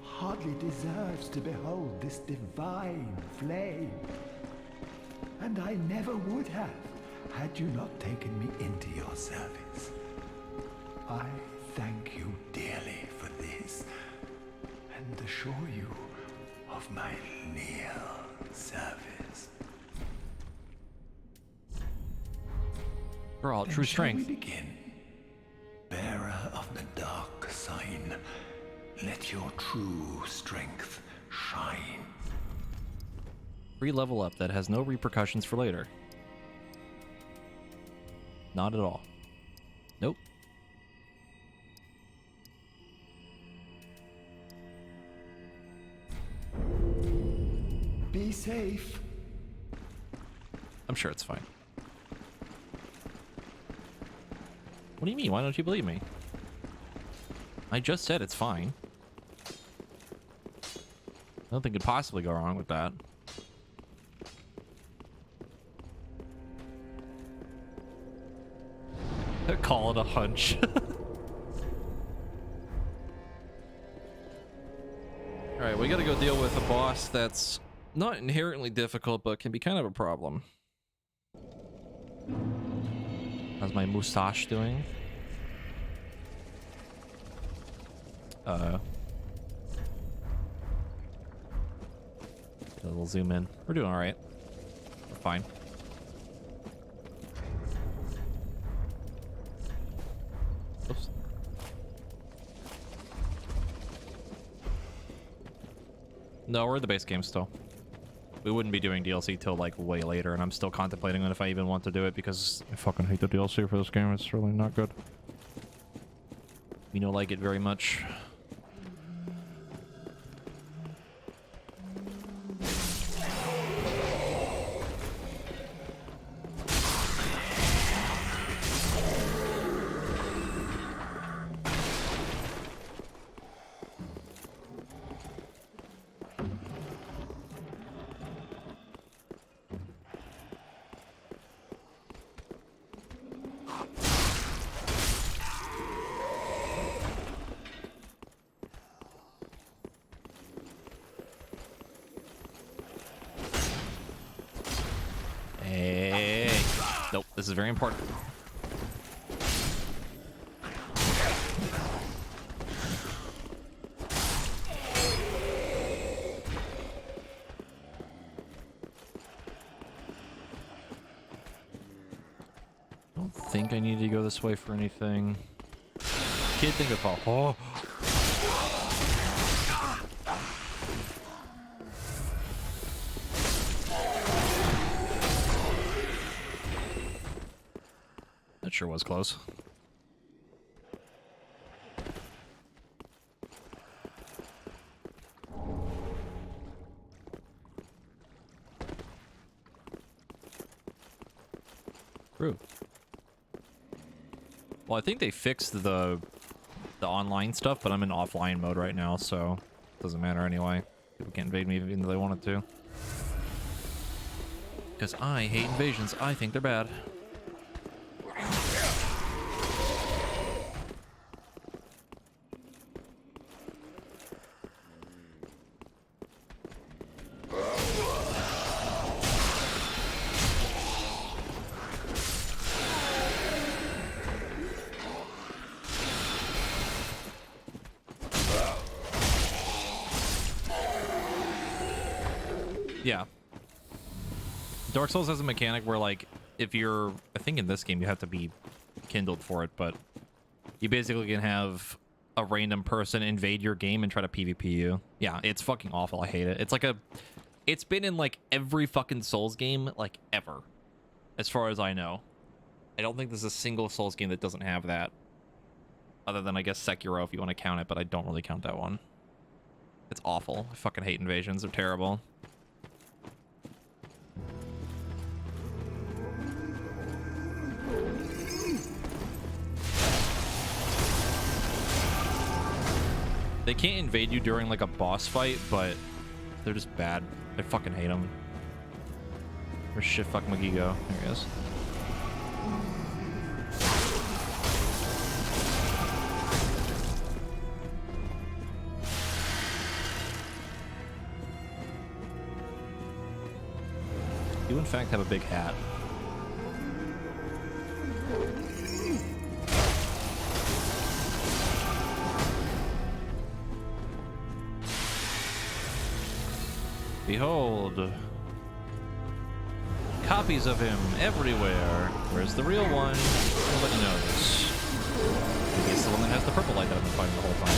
Speaker 6: hardly deserves to behold this divine flame. And I never would have, had you not taken me into your service. I thank you dearly for this, and assure you of my leal service.
Speaker 1: For all true strength.
Speaker 6: Shall we begin? Bearer of the dark sign, let your true strength shine.
Speaker 1: Free level up that has no repercussions for later. Not at all. Nope.
Speaker 6: Be safe.
Speaker 1: I'm sure it's fine. What do you mean? Why don't you believe me? I just said it's fine. Nothing could possibly go wrong with that. Call it a hunch. Alright, we gotta go deal with a boss that's not inherently difficult, but can be kind of a problem. How's my mustache doing? A little zoom in. We're doing alright. We're fine. Oops. No, we're at the base game still. We wouldn't be doing DLC till like way later, and I'm still contemplating on if I even want to do it because I fucking hate the DLC for this game. It's really not good. We don't like it very much. This is very important. I don't think I need to go this way for anything. Kid, think of oh. That sure was close. True. Well, I think they fixed the online stuff, but I'm in offline mode right now, so it doesn't matter anyway. People can't invade me even though they wanted to. Because I hate invasions. I think they're bad. Yeah. Dark Souls has a mechanic where, like, if you're... I think in this game you have to be kindled for it, but you basically can have a random person invade your game and try to PvP you. Yeah, it's fucking awful. I hate it. It's like a... It's been in, like, every fucking Souls game, like, ever. As far as I know. I don't think there's a single Souls game that doesn't have that. Other than, I guess, Sekiro, if you want to count it, but I don't really count that one. It's awful. I fucking hate invasions. They're terrible. They can't invade you during, like, a boss fight, but they're just bad. I fucking hate them. Where's Shitfuck McGee go? There he is. You, in fact, have a big hat. Behold, copies of him everywhere. Where's the real one? Nobody knows. Maybe it's the one that has the purple light that I've been fighting the whole time.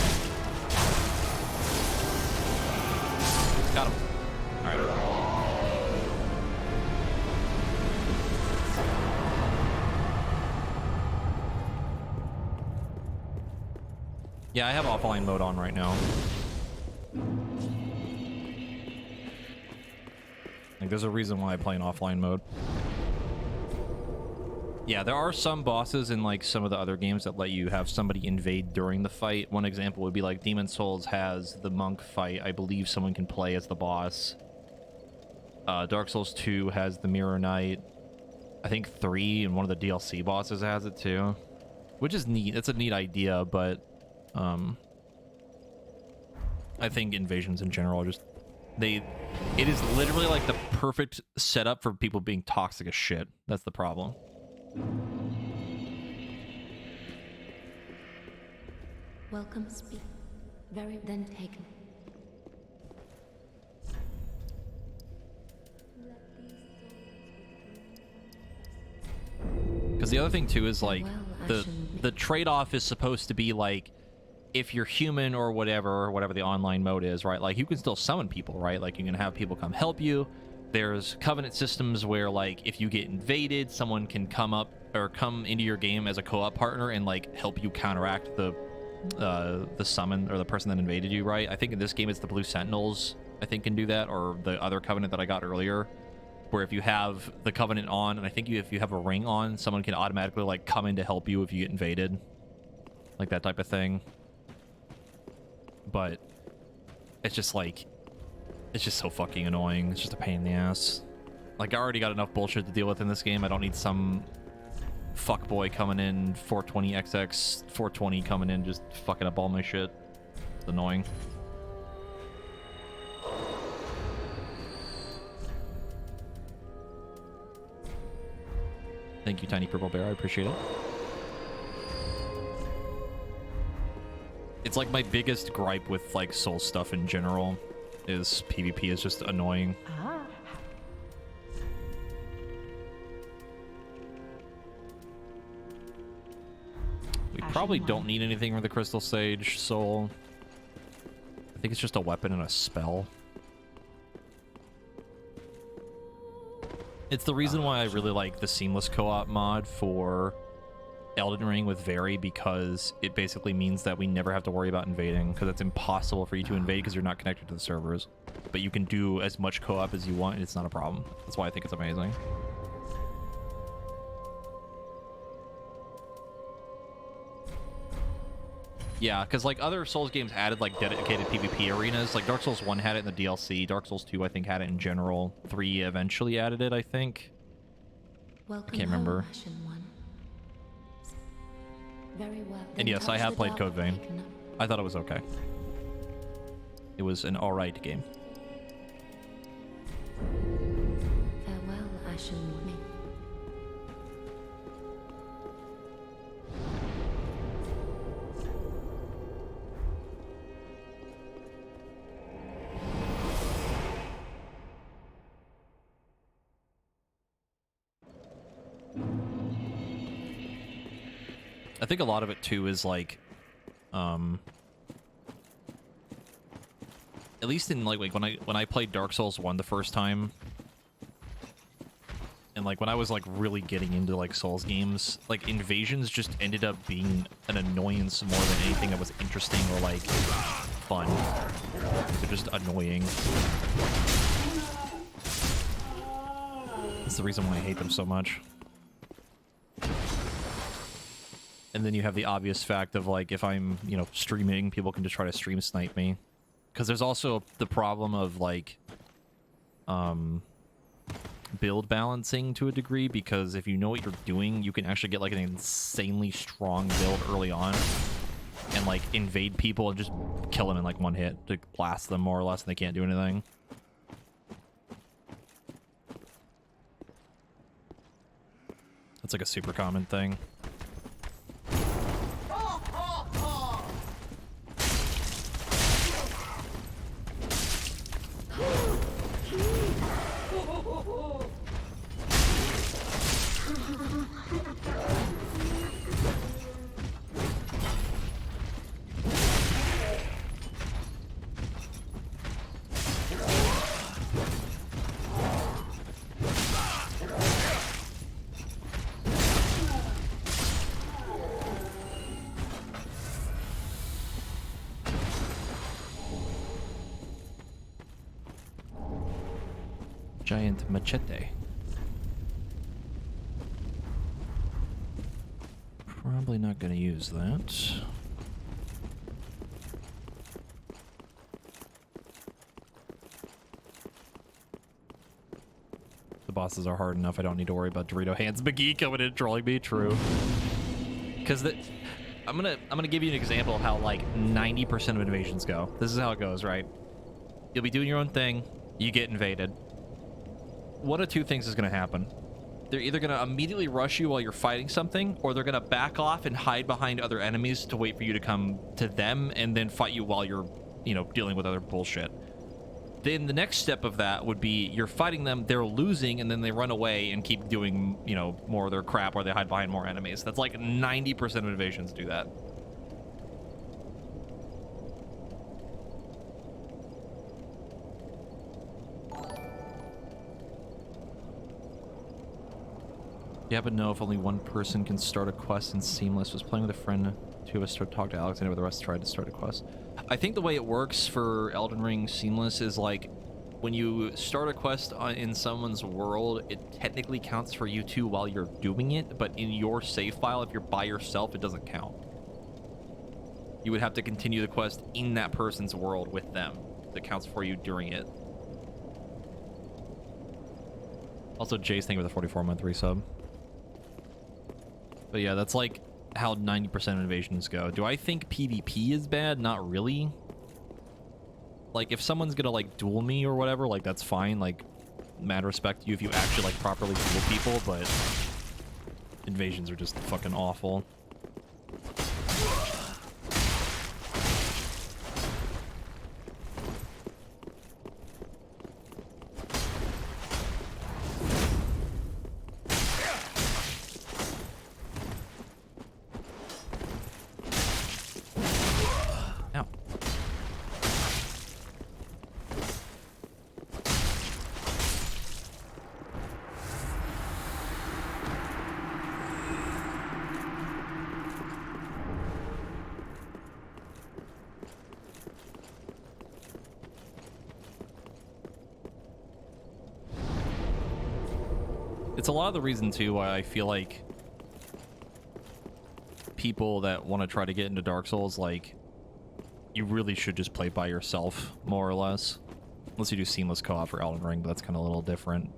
Speaker 1: Got him. All right. Yeah, I have offline mode on right now. Like, there's a reason why I play in offline mode. Yeah, there are some bosses in, like, some of the other games that let you have somebody invade during the fight. One example would be, like, Demon's Souls has the monk fight. I believe someone can play as the boss. Dark Souls 2 has the Mirror Knight. I think 3 and one of the DLC bosses has it, too. Which is neat. It's a neat idea, but... I think invasions in general just... It is literally like the perfect setup for people being toxic as shit. That's the problem.
Speaker 3: Welcome, speak. Very then taken.
Speaker 1: Because the other thing too is like the trade-off is supposed to be like, if you're human or whatever the online mode is, right? Like, you can still summon people, right? Like, you can have people come help you. There's Covenant systems where, like, if you get invaded, someone can come up or come into your game as a co-op partner and, like, help you counteract the summon or the person that invaded you, right? I think in this game it's the Blue Sentinels, I think, can do that, or the other Covenant that I got earlier, where if you have the Covenant on, and I think if you have a ring on, someone can automatically, like, come in to help you if you get invaded. Like, that type of thing. But it's just like, it's just so fucking annoying. It's just a pain in the ass. Like, I already got enough bullshit to deal with in this game. I don't need some fuckboy coming in, 420XX, 420 coming in, just fucking up all my shit. It's annoying. Thank you, Tiny Purple Bear. I appreciate it. It's like my biggest gripe with like Soul stuff in general is PvP is just annoying.
Speaker 13: Ah.
Speaker 1: We probably don't need anything for the Crystal Sage Soul. I think it's just a weapon and a spell. It's the reason why I really like the seamless co-op mod for Elden Ring with Vary, because it basically means that we never have to worry about invading, because it's impossible for you to invade because you're not connected to the servers. But you can do as much co-op as you want, and it's not a problem. That's why I think it's amazing. Yeah, because like other Souls games added like dedicated PvP arenas. Like Dark Souls 1 had it in the DLC. Dark Souls 2, I think, had it in general. 3 eventually added it, I think.
Speaker 3: Welcome
Speaker 1: I can't remember.
Speaker 3: home, Ashen One. Very well.
Speaker 1: And yes, I have played Code Vein. I thought it was okay. It was an alright game.
Speaker 3: Farewell, Ashen One.
Speaker 1: I think a lot of it too is like, at least in like when I played Dark Souls 1 the first time, and like when I was like really getting into like Souls games, like invasions just ended up being an annoyance more than anything that was interesting or like fun. They're just annoying. That's the reason why I hate them so much. And then you have the obvious fact of like, if I'm, you know, streaming, people can just try to stream snipe me. Because there's also the problem of like, build balancing to a degree, because if you know what you're doing, you can actually get like an insanely strong build early on and like invade people and just kill them in like one hit to blast them more or less, and they can't do anything. That's like a super common thing. Giant machete. Probably not going to use that. The bosses are hard enough. I don't need to worry about Dorito Hands McGee coming in and trolling me. True. Because I'm gonna give you an example of how like 90% of invasions go. This is how it goes, right? You'll be doing your own thing. You get invaded. One of two things is going to happen. They're either going to immediately rush you while you're fighting something, or they're going to back off and hide behind other enemies to wait for you to come to them and then fight you while you're, you know, dealing with other bullshit. Then the next step of that would be you're fighting them, they're losing, and then they run away and keep doing, you know, more of their crap, or they hide behind more enemies. That's like 90% of invasions do that. Yeah, but no, if only one person can start a quest in Seamless. Was playing with a friend, two of us to talk to Alexander, the rest tried to start a quest. I think the way it works for Elden Ring Seamless is like, when you start a quest in someone's world, it technically counts for you too while you're doing it, but in your save file, if you're by yourself, it doesn't count. You would have to continue the quest in that person's world with them. That counts for you during it. Also, Jay's thing with a 44-month resub. But yeah, that's like how 90% of invasions go. Do I think PvP is bad? Not really. Like, if someone's gonna, like, duel me or whatever, like, that's fine. Like, mad respect to you if you actually, like, properly duel people, but invasions are just fucking awful. It's a lot of the reason too why I feel like people that want to try to get into Dark Souls, like, you really should just play by yourself, more or less. Unless you do seamless co-op for Elden Ring, but that's kind of a little different.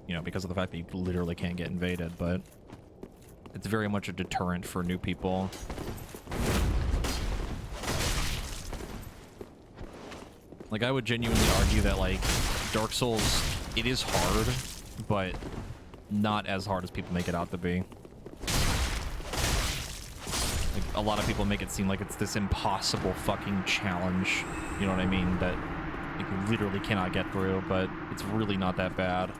Speaker 1: You know, because of the fact that you literally can't get invaded, but it's very much a deterrent for new people. Like, I would genuinely argue that, like, Dark Souls, it is hard, but not as hard as people make it out to be. Like, a lot of people make it seem like it's this impossible fucking challenge, you know what I mean, that you literally cannot get through, but it's really not that bad.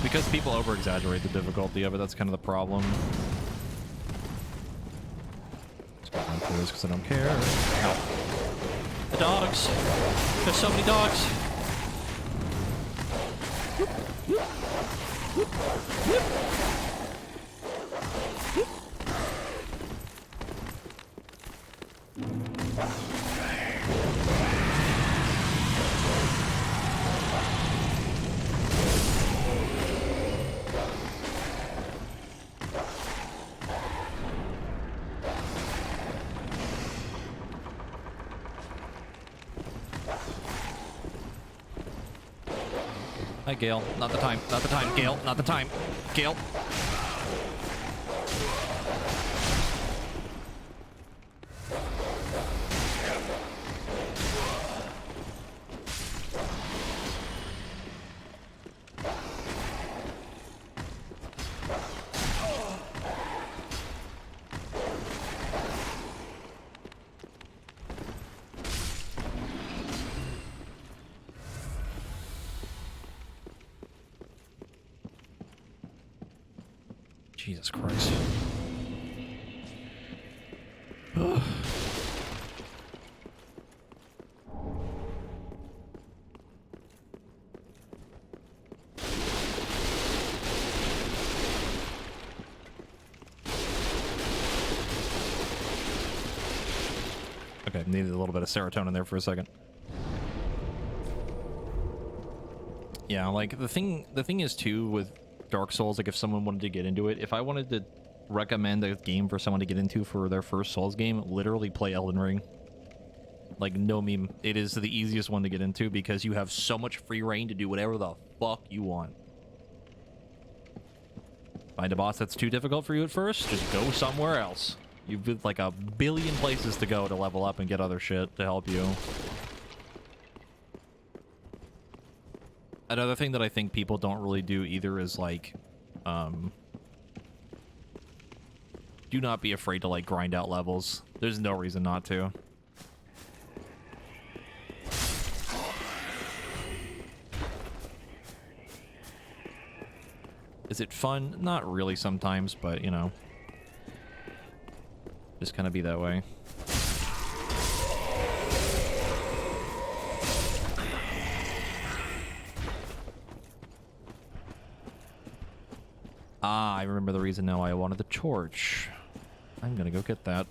Speaker 1: Because people over-exaggerate the difficulty of it, that's kind of the problem. Just go run through this because I don't care. Ow. The dogs! There's so many dogs! Whoop, whoop, whoop, whoop. Hi, Gale. Not the time. Not the time, Gale. Not the time. Gale. Jesus Christ. Ugh. Okay, needed a little bit of serotonin there for a second. Yeah, like the thing is too with Dark Souls, like if someone wanted to get into it, if I wanted to recommend a game for someone to get into for their first Souls game, literally play Elden Ring. Like, no meme. It is the easiest one to get into because you have so much free reign to do whatever the fuck you want. Find a boss that's too difficult for you at first, just go somewhere else. You've like a billion places to go to level up and get other shit to help you. Another thing that I think people don't really do either is, like, do not be afraid to, like, grind out levels. There's no reason not to. Is it fun? Not really sometimes, but, you know. Just kind of be that way. Ah, I remember the reason now I wanted the torch. I'm gonna go get that.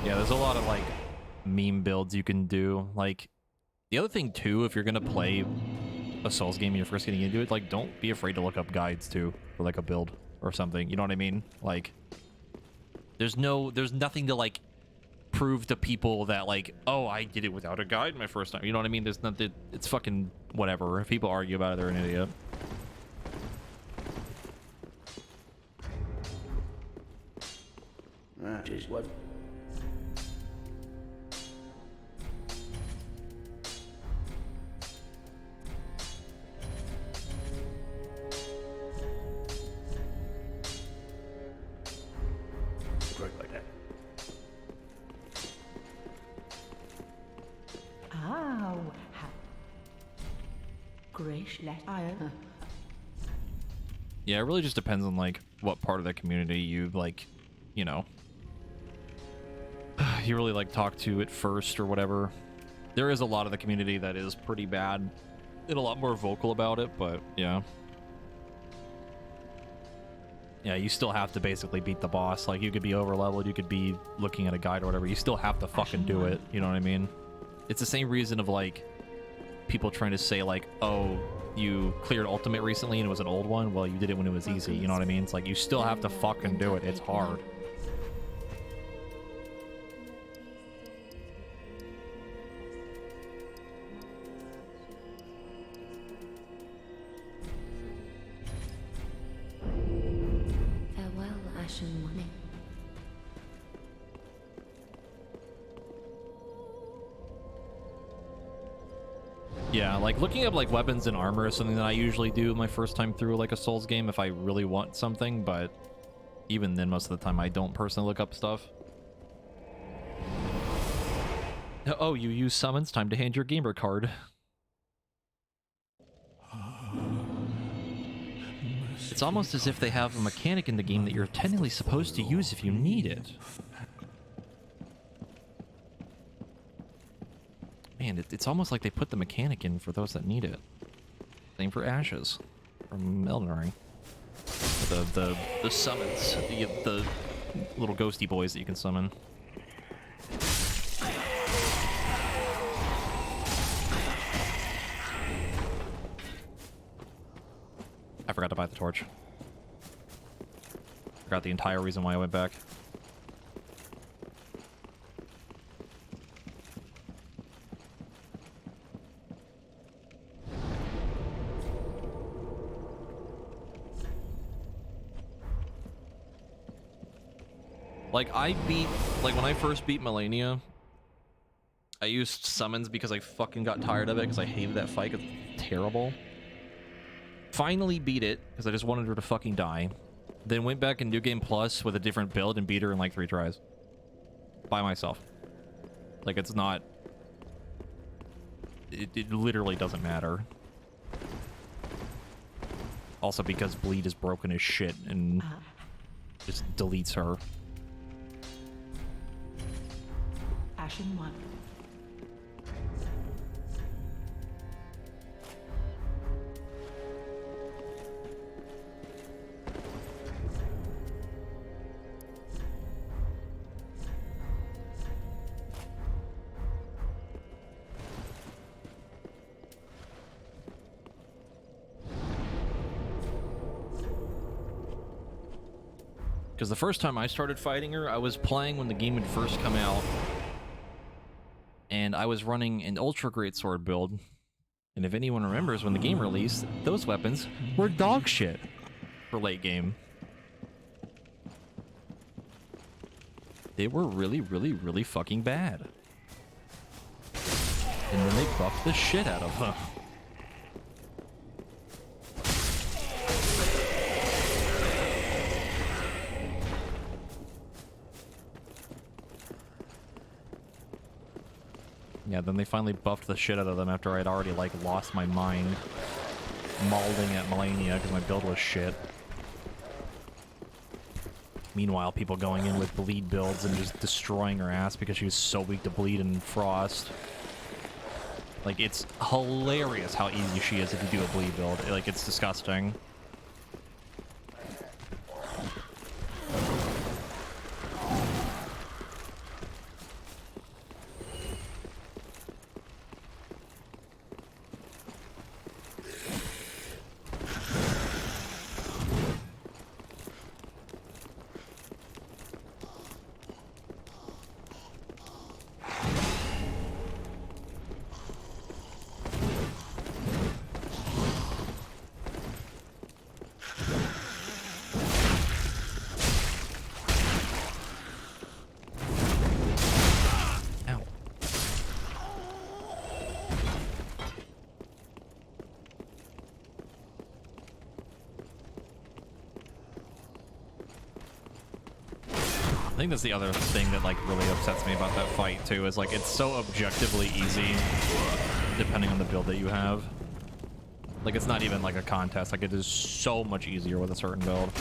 Speaker 1: Yeah, there's a lot of, like, meme builds you can do. Like, the other thing, too, if you're gonna play a Souls game and you're first getting into it, like, don't be afraid to look up guides too for like a build or something. You know what I mean? Like, there's nothing to like prove to people that like, oh, I did it without a guide my first time. You know what I mean? There's nothing. It's fucking whatever. If people argue about it, they're an idiot.
Speaker 5: That is what. Right like that.
Speaker 4: Ow. Grace let
Speaker 1: Yeah, it really just depends on like what part of the community you like, you know, you really like talk to at first or whatever. There is a lot of the community that is pretty bad and a lot more vocal about it, but yeah. Yeah, you still have to basically beat the boss. Like, you could be over leveled, you could be looking at a guide or whatever. You still have to fucking do it. You know what I mean? It's the same reason of like people trying to say like, oh, you cleared Ultimate recently and it was an old one. Well, you did it when it was easy. You know what I mean? It's like you still have to fucking do it. It's hard.
Speaker 3: Farewell, Ashen One.
Speaker 1: Yeah, like looking up like weapons and armor is something that I usually do my first time through like a Souls game if I really want something, but even then most of the time I don't personally look up stuff. Oh, you use summons? Time to hand your gamer card. It's almost as if they have a mechanic in the game that you're technically supposed to use if you need it. Man, it's almost like they put the mechanic in for those that need it. Same for Ashes from Elden Ring. The summons, the little ghosty boys that you can summon. I forgot to buy the torch. Forgot the entire reason why I went back. Like, when I first beat Malenia, I used summons because I fucking got tired of it because I hated that fight. It's terrible. Finally beat it because I just wanted her to fucking die. Then went back in New Game Plus with a different build and beat her in like 3 tries. By myself. Like, it's not... It literally doesn't matter. Also because Bleed is broken as shit and just deletes her.
Speaker 4: Ashen One.
Speaker 1: Because the first time I started fighting her, I was playing when the game had first come out. And I was running an Ultra Greatsword build. And if anyone remembers, when the game released, those weapons were dog shit for late game. They were really, really, really fucking bad. And then they buffed the shit out of them. Yeah, then they finally buffed the shit out of them after I'd already, like, lost my mind mauling at Malenia because my build was shit. Meanwhile, people going in with bleed builds and just destroying her ass because she was so weak to bleed and frost. Like, it's hilarious how easy she is if you do a bleed build. Like, it's disgusting. think that's the other thing that like really upsets me about that fight too, is like it's so objectively easy depending on the build that you have. Like it's not even like a contest, like it is so much easier with a certain build.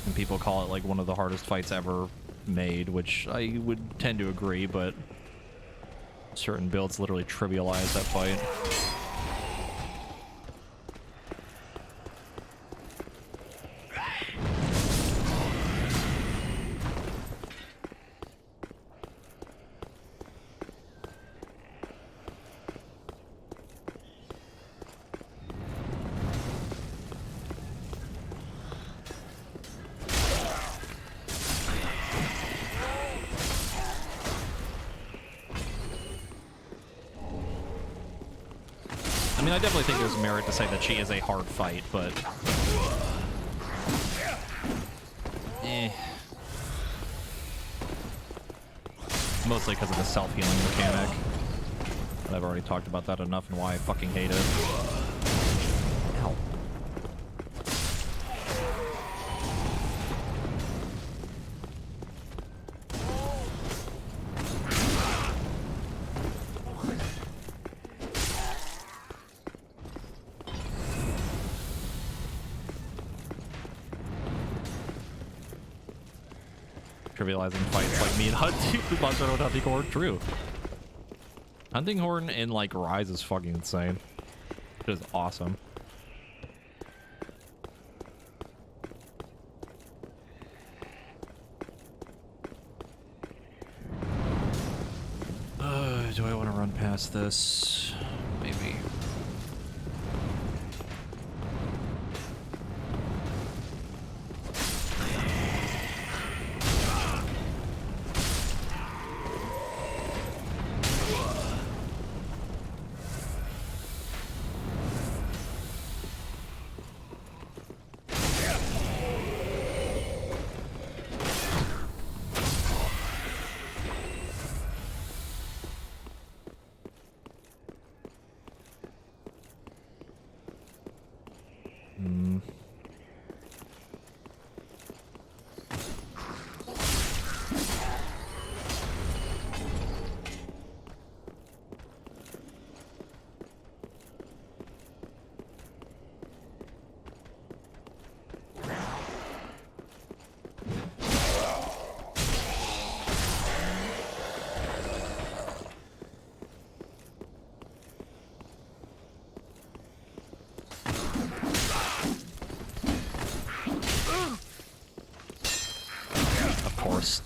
Speaker 1: And people call it like one of the hardest fights ever made, which I would tend to agree, but certain builds literally trivialize that fight. I mean, I definitely think there's merit to say that she is a hard fight, but... Mostly because of the self-healing mechanic. But I've already talked about that enough and why I fucking hate it. Ow. Trivializing fights like me and Hunting Monster with Hunting Horn, true. Hunting Horn in like Rise is fucking insane. It is awesome. Do I want to run past this? Maybe.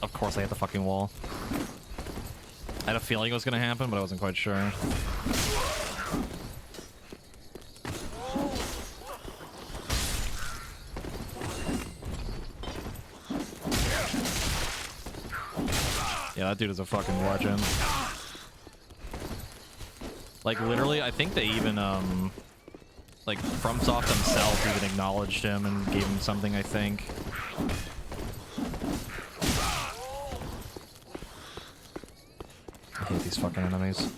Speaker 1: Of course I hit the fucking wall. I had a feeling it was gonna happen, but I wasn't quite sure. Yeah, that dude is a fucking legend. Like, literally, I think they even, like, FromSoft themselves even acknowledged him and gave him something, I think. I hate these fucking enemies.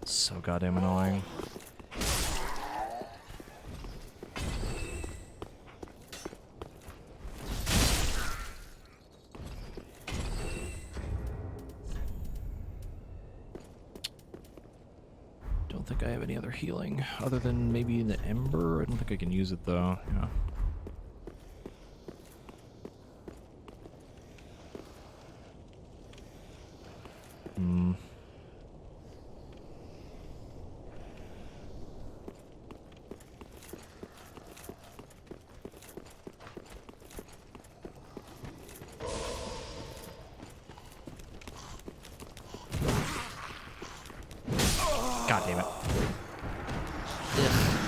Speaker 1: So goddamn annoying. Don't think I have any other healing other than maybe the Ember. I don't think I can use it though. Yeah. God damn it. Ugh.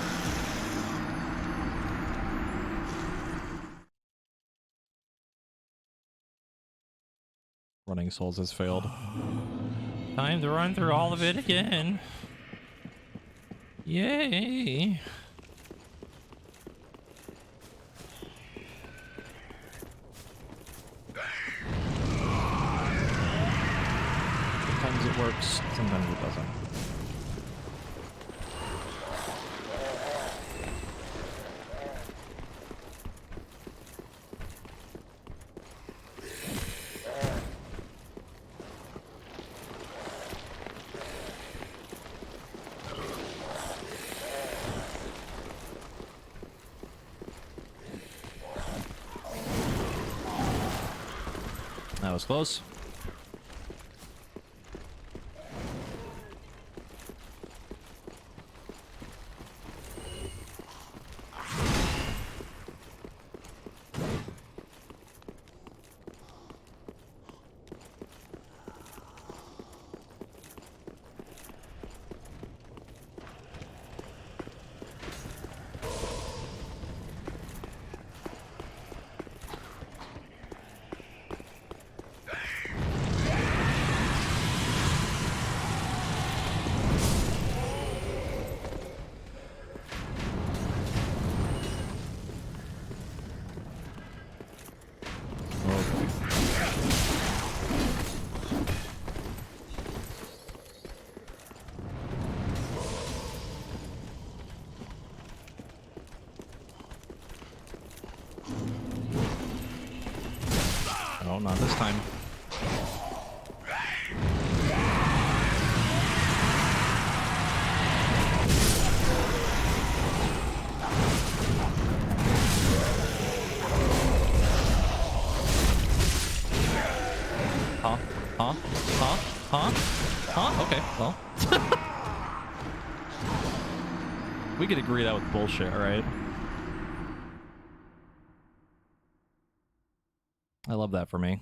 Speaker 1: Running Souls has failed. Time to run through all of it again. Yay. Sometimes it works, sometimes it doesn't. was close. Oh, not this time. Huh? Huh? Huh? Huh? Huh? Okay, well. We could agree that was bullshit, right? I love that for me.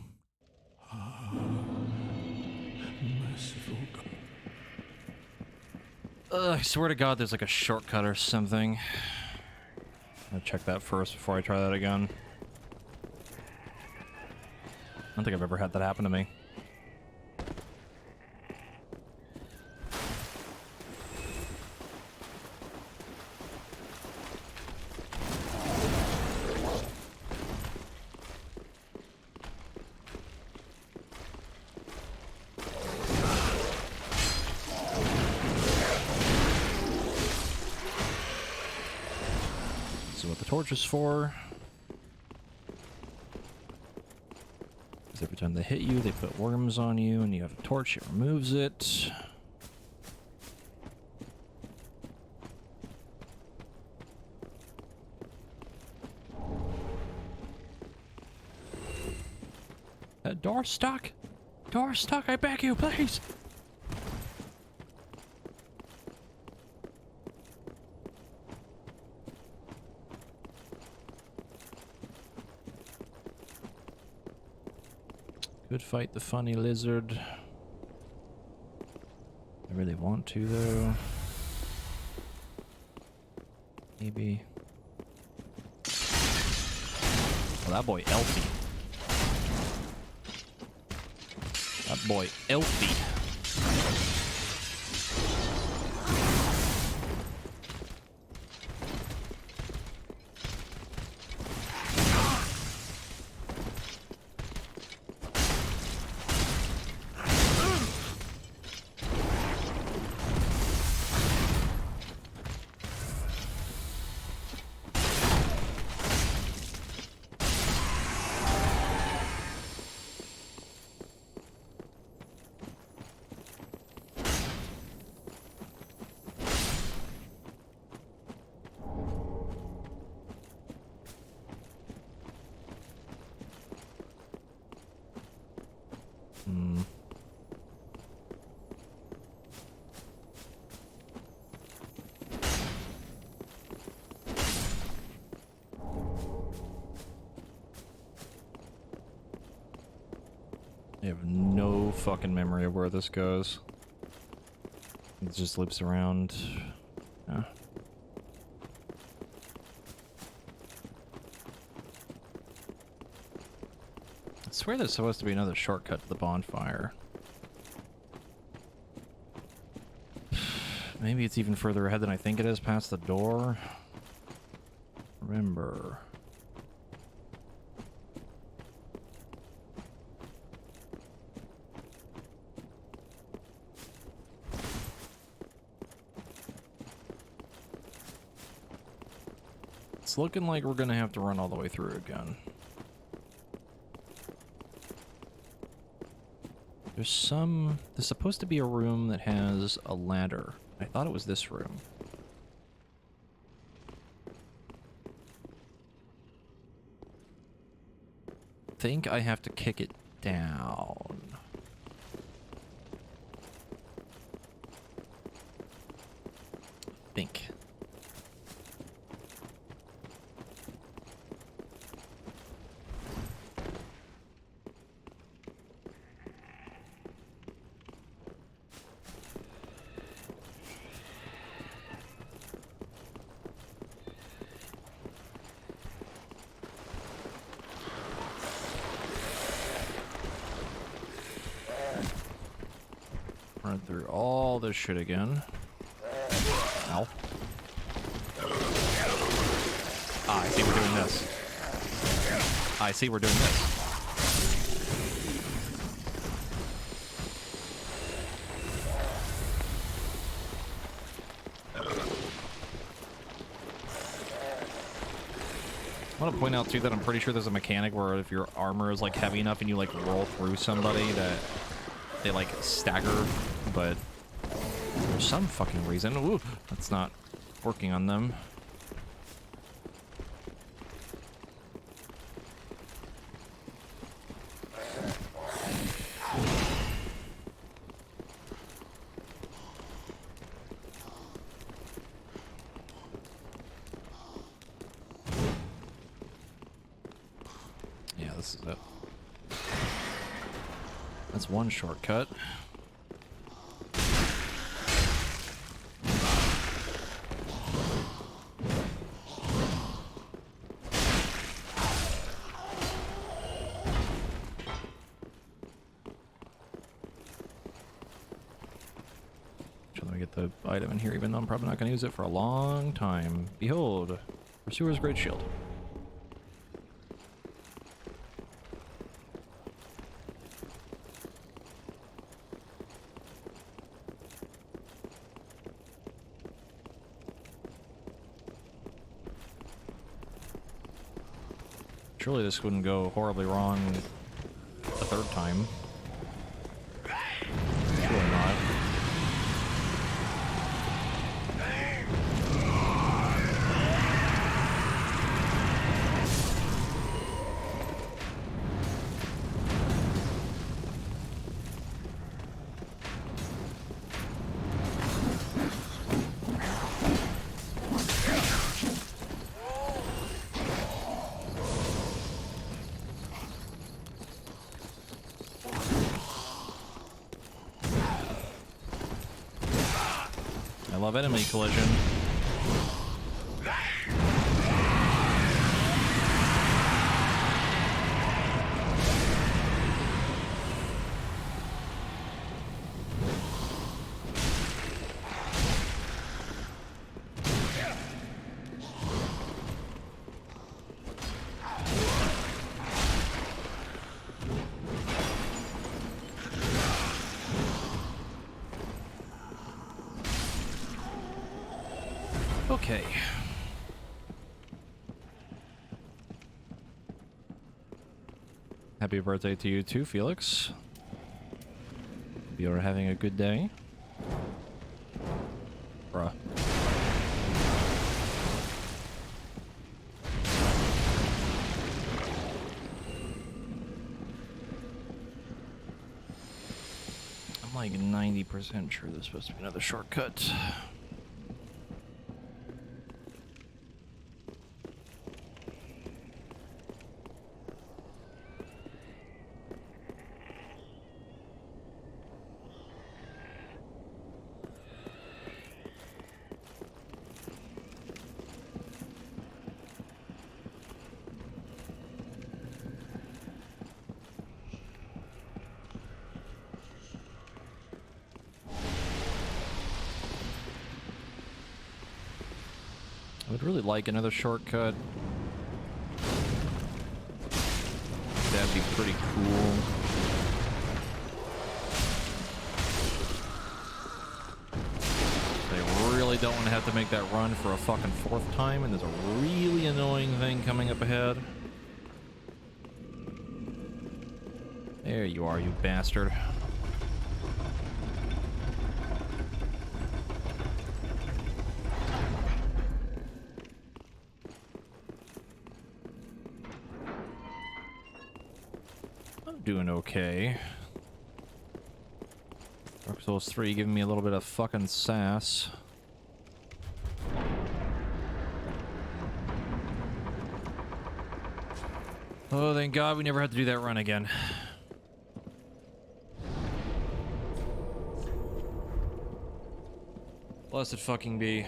Speaker 11: Merciful God.
Speaker 1: I swear to God, there's like a shortcut or something. I'll check that first before I try that again. I don't think I've ever had that happen to me. Torch is for. Because every time they hit you, they put worms on you, and you have a torch, it removes it. Door stuck! Door stuck, I beg you, please! Could fight the funny lizard. I really want to, though. Maybe. Oh, that boy Elfie. That boy Elfie. I have no fucking memory of where this goes. It just loops around. Yeah. I swear there's supposed to be another shortcut to the bonfire. Maybe it's even further ahead than I think it is, past the door. Remember. It's looking like we're gonna have to run all the way through again. There's supposed to be a room that has a ladder. I thought it was this room. I think I have to kick it down. Think. Run through all this shit again. Ow. Ah, I see we're doing this. I see we're doing this. I want to point out too that I'm pretty sure there's a mechanic where if your armor is like heavy enough and you like roll through somebody that they like stagger, but for some fucking reason, ooh, that's not working on them. Yeah, this is it. That's one shortcut. Let me get the item in here, even though I'm probably not going to use it for a long time. Behold, Pursuer's Great Shield. Surely this wouldn't go horribly wrong a third time. Surely not. I love enemy collision. Okay. Happy birthday to you too, Felix. Hope you're having a good day. Bruh. I'm like 90% sure there's supposed to be another shortcut. I would really like another shortcut. That'd be pretty cool. They really don't want to have to make that run for a fucking fourth time, and there's a really annoying thing coming up ahead. There you are, you bastard. doing okay. Dark Souls 3 giving me a little bit of fucking sass. Oh, thank God we never had to do that run again. Blessed fucking be.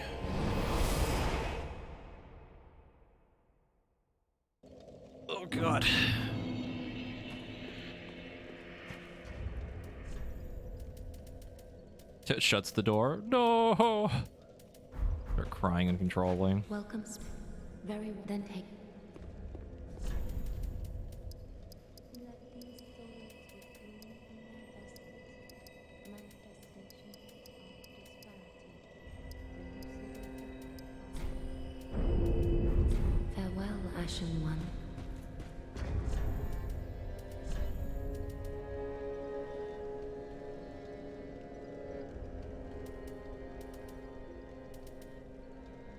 Speaker 1: Oh, God. It shuts the door. No! They're crying uncontrollably.
Speaker 3: Welcome. Very well. Then take. Farewell, Ashen One.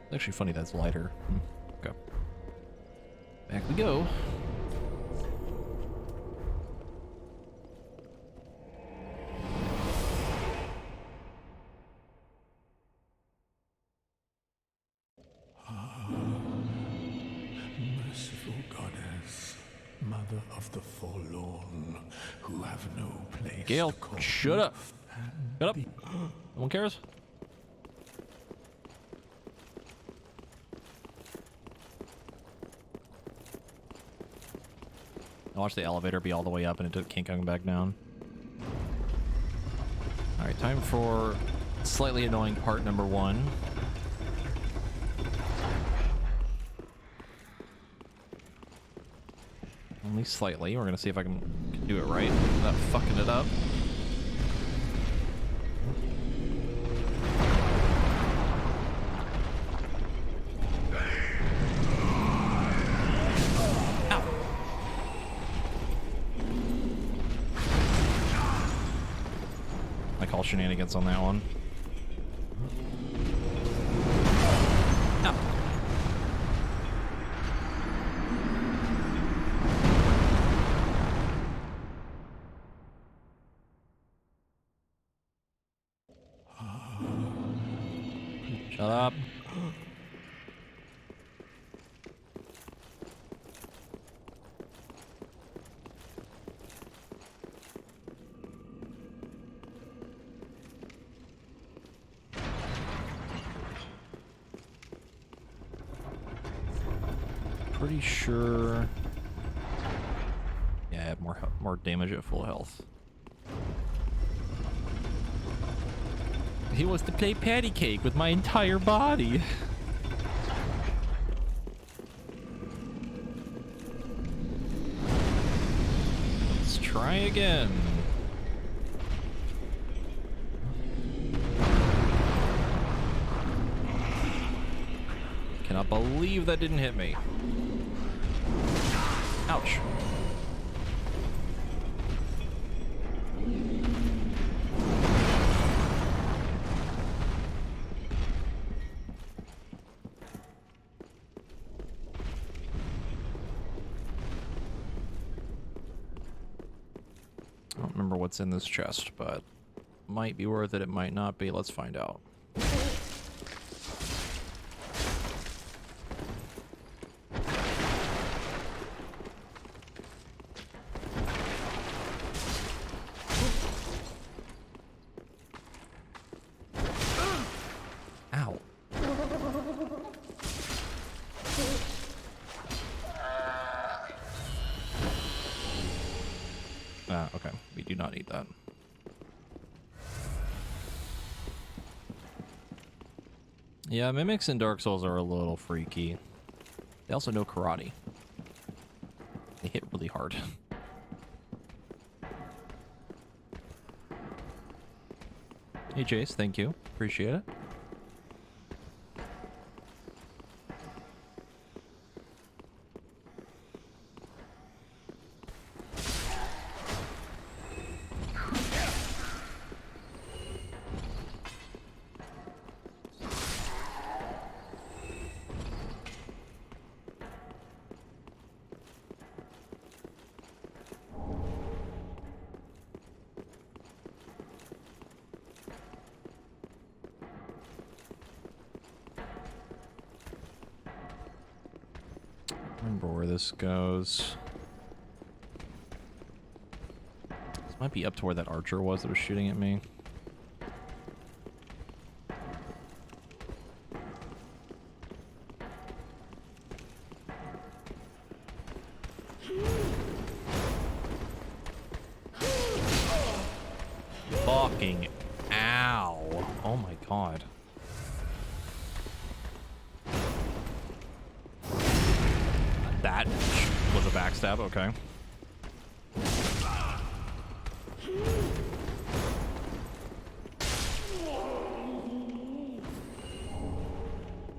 Speaker 1: It's actually funny that's lighter. Okay. Back we go.
Speaker 11: Merciful goddess, mother of the forlorn, who have no place.
Speaker 1: Gale, shut up. Shut up. No one cares. I watched the elevator be all the way up and it can't come back down. Alright, time for slightly annoying part number 1. Only slightly. We're gonna see if I can do it right without fucking it up. Shenanigans on that one. No. Shut up. Pretty sure. Yeah, I have more damage at full health. He wants to play patty cake with my entire body. Let's try again. Cannot believe that didn't hit me. Ouch. I don't remember what's in this chest, but might be worth it, it might not be. Let's find out. Okay. We do not need that. Yeah, mimics in Dark Souls are a little freaky. They also know karate. They hit really hard. Hey Jace, thank you. Appreciate it. remember where this goes. This might be up to where that archer was that was shooting at me. Fucking ow. Oh my god. That was a backstab, okay.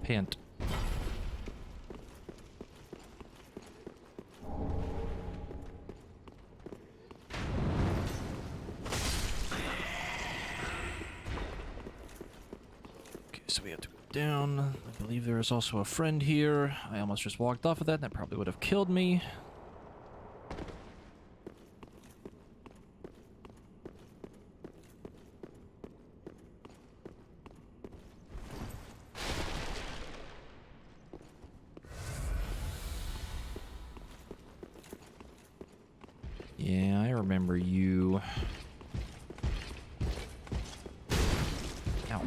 Speaker 1: Pant. Okay, so we have to go down. I believe there is also a friend here. I almost just walked off of that, and that probably would have killed me. Yeah, I remember you. Ow.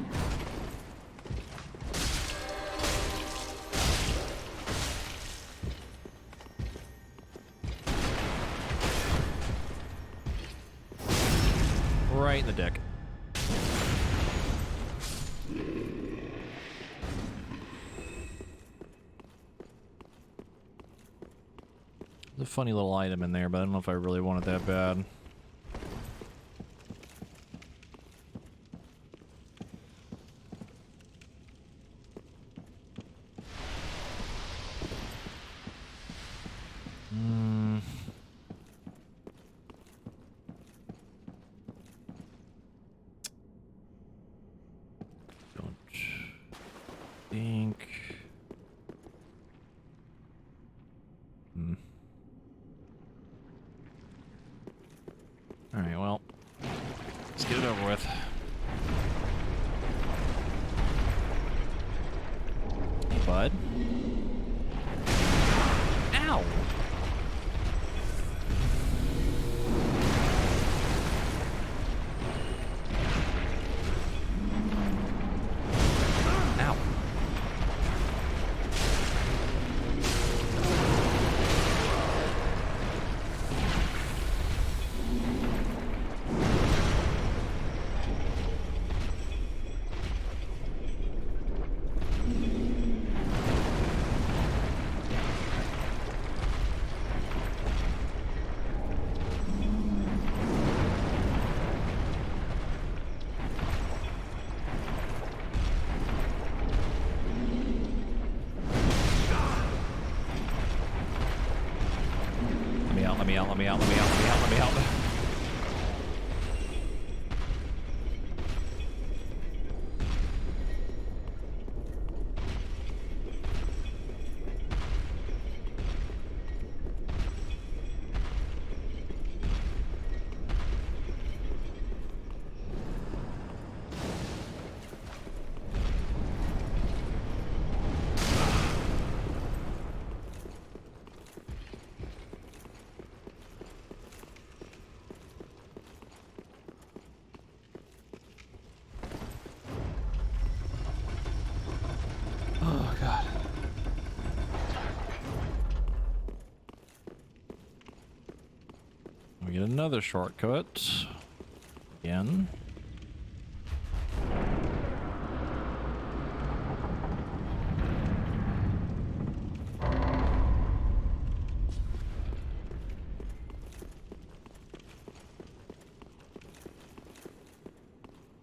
Speaker 1: Right in the deck. There's a funny little item in there, but I don't know if I really want it that bad. Don't think. Alright, well, let's get it over with. Hey, bud. Ow! Ow. Let me out, let me out, let me out, let me out, let me out. Oh, God. We get another shortcut. Again.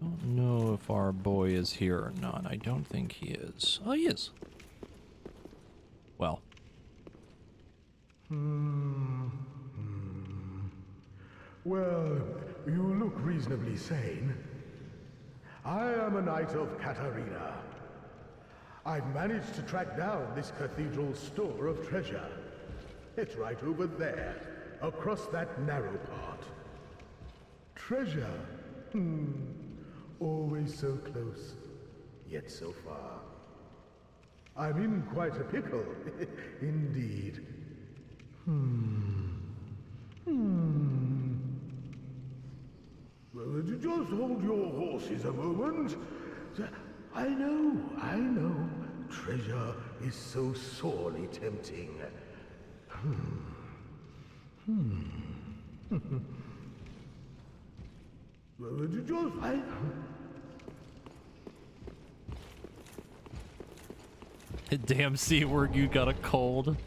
Speaker 1: Don't know if our boy is here or not. I don't think he is. Oh, he is. Well.
Speaker 13: Well, you look reasonably sane. I am a knight of Katarina. I've managed to track down this cathedral's store of treasure. It's right over there, across that narrow part. Treasure. Always so close, yet so far. I'm in quite a pickle, indeed. Well, just hold your horses a moment. I know. Treasure is so sorely tempting. Well,
Speaker 1: Damn C word, you got a cold.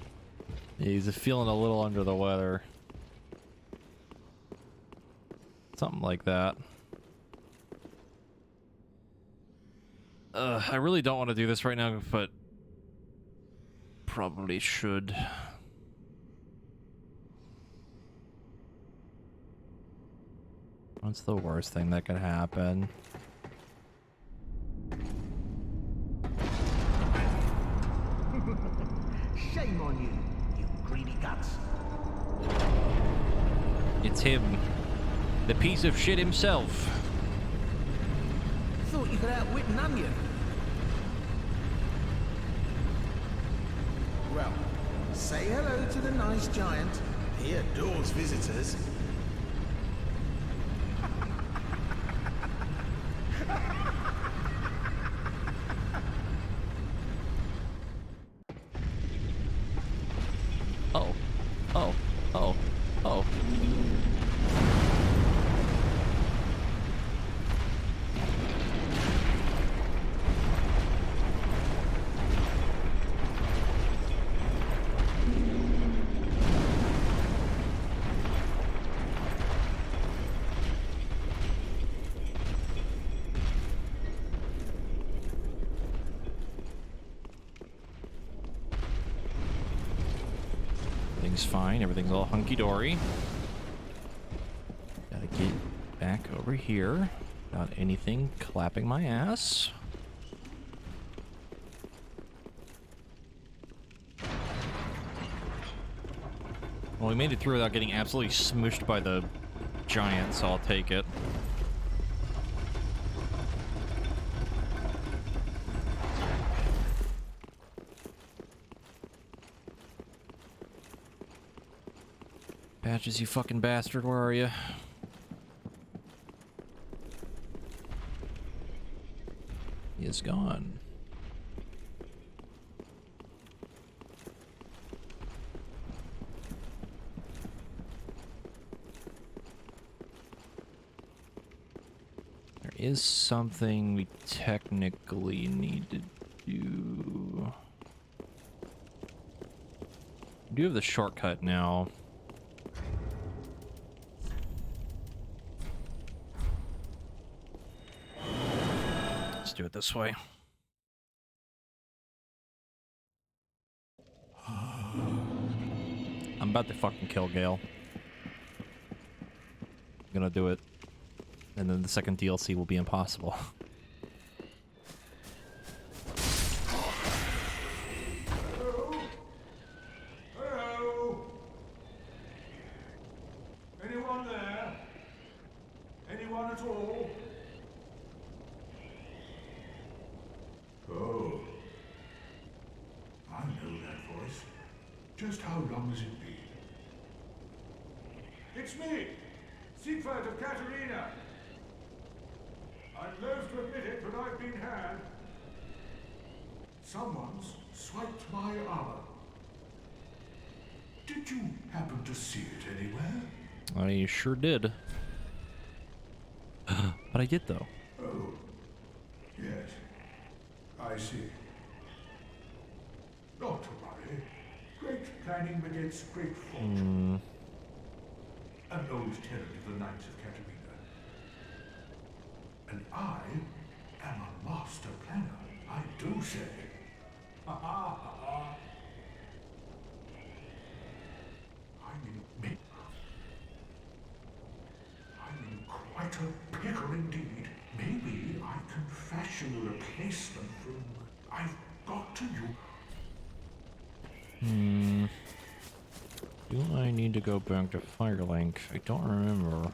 Speaker 1: Yeah, he's feeling a little under the weather. Something like that. I really don't want to do this right now, but probably should. What's the worst thing that could happen?
Speaker 14: Shame on you, you greedy guts.
Speaker 1: It's him. The piece of shit himself.
Speaker 14: Thought you could outwit an onion. Well, say hello to the nice giant. He adores visitors.
Speaker 1: Oh. Everything's fine. Everything's all hunky-dory. Gotta get back over here without anything clapping my ass. Well, we made it through without getting absolutely smooshed by the giant, so I'll take it. Patches, you fucking bastard, where are you? He is gone. There is something we technically need to do. We do have the shortcut now. Let's do it this way. I'm about to fucking kill Gale. I'm gonna do it. And then the second DLC will be impossible.
Speaker 11: Hello? Anyone there? Anyone at all? Oh. I know that voice. Just how long has it been? It's me, Siegfried of Katarina. I'm loath to admit it, but I've been had. Someone's swiped my armor. Did you happen to see it anywhere?
Speaker 1: I sure did. But I did, though.
Speaker 11: Oh, yes. I see. Not to worry. Great planning begets great fortune. An old tenant of the Knights of Katarina. And I am a master planner, I do say. Ha ha ha ha. I'm in quite a pickle indeed. Maybe I can fashion a replacement from I've got to you.
Speaker 1: Do I need to go back to Firelink? I don't remember.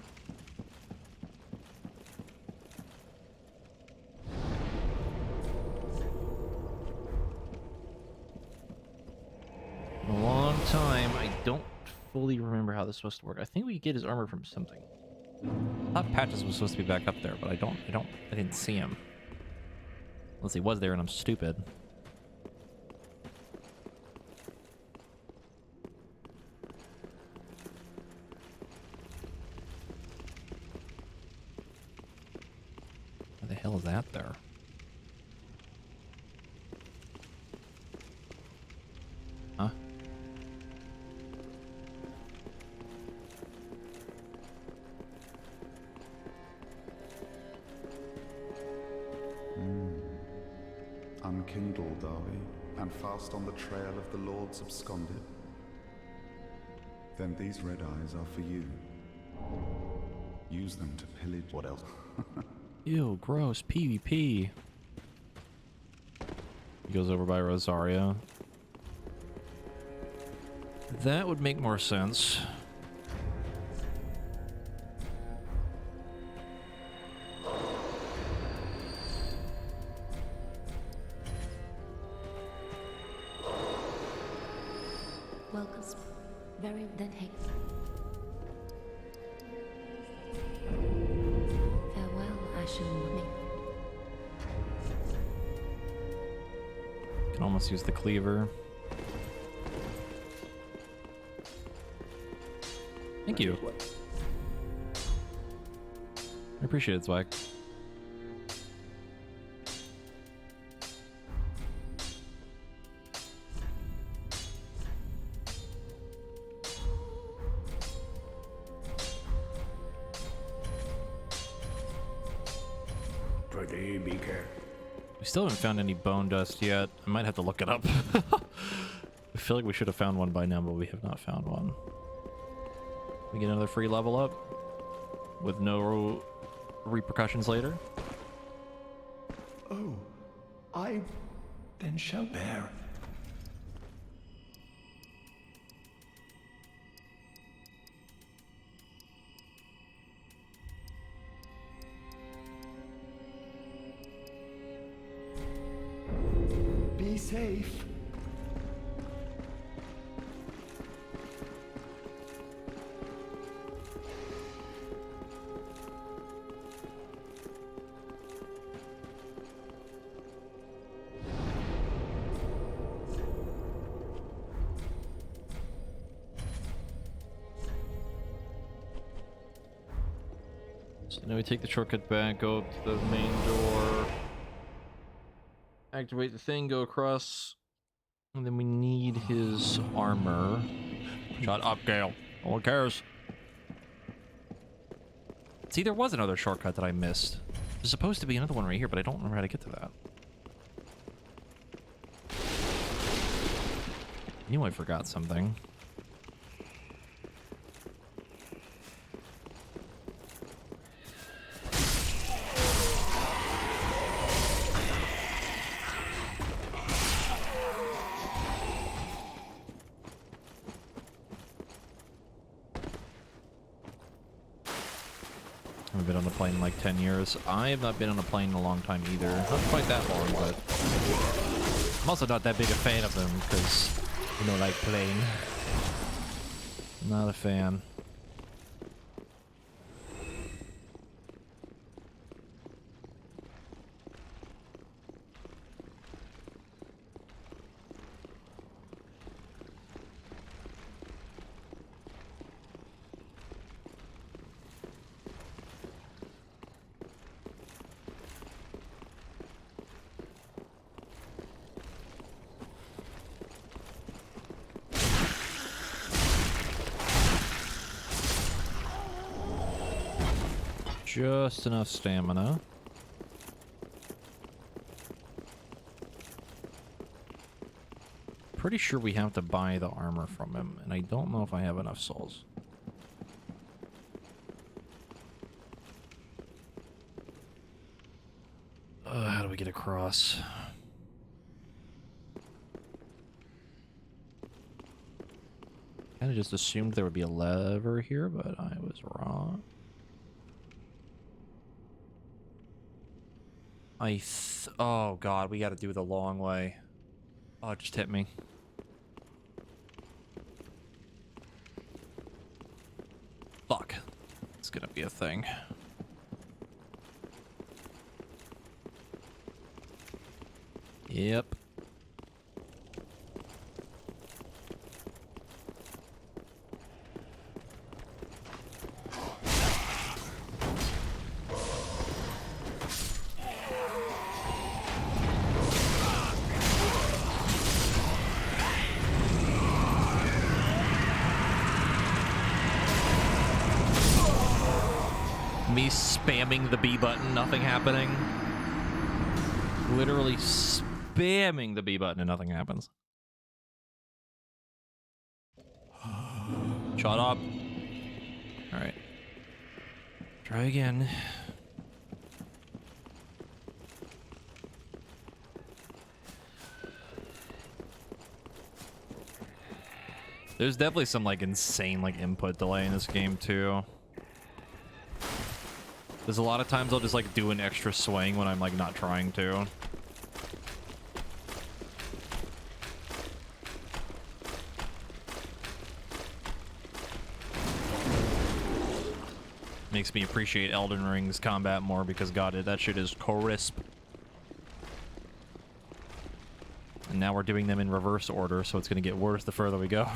Speaker 1: In a long time, I don't remember how this is supposed to work. I think we get his armor from something. I thought Patches was supposed to be back up there, but I didn't see him. Unless he was there and I'm stupid. Why the hell is that there? Huh?
Speaker 15: Unkindled, are we? And fast on the trail of the Lords absconded? Then these red eyes are for you. Use them to pillage. What else?
Speaker 1: Ew, gross. PvP. He goes over by Rosaria. That would make more sense.
Speaker 3: Welcome. Very then hey. Farewell, Ashen Mummy.
Speaker 1: Can almost use the cleaver. Thank you. I appreciate it, Swag.
Speaker 5: Pretty be careful.
Speaker 1: We still haven't found any bone dust yet. I might have to look it up. I feel like we should have found one by now, but we have not found one. We get another free level up with no repercussions later.
Speaker 6: Oh, I then shall bear. Be safe.
Speaker 1: So now we take the shortcut back, go up to the main door, activate the thing, go across, and then we need his armor. Shut up, Gale. No one cares. See, there was another shortcut that I missed. There's supposed to be another one right here, but I don't remember how to get to that. I knew I forgot something. I haven't been on a plane in like 10 years. I have not been on a plane in a long time either. Not quite that long, but I'm also not that big a fan of them because, you know, like plane. Not a fan. Just enough stamina. Pretty sure we have to buy the armor from him, and I don't know if I have enough souls. How do we get across? Kind of just assumed there would be a lever here, but I was wrong. Oh god, we gotta do the long way. Oh, it just hit me. It's gonna be a thing. Yep. Me spamming the B button, nothing happening. Literally spamming the B button and nothing happens. Shut up. Alright. Try again. There's definitely some like insane like input delay in this game too. There's a lot of times I'll just like do an extra swing when I'm like not trying to. Makes me appreciate Elden Ring's combat more because god, that shit is crisp. And now we're doing them in reverse order, so it's gonna get worse the further we go.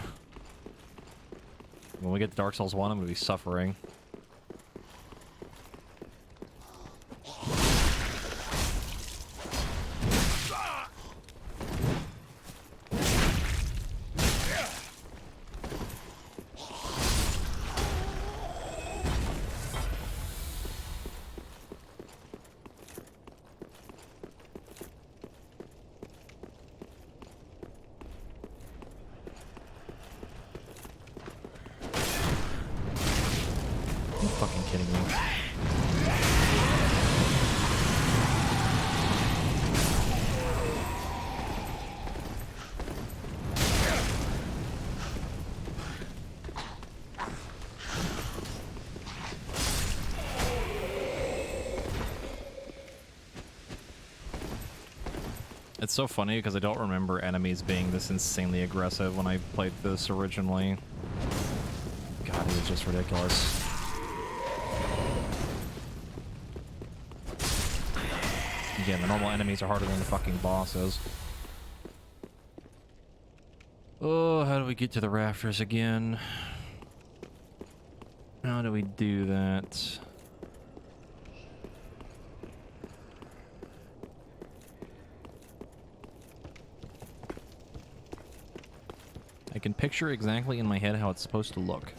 Speaker 1: When we get to Dark Souls 1, I'm gonna be suffering. It's so funny because I don't remember enemies being this insanely aggressive when I played this originally. God, it was just ridiculous. Again, the normal enemies are harder than the fucking bosses. Oh, how do we get to the rafters again? How do we do that? I can picture exactly in my head how it's supposed to look.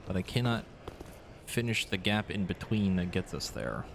Speaker 1: But I cannot finish the gap in between that gets us there.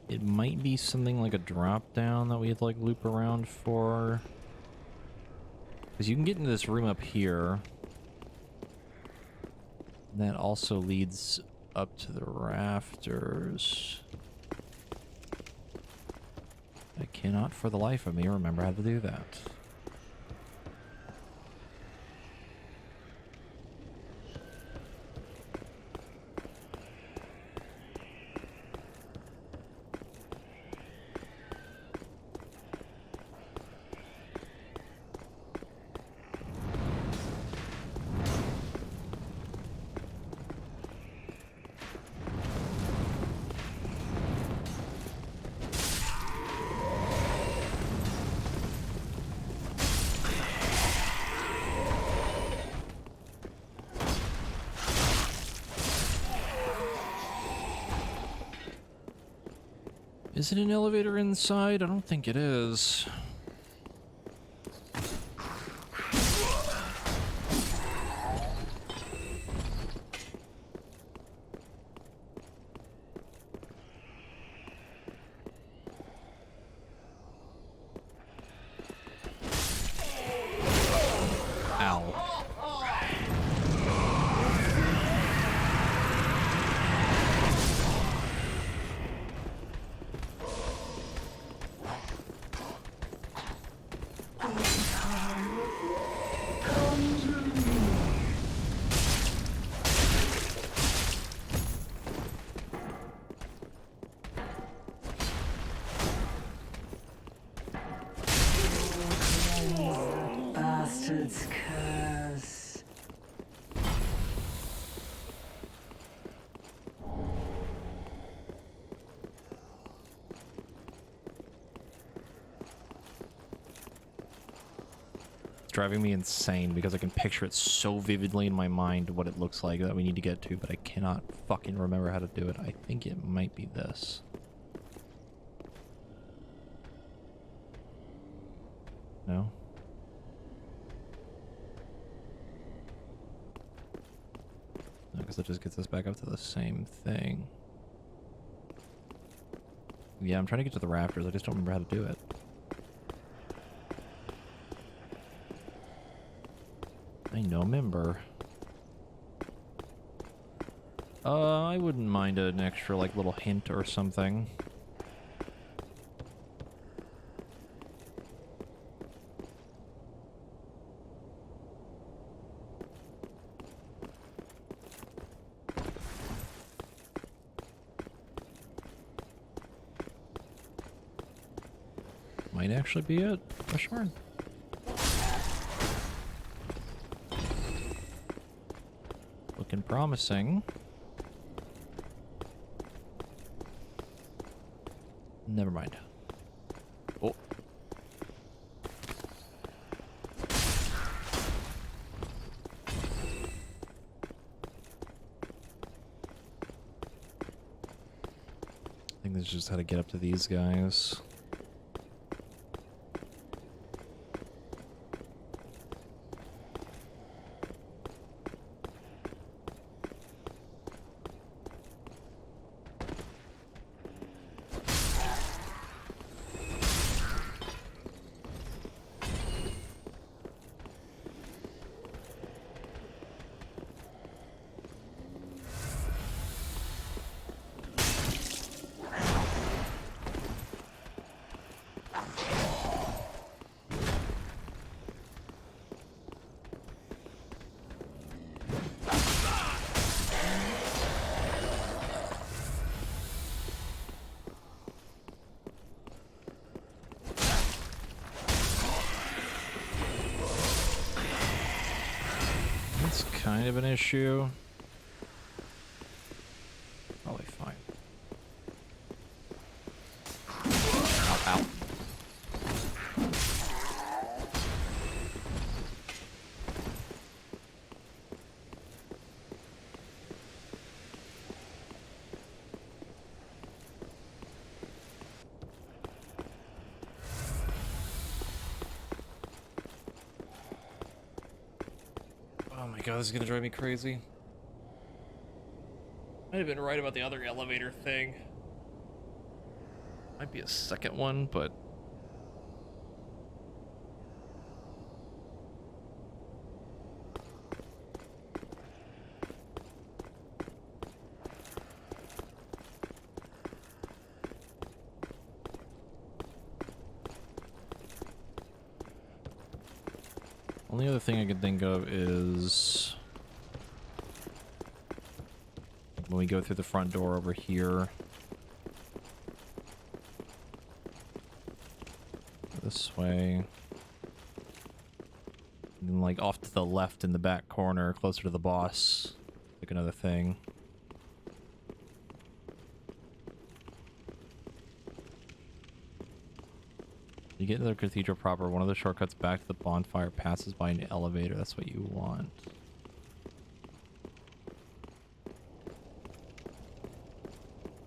Speaker 1: It might be something like a drop down that we have to like loop around for. Because you can get into this room up here. That also leads up to the rafters. I cannot for the life of me remember how to do that. Is it an elevator inside? I don't think it is.
Speaker 2: Bastard's curse.
Speaker 1: It's driving me insane because I can picture it so vividly in my mind what it looks like that we need to get to, but I cannot fucking remember how to do it. I think it might be this. No? No, because it just gets us back up to the same thing. Yeah, I'm trying to get to the rafters. I just don't remember how to do it. I no member. I wouldn't mind an extra, like, little hint or something. Might actually be it. Question mark. Looking promising. Never mind. Oh. I think this is just how to get up to these guys. Kind of an issue. Probably fine. Ow, ow. Oh my god, this is gonna drive me crazy. Might have been right about the other elevator thing. Might be a second one, but... Only other thing I can think of is when we go through the front door over here. This way. And then, like, off to the left in the back corner, closer to the boss. Like another thing. You get into the cathedral proper, one of the shortcuts back to the bonfire passes by an elevator. That's what you want.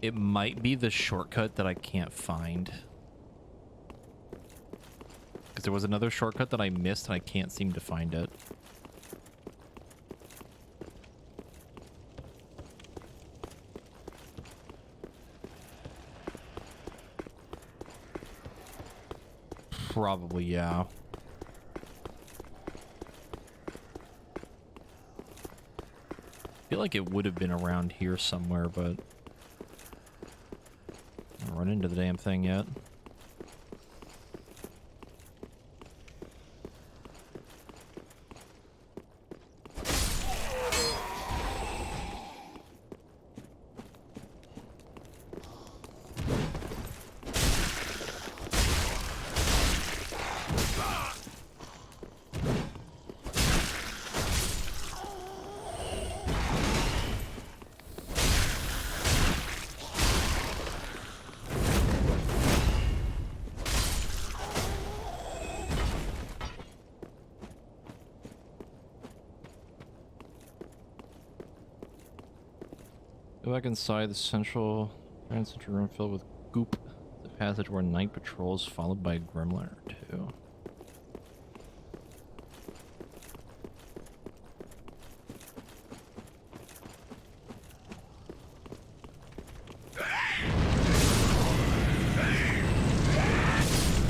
Speaker 1: It might be the shortcut that I can't find. Because there was another shortcut that I missed and I can't seem to find it. Probably, yeah. I feel like it would have been around here somewhere, but I haven't run into the damn thing yet. Go back inside the central room filled with goop. The passage where night patrols followed by a gremlin or two.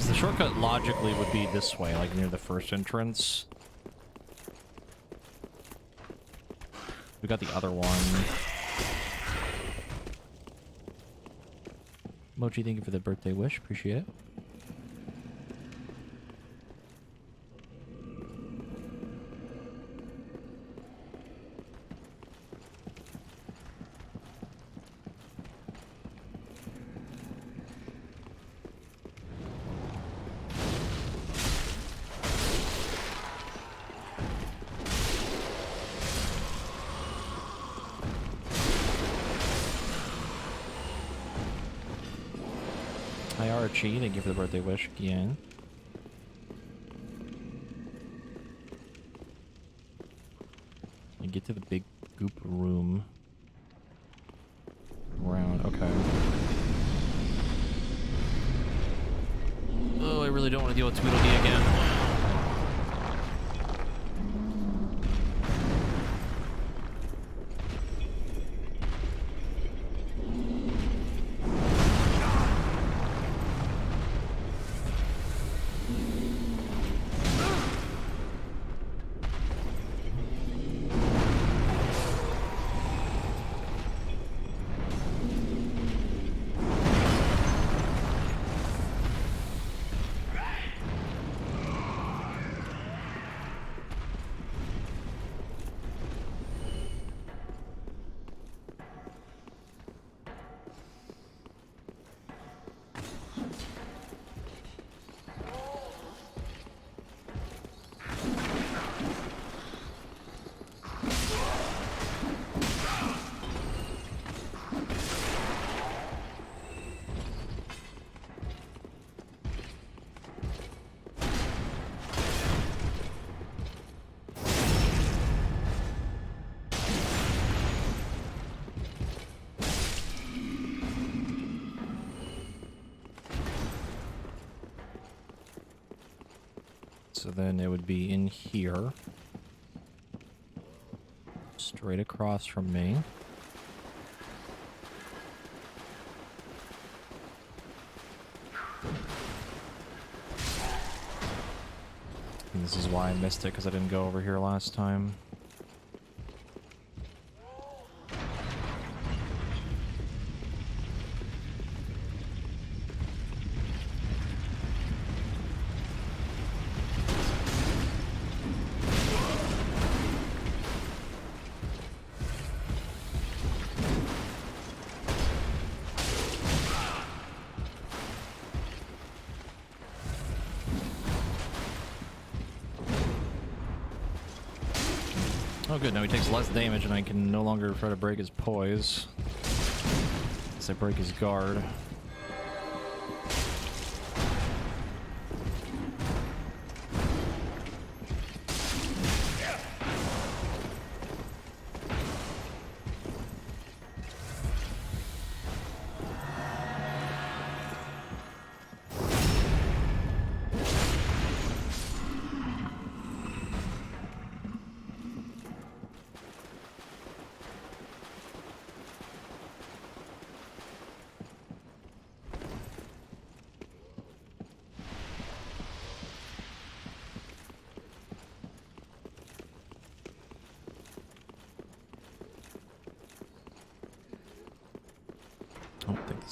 Speaker 1: The shortcut logically would be this way, like near the first entrance. We got the other one. Mochi, thank you for the birthday wish. Appreciate it. Hi Archie, thank you for the birthday wish again. And get to the big goop room. Around, okay. Oh, I really don't want to deal with Tweedledee again. So then it would be in here. Straight across from me. And this is why I missed it, because I didn't go over here last time. Oh good, now he takes less damage and I can no longer try to break his poise. As I break his guard.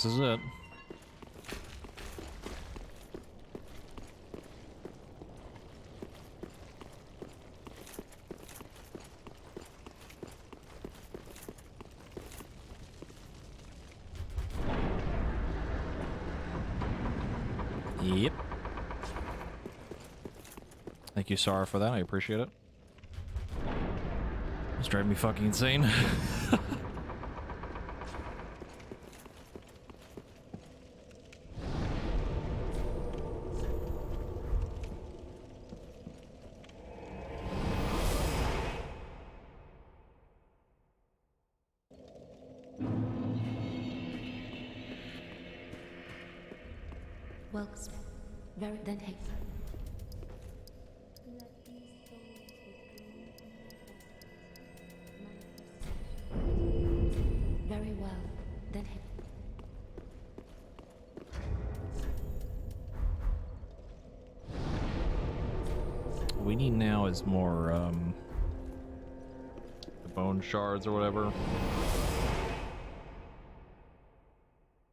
Speaker 1: This is it. Yep. Thank you, Sarah, for that. I appreciate it. It's driving me fucking insane.
Speaker 3: Well, very then hey. Very well. Then hey.
Speaker 1: What we need now is more the bone shards or whatever.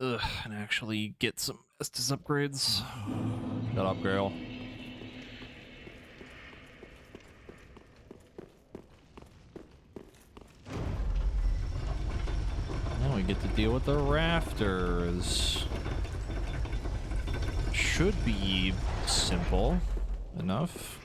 Speaker 1: Ugh, and actually get some Estus upgrades. Shut up, girl. Now we get to deal with the rafters. Should be simple enough.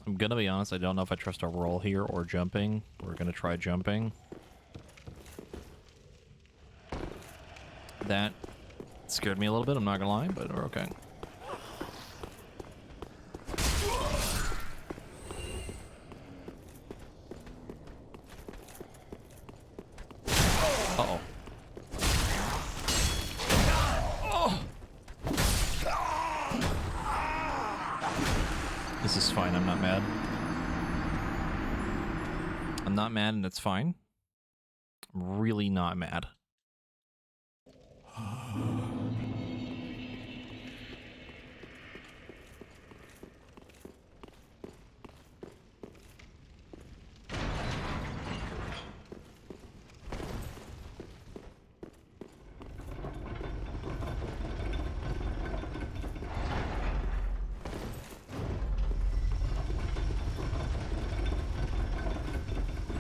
Speaker 1: I'm gonna be honest, I don't know if I trust our roll here or jumping. We're gonna try jumping. That scared me a little bit, I'm not gonna lie, but we're okay. Uh-oh. This is fine, I'm not mad. I'm not mad and it's fine. I'm really not mad.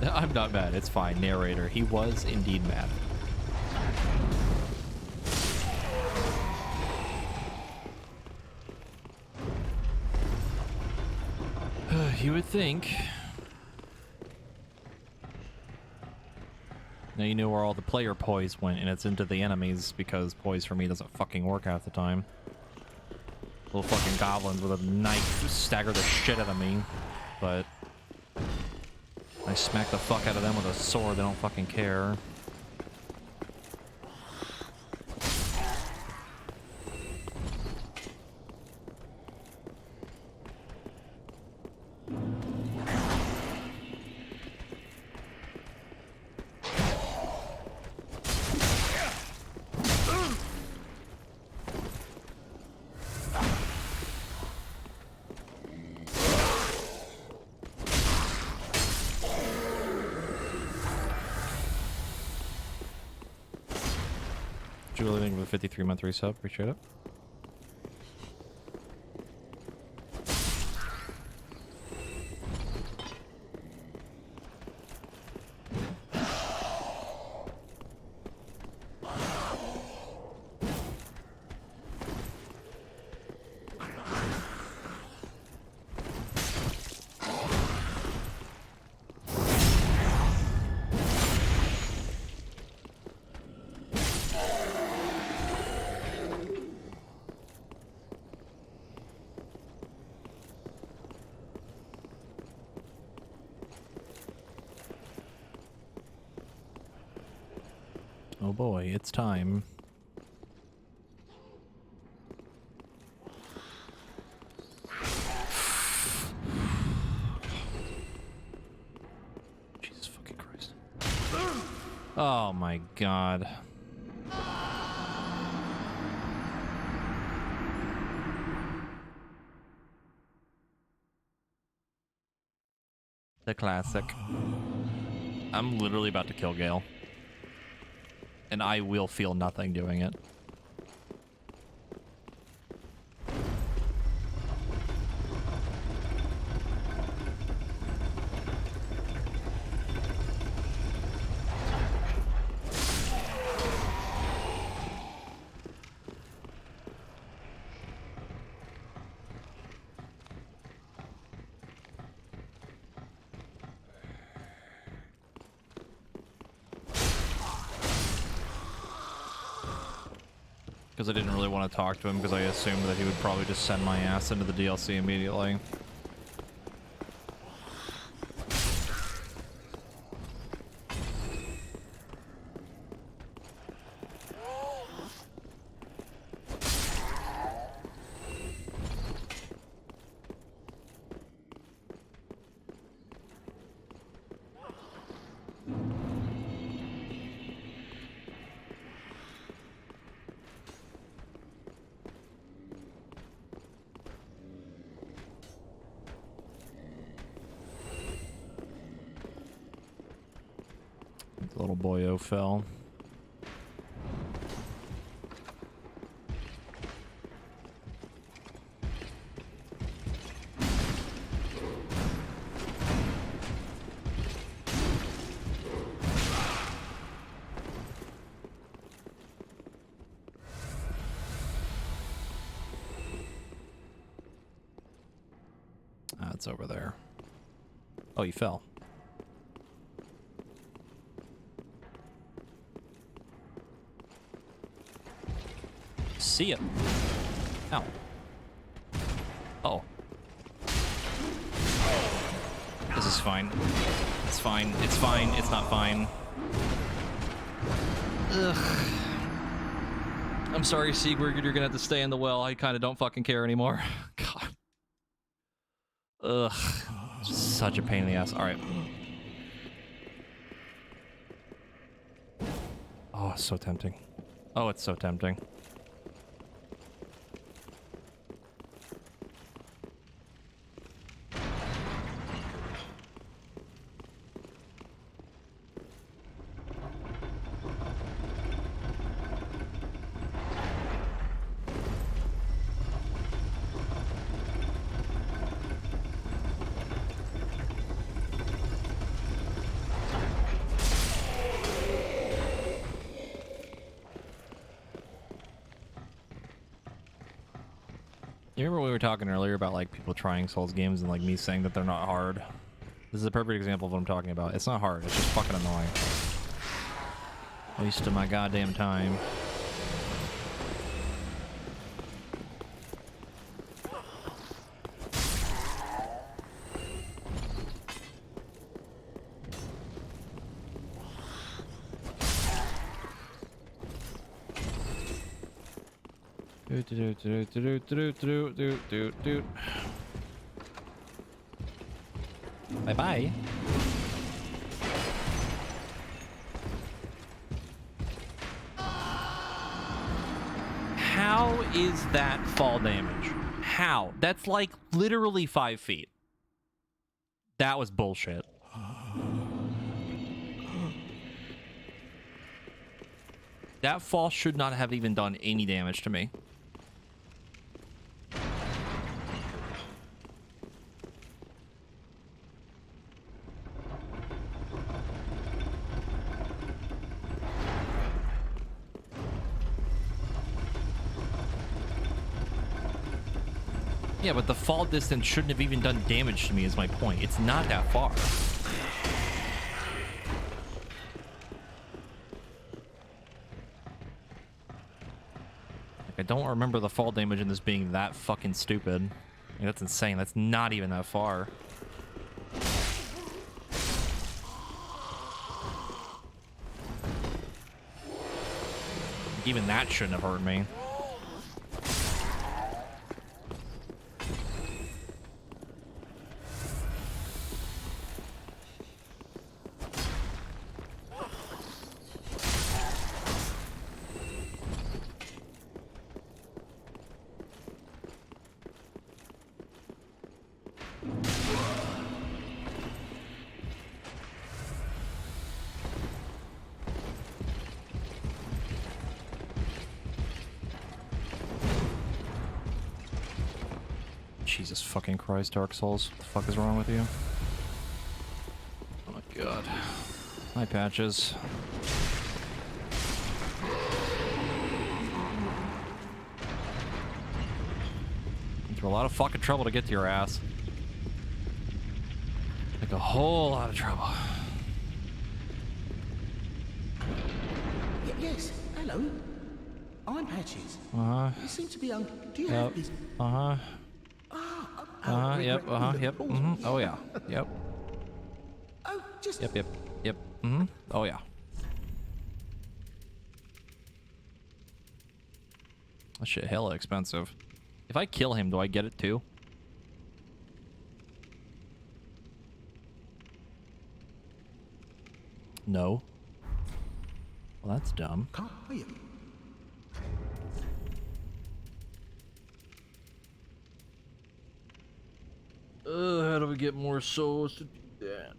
Speaker 1: I'm not mad, it's fine. Narrator, he was indeed mad. You would think. Now you know where all the player poise went, and it's into the enemies, because poise for me doesn't fucking work half the time. Little fucking goblins with a knife stagger the shit out of me, but I smack the fuck out of them with a sword, they don't fucking care. Julian with a 53-month resub, appreciate it. Oh boy, it's time. Jesus fucking Christ. Oh my god. The classic. I'm literally about to kill Gale. And I will feel nothing doing it. Because I didn't really want to talk to him because I assumed that he would probably just send my ass into the DLC immediately. Little boyo fell. Ah, it's over there. Oh, you fell. See it. Ow. Oh. This is fine. It's fine. It's fine. It's not fine. Ugh. I'm sorry, Sigurd. You're gonna have to stay in the well. I kind of don't fucking care anymore. God. Ugh. Such a pain in the ass. All right. Oh, it's so tempting. Oh, it's so tempting. You remember we were talking earlier about like people trying Souls games and like me saying that they're not hard? This is a perfect example of what I'm talking about. It's not hard, it's just fucking annoying. Waste of my goddamn time. Bye bye. How is that fall damage? How? That's like literally 5 feet. That was bullshit. That fall should not have even done any damage to me. Yeah, but the fall distance shouldn't have even done damage to me is my point. It's not that far. Like, I don't remember the fall damage in this being that fucking stupid. Like, that's insane. That's not even that far. even that shouldn't have hurt me. Jesus fucking Christ, Dark Souls. What the fuck is wrong with you? Oh my god. Hi, Patches. Been through a lot of fucking trouble to get to your ass. Like a whole lot of trouble.
Speaker 14: Yes, hello. I'm Patches.
Speaker 1: Uh-huh.
Speaker 14: You seem to be on. Do you have this?
Speaker 1: Uh-huh. Yep, yep, oh yeah, yep.
Speaker 14: Oh, just...
Speaker 1: Yep, oh yeah. That shit hella expensive. If I kill him, do I get it too? No. Well, that's dumb.
Speaker 14: Can't you?
Speaker 1: How do we get more souls to do that?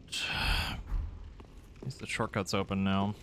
Speaker 1: At least the shortcut's open now.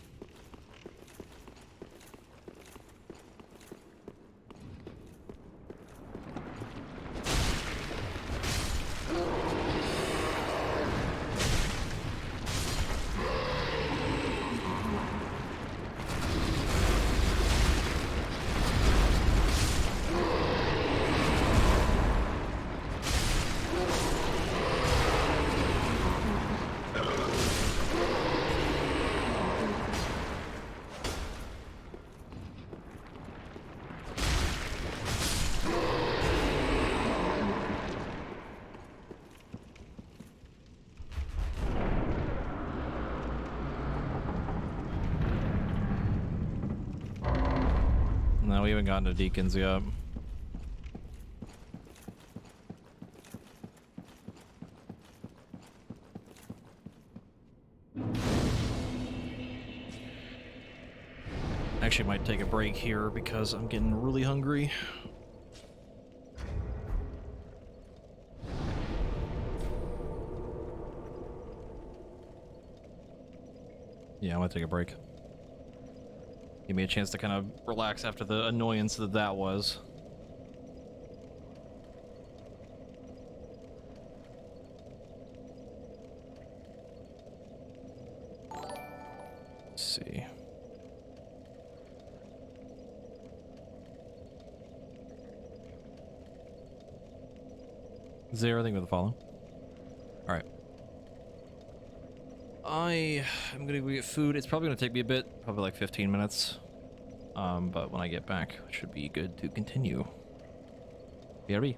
Speaker 1: No, we haven't gotten to Deacons yet. Actually, might take a break here because I'm getting really hungry. Yeah, I'm gonna take a break. Give me a chance to kind of relax after the annoyance that was. Let's see. Is there everything with the follow? All right. I am gonna go get food. It's probably gonna take me a bit, probably like 15 minutes. But when I get back, it should be good to continue. BRB.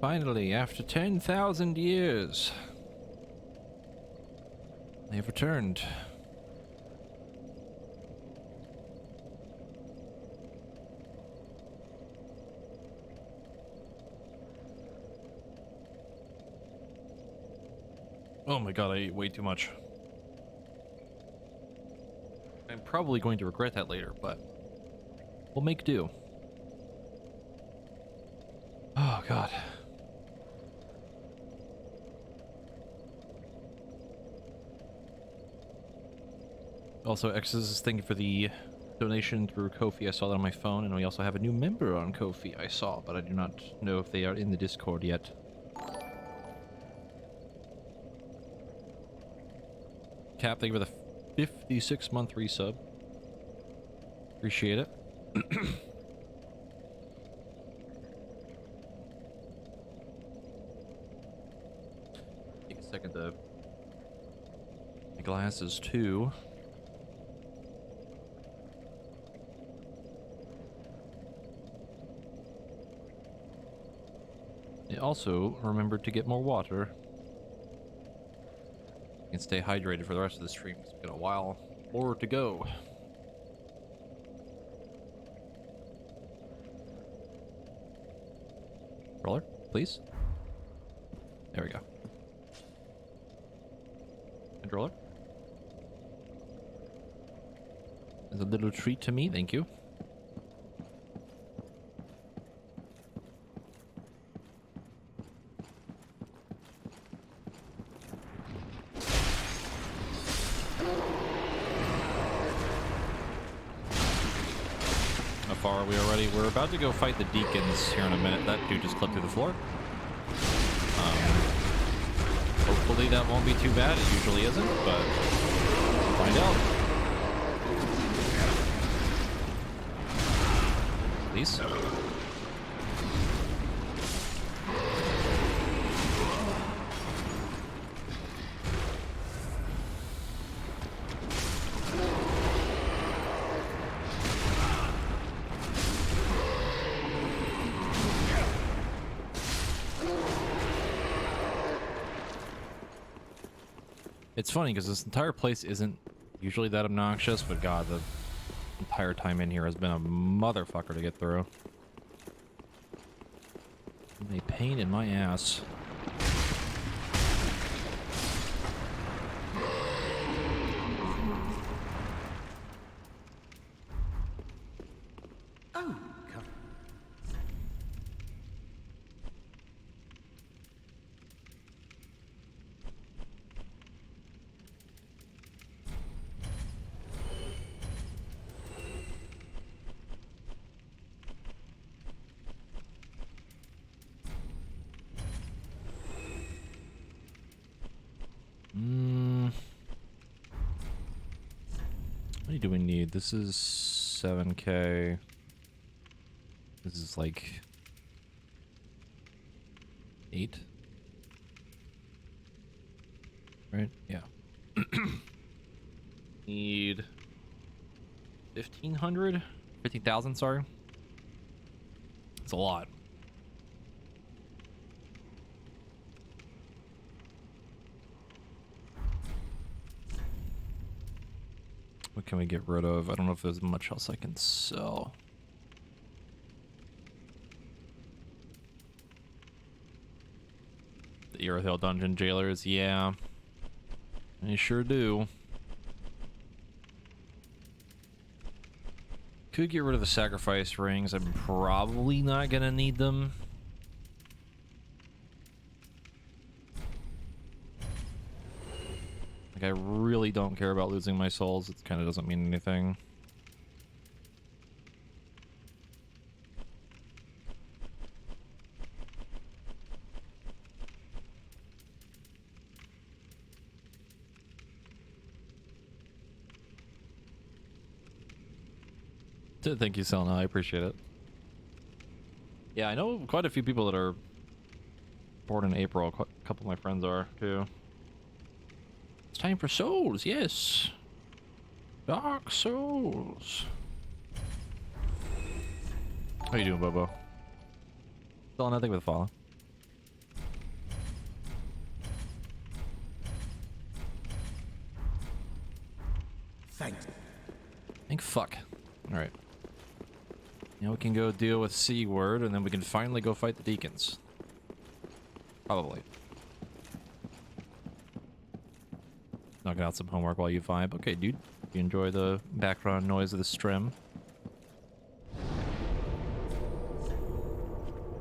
Speaker 1: Finally, after 10,000 years, they've returned. Oh my god, I ate way too much. I'm probably going to regret that later, but we'll make do. Oh god. Also, X's, thank you for the donation through Ko-fi. I saw that on my phone, and we also have a new member on Ko-fi I saw, but I do not know if they are in the Discord yet. Cap, thank you for the 56-month resub. Appreciate it. Take a second to... My glasses, too. Also, remember to get more water. And stay hydrated for the rest of the stream, because we've got a while more to go. Roller, please. There we go. Controller. As a little treat to me, thank you. We're about to go fight the deacons here in a minute. That dude just clipped through the floor. Hopefully that won't be too bad. It usually isn't, but we'll find out. Please. It's funny because this entire place isn't usually that obnoxious, but god, the entire time in here has been a motherfucker to get through. A pain in my ass.
Speaker 9: Oh, God.
Speaker 1: What do we need? This is 7K. This is like 8. Right? Yeah. Need 1,500? 50,000, sorry. It's a lot. What can we get rid of? I don't know if there's much else I can sell. The Irithyll Dungeon Jailers, yeah. They sure do. Could get rid of the sacrifice rings. I'm probably not gonna need them. Like, I really don't care about losing my souls. It kind of doesn't mean anything. Thank you, Selena. I appreciate it. Yeah, I know quite a few people that are born in April. A couple of my friends are, too. It's time for Souls, yes. Dark Souls. How you doing, Bobo? Still nothing with follow. Thank fuck. Alright. Now we can go deal with Seaward, and then we can finally go fight the Deacons. Probably. Knocking out some homework while you vibe. Okay, dude. You enjoy the background noise of the stream.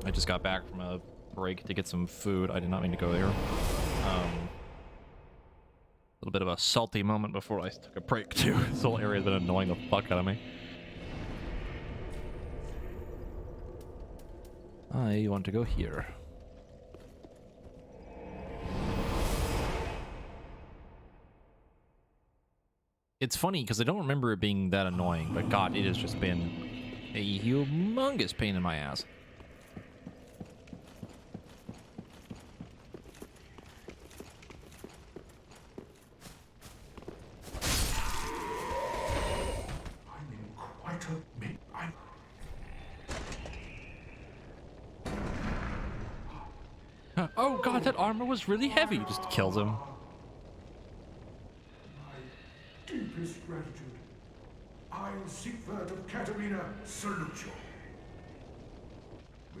Speaker 1: I just got back from a break to get some food. I did not mean to go there. A little bit of a salty moment before I took a break, too. This whole area's been annoying the fuck out of me. I want to go here. It's funny because I don't remember it being that annoying, but god, it has just been a humongous pain in my ass.
Speaker 11: I'm in quite a bit.
Speaker 1: Oh god, that armor was really heavy. Just kills him.
Speaker 11: Deepest gratitude. I, Siegfried of Katarina, salute you.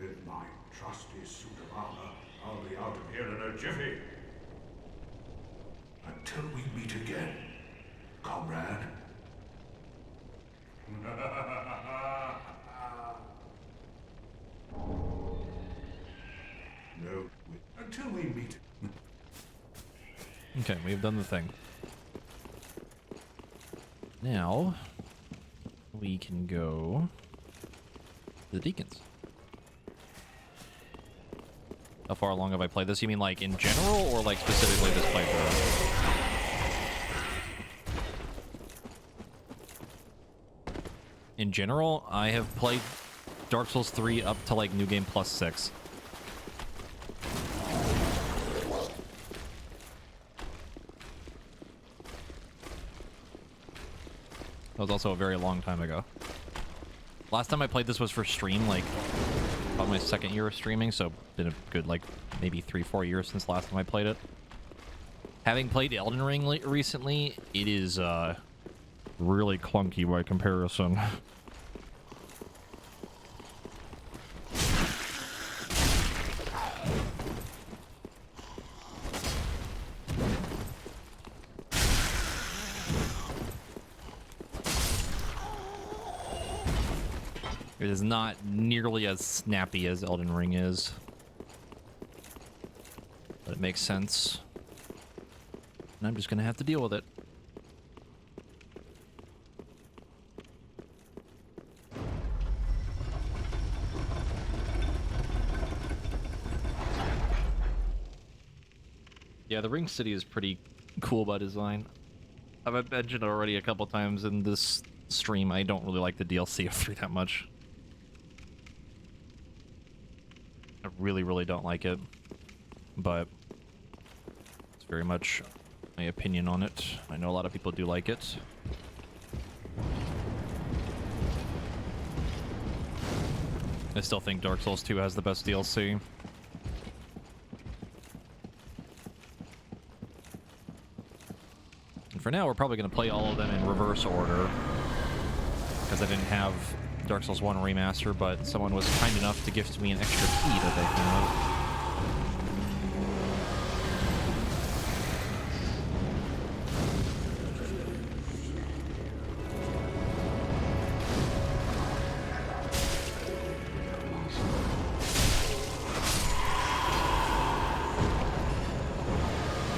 Speaker 11: With my trusty suit of armor, I'll be out of here in a jiffy. Until we meet again, comrade. No, until we meet.
Speaker 1: Okay, we've done the thing. Now, we can go to the Deacons. How far along have I played this? You mean like in general or like specifically this playthrough? In general, I have played Dark Souls 3 up to like New Game Plus 6. That was also a very long time ago. Last time I played this was for stream, like, about my second year of streaming, so been a good, like, maybe 3-4 years since last time I played it. Having played Elden Ring recently, it is, really clunky by comparison. It is not nearly as snappy as Elden Ring is. But it makes sense. And I'm just gonna have to deal with it. Yeah, the Ring City is pretty cool by design. I've mentioned already a couple times in this stream, I don't really like the DLC of 3 that much. I really, really don't like it, but it's very much my opinion on it. I know a lot of people do like it. I still think Dark Souls 2 has the best DLC. And for now, we're probably going to play all of them in reverse order, because I didn't have Dark Souls 1 Remaster, but someone was kind enough to gift me an extra key that they have.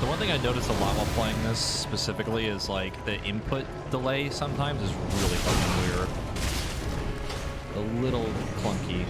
Speaker 1: The one thing I noticed a lot while playing this specifically is like the input delay sometimes is really fucking weird. A little clunky.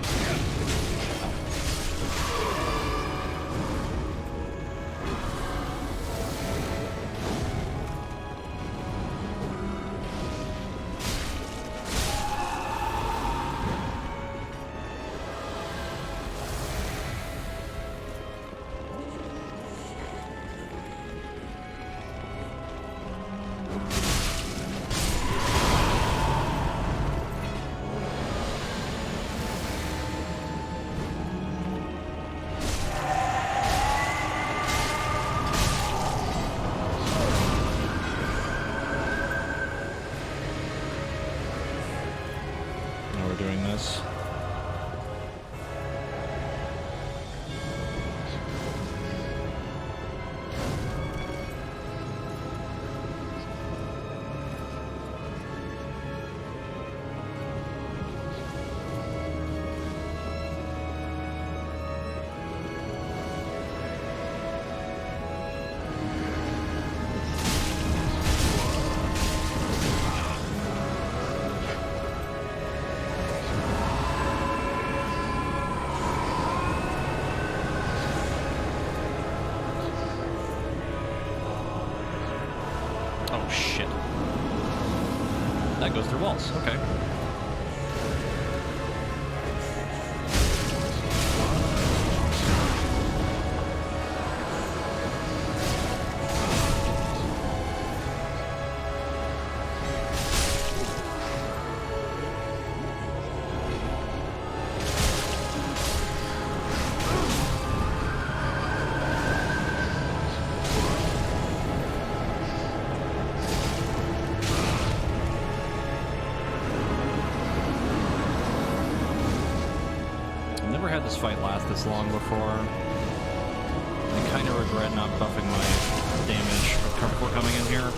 Speaker 1: shit. That goes through walls. Okay. This fight last this long before. I kind of regret not buffing my damage before coming in here.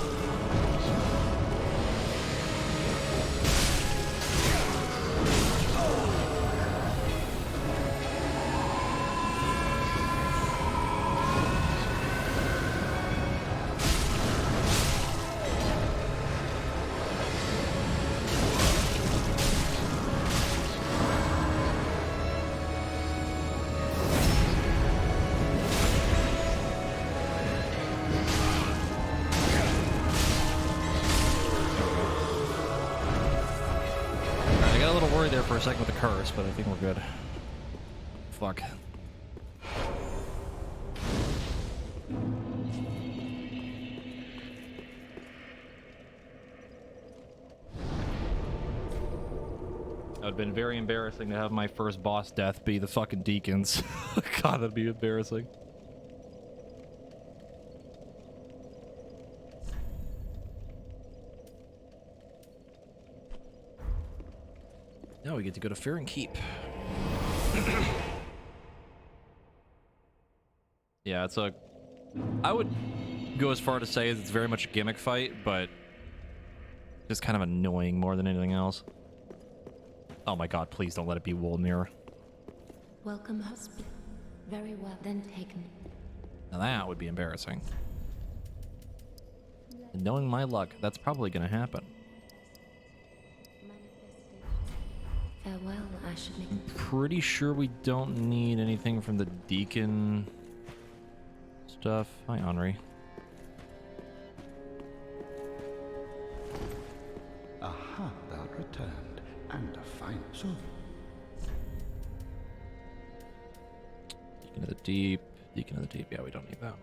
Speaker 1: There for a second with the curse, but I think we're good. Fuck. That would have been very embarrassing to have my first boss death be the fucking deacons. God, that'd be embarrassing. Now we get to go to Farron Keep. Yeah, it's a... I would go as far to say it's very much a gimmick fight, but just kind of annoying more than anything else. Oh my god, please don't let it be Wolnir.
Speaker 3: Welcome, husband. Very well then taken.
Speaker 1: Now that would be embarrassing. And knowing my luck, that's probably gonna happen.
Speaker 3: Farewell, Ashen.
Speaker 1: I'm pretty sure we don't need anything from the Deacon stuff. Hi, Henri.
Speaker 7: Aha, thou returned, and a fine soul.
Speaker 1: Deacon of the Deep. Deacon of the Deep. Yeah, we don't need that.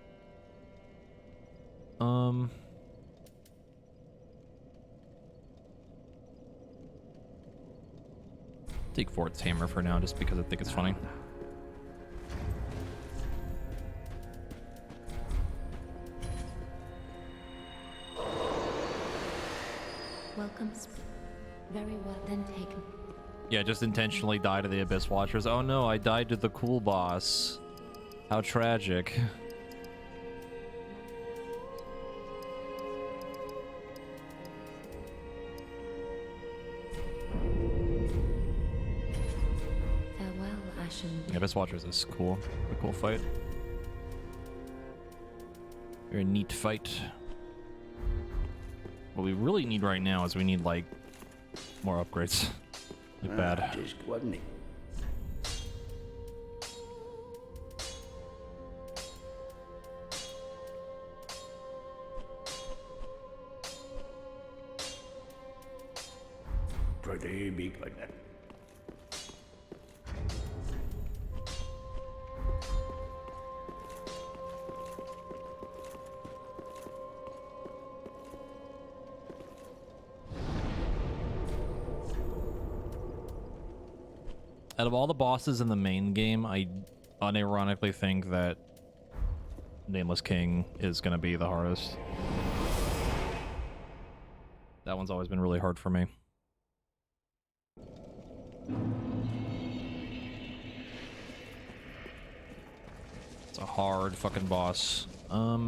Speaker 1: Take Fort's hammer for now, just because I think it's funny.
Speaker 3: Welcome. Very well then taken.
Speaker 1: Yeah, just intentionally die to the Abyss Watchers. Oh no, I died to the cool boss. How tragic. Abyss Watchers is cool. A cool fight. Very neat fight. What we really need right now is we need, like, more upgrades. Like bad.
Speaker 5: Just wasn't it? Pretty big like that.
Speaker 1: Out of all the bosses in the main game, I unironically think that Nameless King is going to be the hardest. That one's always been really hard for me. It's a hard fucking boss. How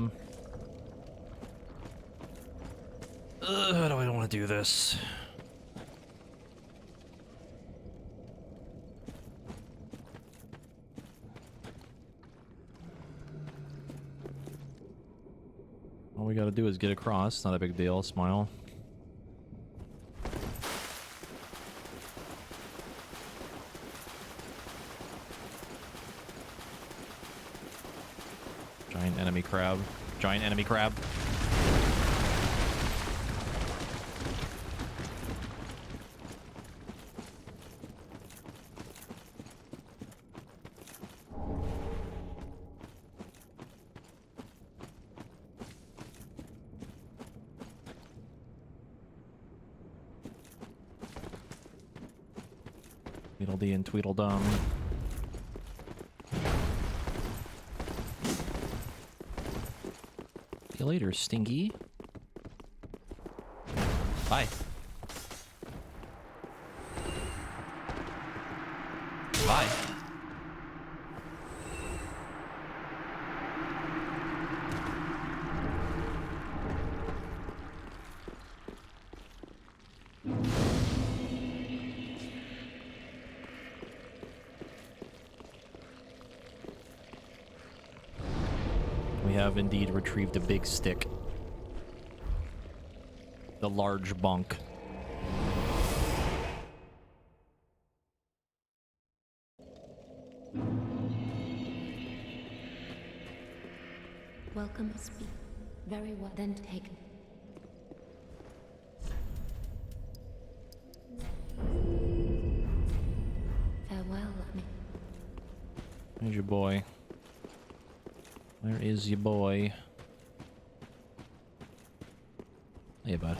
Speaker 1: do I want to do this? All we gotta do is get across. Not a big deal. Smile. Giant enemy crab. Giant enemy crab. Tweedledee and Tweedledum. See you later, Stinky. Bye. Bye. We have indeed retrieved a big stick. The large bunk.
Speaker 3: Welcome, speak. Very well, then taken. Farewell, me.
Speaker 1: There's your boy. Where is your boy? Hey, bud.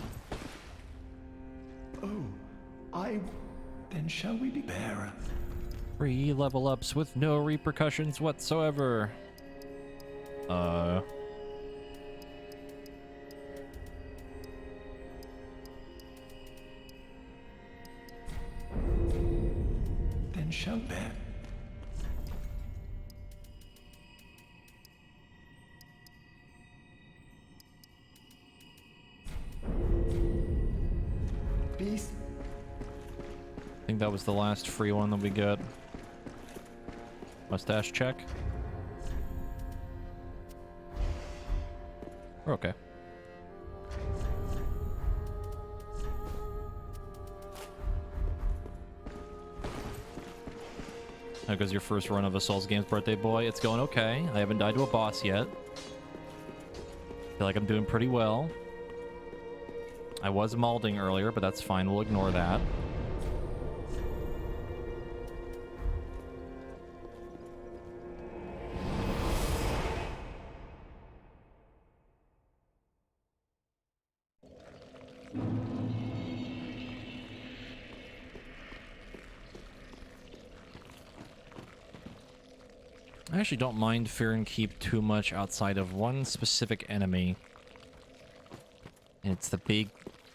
Speaker 6: Oh, then shall we be bearer?
Speaker 1: Free level ups with no repercussions whatsoever.
Speaker 6: Then shall bear. Peace.
Speaker 1: I think that was the last free one that we got. Mustache check. We're okay. How goes your first run of a Souls Games birthday boy? It's going okay. I haven't died to a boss yet. Feel like I'm doing pretty well. I was malding earlier, but that's fine. We'll ignore that. I actually don't mind Fear and Keep too much outside of one specific enemy. And it's the big,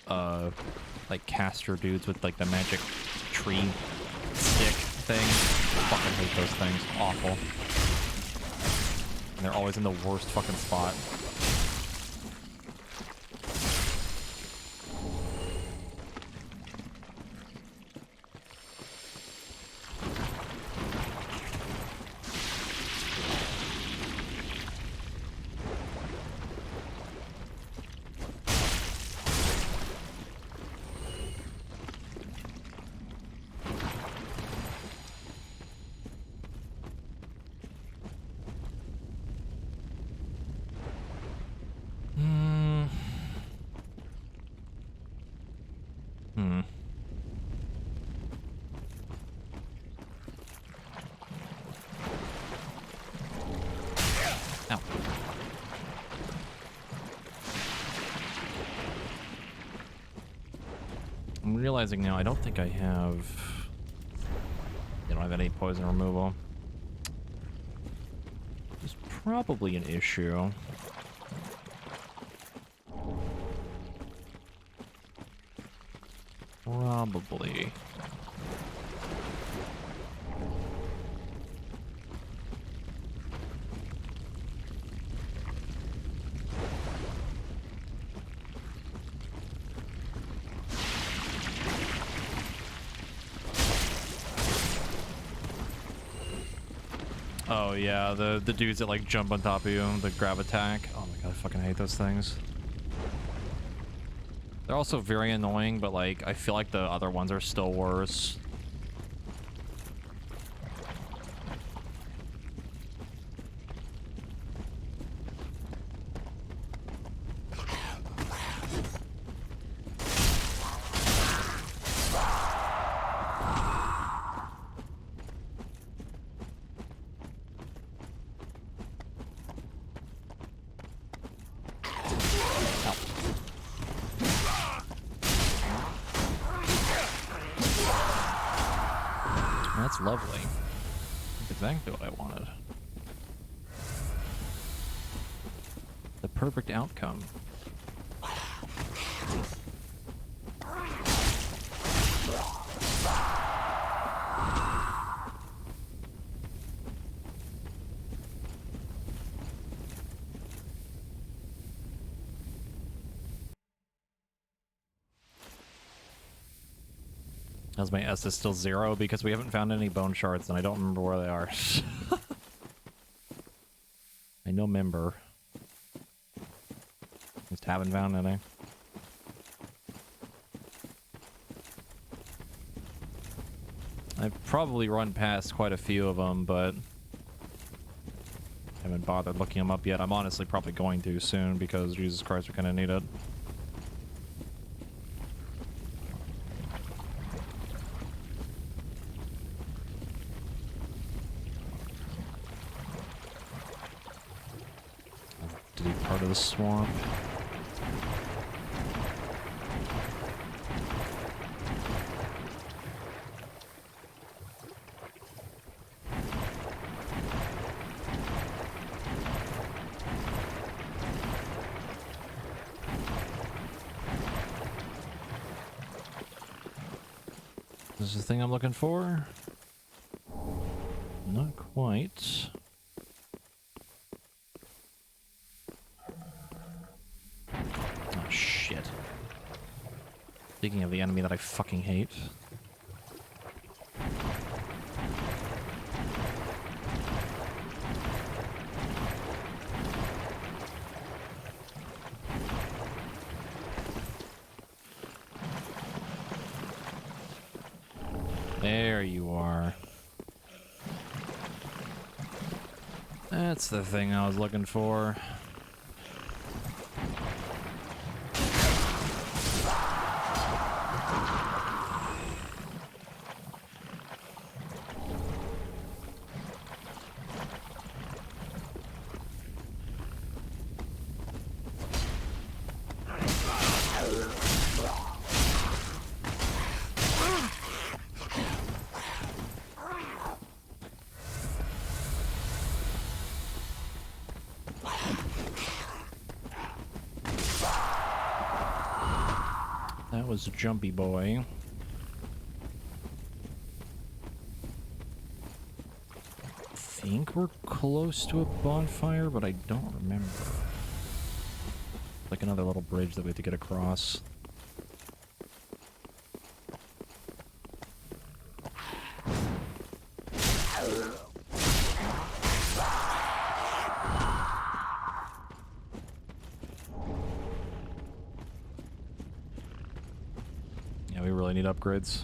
Speaker 1: like caster dudes with like the magic tree stick thing. I fucking hate those things. Awful. And they're always in the worst fucking spot. I'm realizing now I don't think I have... I don't have any poison removal. It's probably an issue. Probably. Oh yeah, the dudes that like jump on top of you, the grab attack. Oh my god, I fucking hate those things. They're also very annoying, but like I feel like the other ones are still worse. Lovely. That's exactly what I wanted. The perfect outcome. As my S is still 0 because we haven't found any bone shards and I don't remember where they are. I know member. Just haven't found any. I've probably run past quite a few of them, but haven't bothered looking them up yet. I'm honestly probably going to soon because Jesus Christ, we're gonna need it. Part of the swamp. This is the thing I'm looking for? Not quite. Speaking of the enemy that I fucking hate. There you are. That's the thing I was looking for. That was a jumpy boy. I think we're close to a bonfire, but I don't remember. Like another little bridge that we have to get across. Upgrades.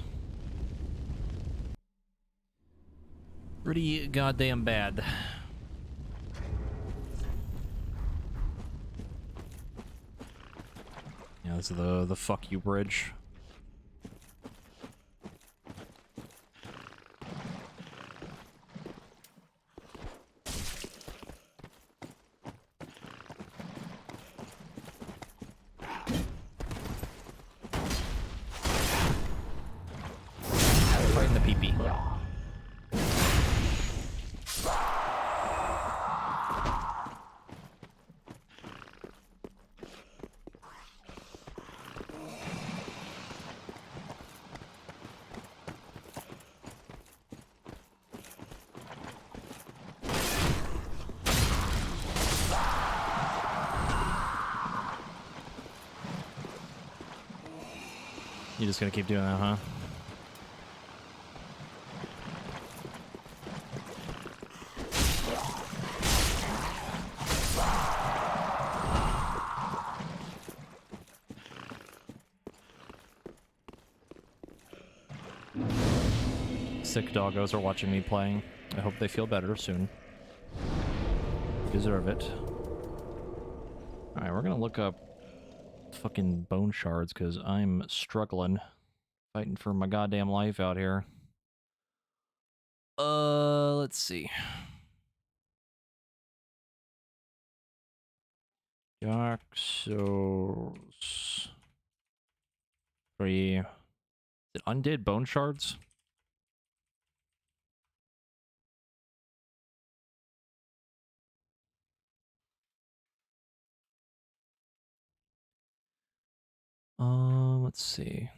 Speaker 1: Pretty goddamn bad. Yeah, this is the fuck you bridge. You're just gonna keep doing that, huh? Sick doggos are watching me playing. I hope they feel better soon. Deserve it. Alright, we're gonna look up fucking bone shards because I'm struggling. Fighting for my goddamn life out here. Let's see. Dark Souls 3. Is it Undead Bone Shards? Let's see.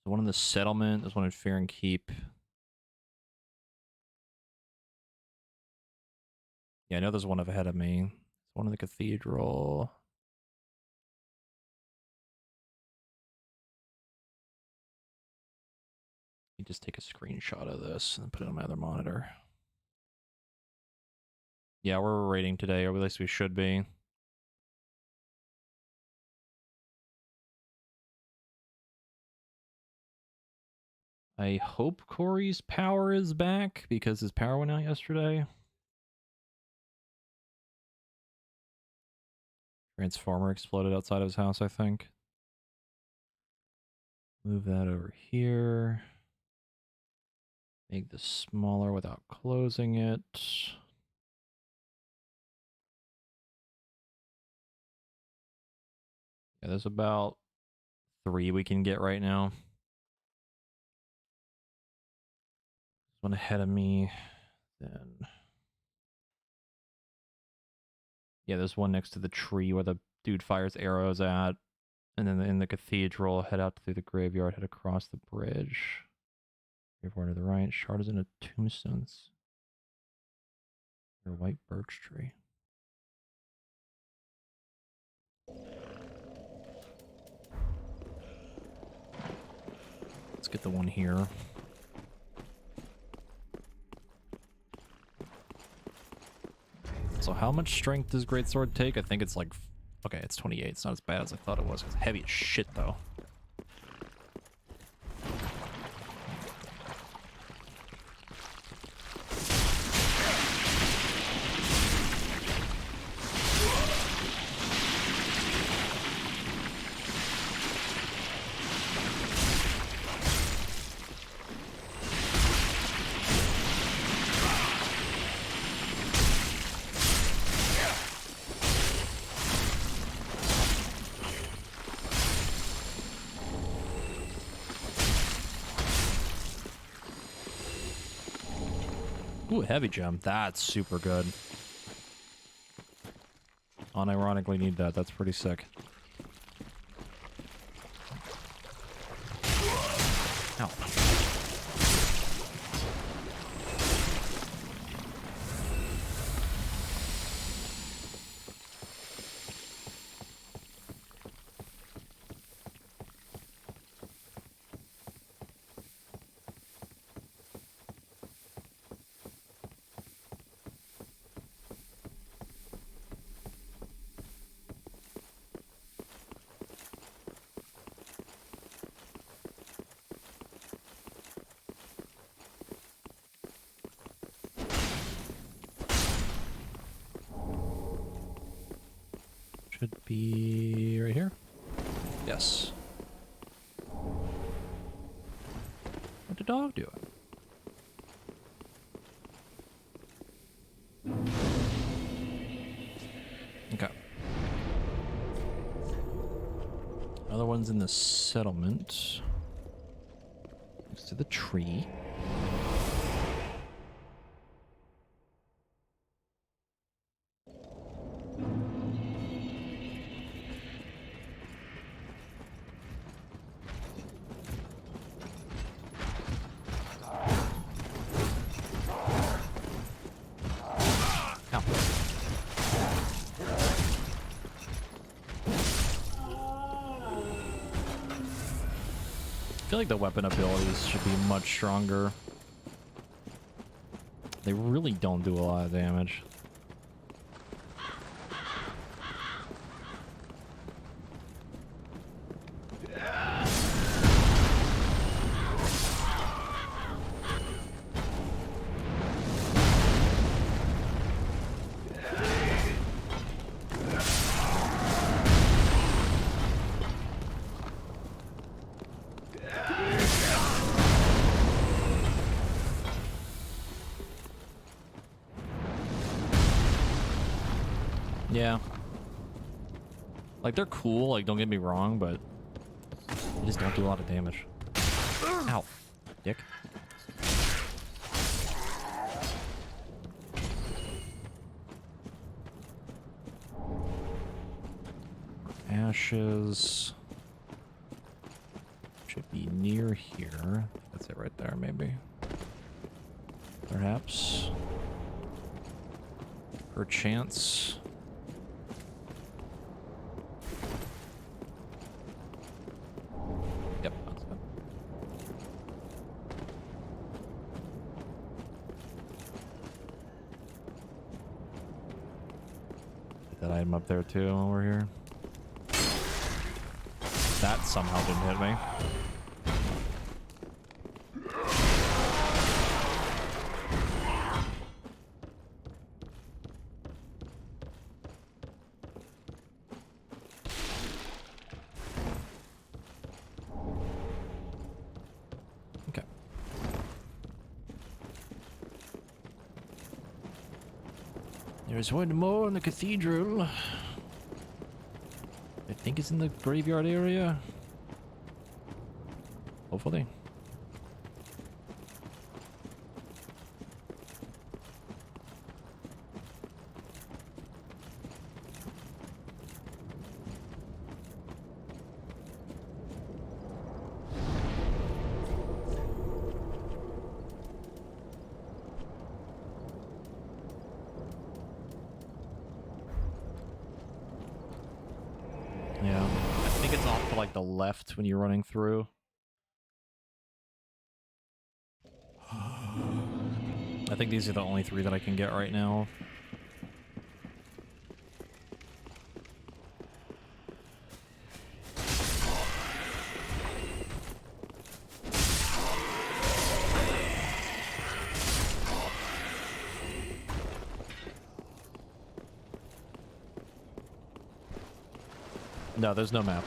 Speaker 1: There's one in the settlement. There's one in Fair and Keep. Yeah, I know there's one up ahead of me. There's one in the cathedral. You just take a screenshot of this and put it on my other monitor. Yeah, we're raiding today, or at least we should be. I hope Corey's power is back because his power went out yesterday. Transformer exploded outside of his house, I think. Move that over here. Make this smaller without closing it. Yeah, there's about 3 we can get right now. There's one ahead of me. Then yeah, there's one next to the tree where the dude fires arrows at. And then in the cathedral, head out through the graveyard, head across the bridge. Graveyard to the right. Shard is in a tombstones. Or a white birch tree. Let's get the one here. So how much strength does Greatsword take? I think it's like... Okay, it's 28. It's not as bad as I thought it was. It's heavy as shit, though. Ooh, heavy gem. That's super good. Unironically need that. That's pretty sick. Ow. Should be right here. Yes. What the dog doing? Okay. Other one's in the settlement. Next to the tree. I feel like the weapon abilities should be much stronger. They really don't do a lot of damage. Yeah. Like, they're cool, like, don't get me wrong, but they just don't do a lot of damage. Ow. Dick. ashes. Should be near here. That's it right there, maybe. Perhaps. Perchance. Yep, that's good. Get that item up there too while we're here. That somehow didn't hit me. Okay. There's one more in the cathedral. I think it's in the graveyard area. Hopefully. Yeah, I think it's off to like the left when you're running through. I think these are the only 3 that I can get right now. No, there's no map.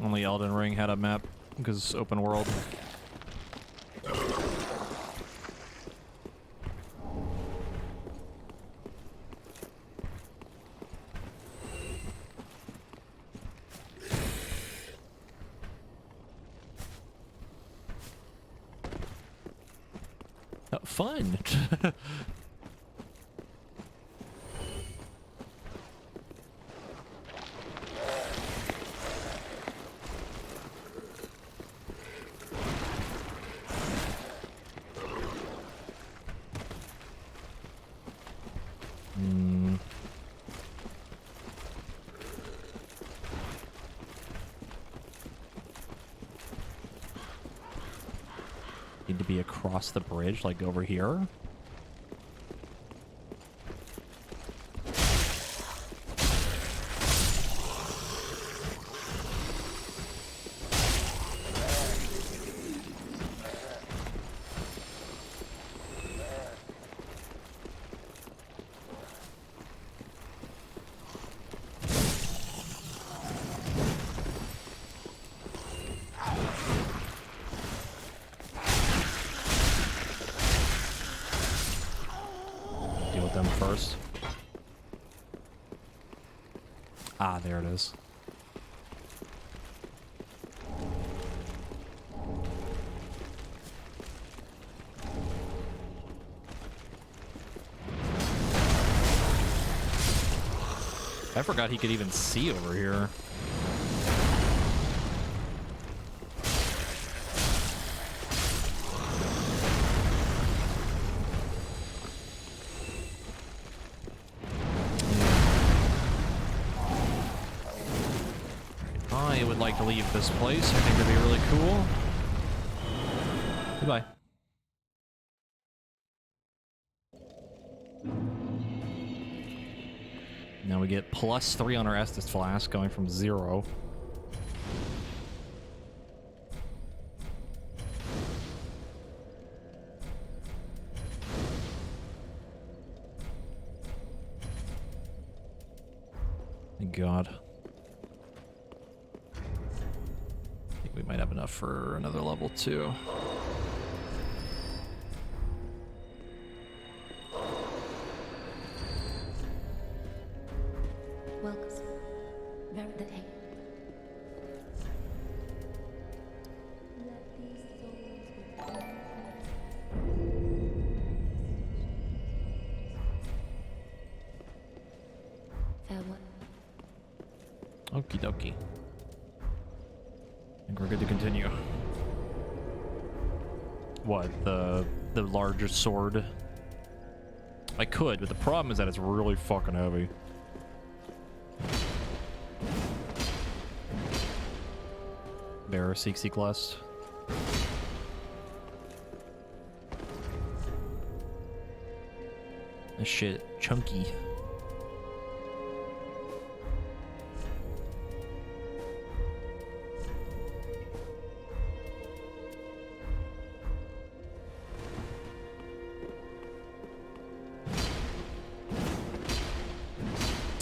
Speaker 1: Only Elden Ring had a map because it's open world. Fun. Need to be across the bridge, like over here. Them first. Ah, there it is. I forgot he could even see over here. I would like to leave this place. I think it'd be really cool. Goodbye. Now we get +3 on our Estus Flask, going from 0. Thank God. I think we might have enough for another level 2. Okie dokie. I think we're good to continue. What, the largest sword? I could, but the problem is that it's really fucking heavy. Bearer seek lust. This shit chunky.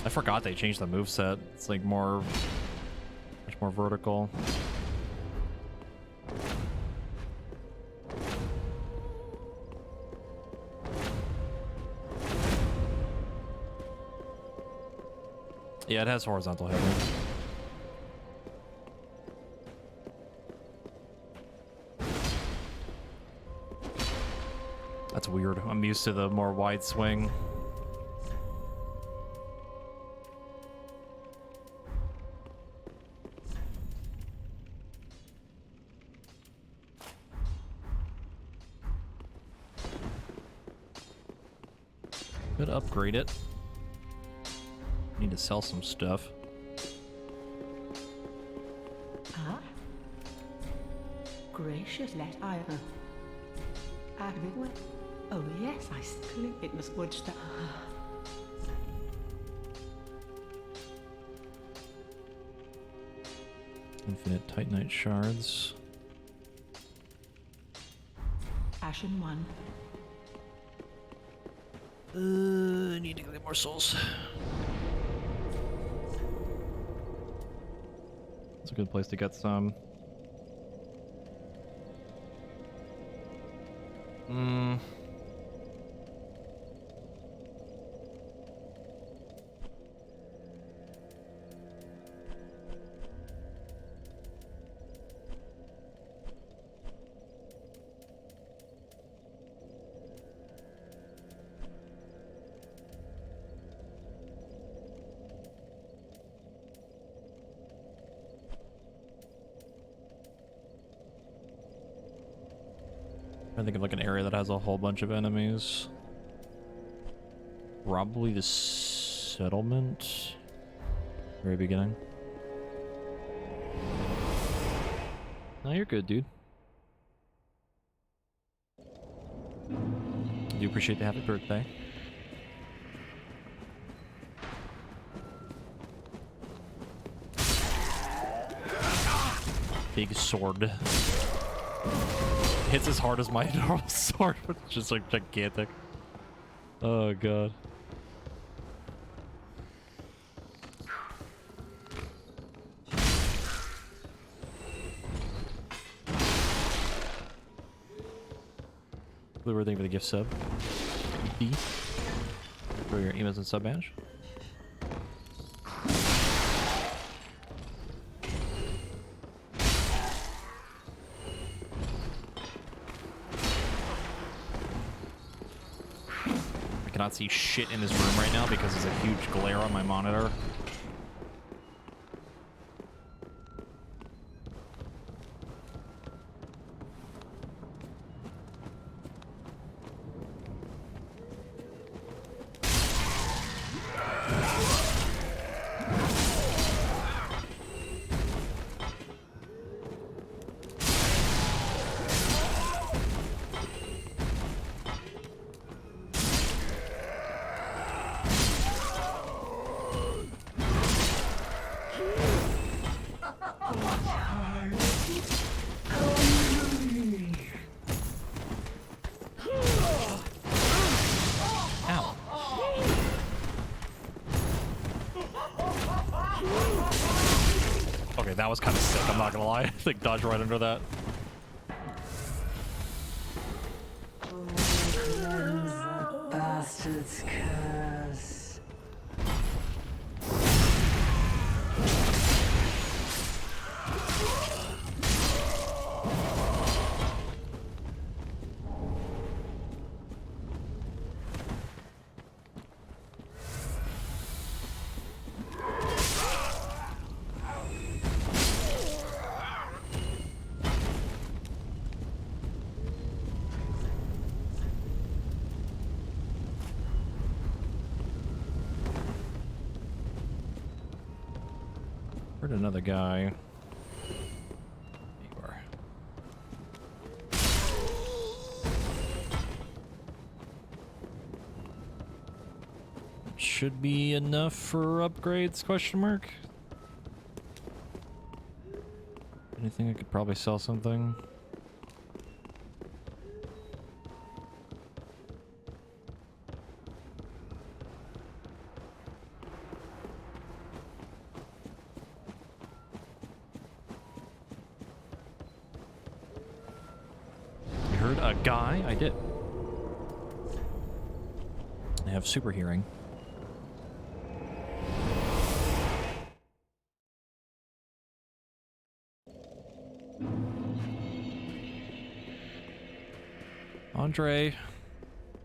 Speaker 1: I forgot they changed the moveset. It's like much more vertical. Yeah, it has horizontal heavy. That's weird. I'm used to the more wide swing. Could upgrade it. Need to sell some stuff.
Speaker 4: Ah? Gracious, let I... Oh yes, I still... It was good stuff.
Speaker 1: Infinite Titanite shards.
Speaker 4: Ashen one.
Speaker 1: I need to get more souls. It's a good place to get some. I think of like an area that has a whole bunch of enemies. Probably the settlement. Very beginning. No, you're good, dude. I do appreciate the happy birthday. Big sword. Hits as hard as my normal sword, but it's just like gigantic. Oh god. Blue, thank you for the gift sub. B for your emails and sub badge. I cannot see shit in this room right now because there's a huge glare on my monitor. That was kind of sick, I'm not gonna lie. I think dodge right under that.
Speaker 16: Bastard's curse.
Speaker 1: Heard another guy. There you are. Should be enough for upgrades, question mark? Anything I could probably sell something? You heard a guy? I did. I have super hearing. Andre,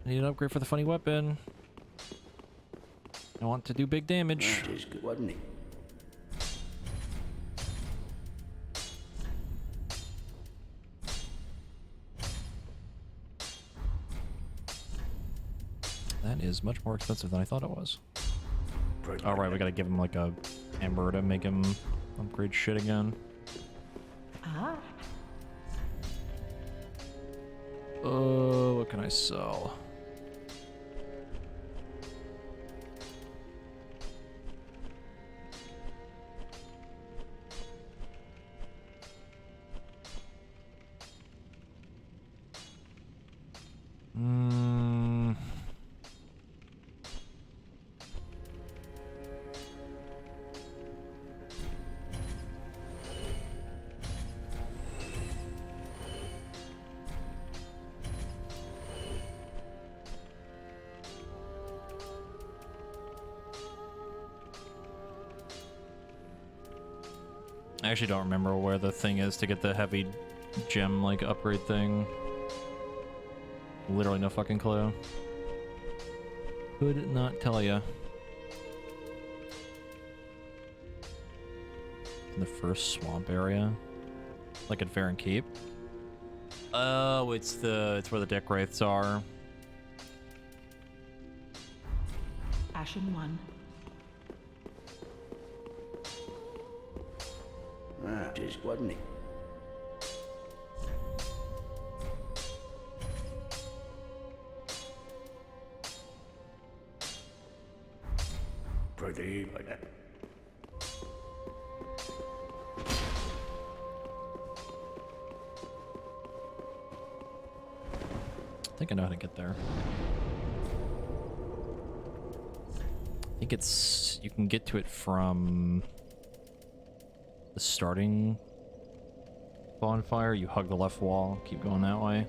Speaker 1: I need an upgrade for the funny weapon. I want to do big damage.
Speaker 5: That is good, wasn't it?
Speaker 1: That is much more expensive than I thought it was. Alright, we gotta give him like a hammer to make him upgrade shit again.
Speaker 4: Ah.
Speaker 1: What can I sell? I actually don't remember where the thing is to get the heavy gem like upgrade thing. Literally no fucking clue. Could not tell ya. In the first swamp area, like at Farron Keep. Oh, it's where the deck wraiths are.
Speaker 4: Ashen one.
Speaker 5: Ah, it is, wasn't it? Pretty like that.
Speaker 1: I think I know how to get there. I think it's... you can get to it from... the starting bonfire. You hug the left wall, keep going that way.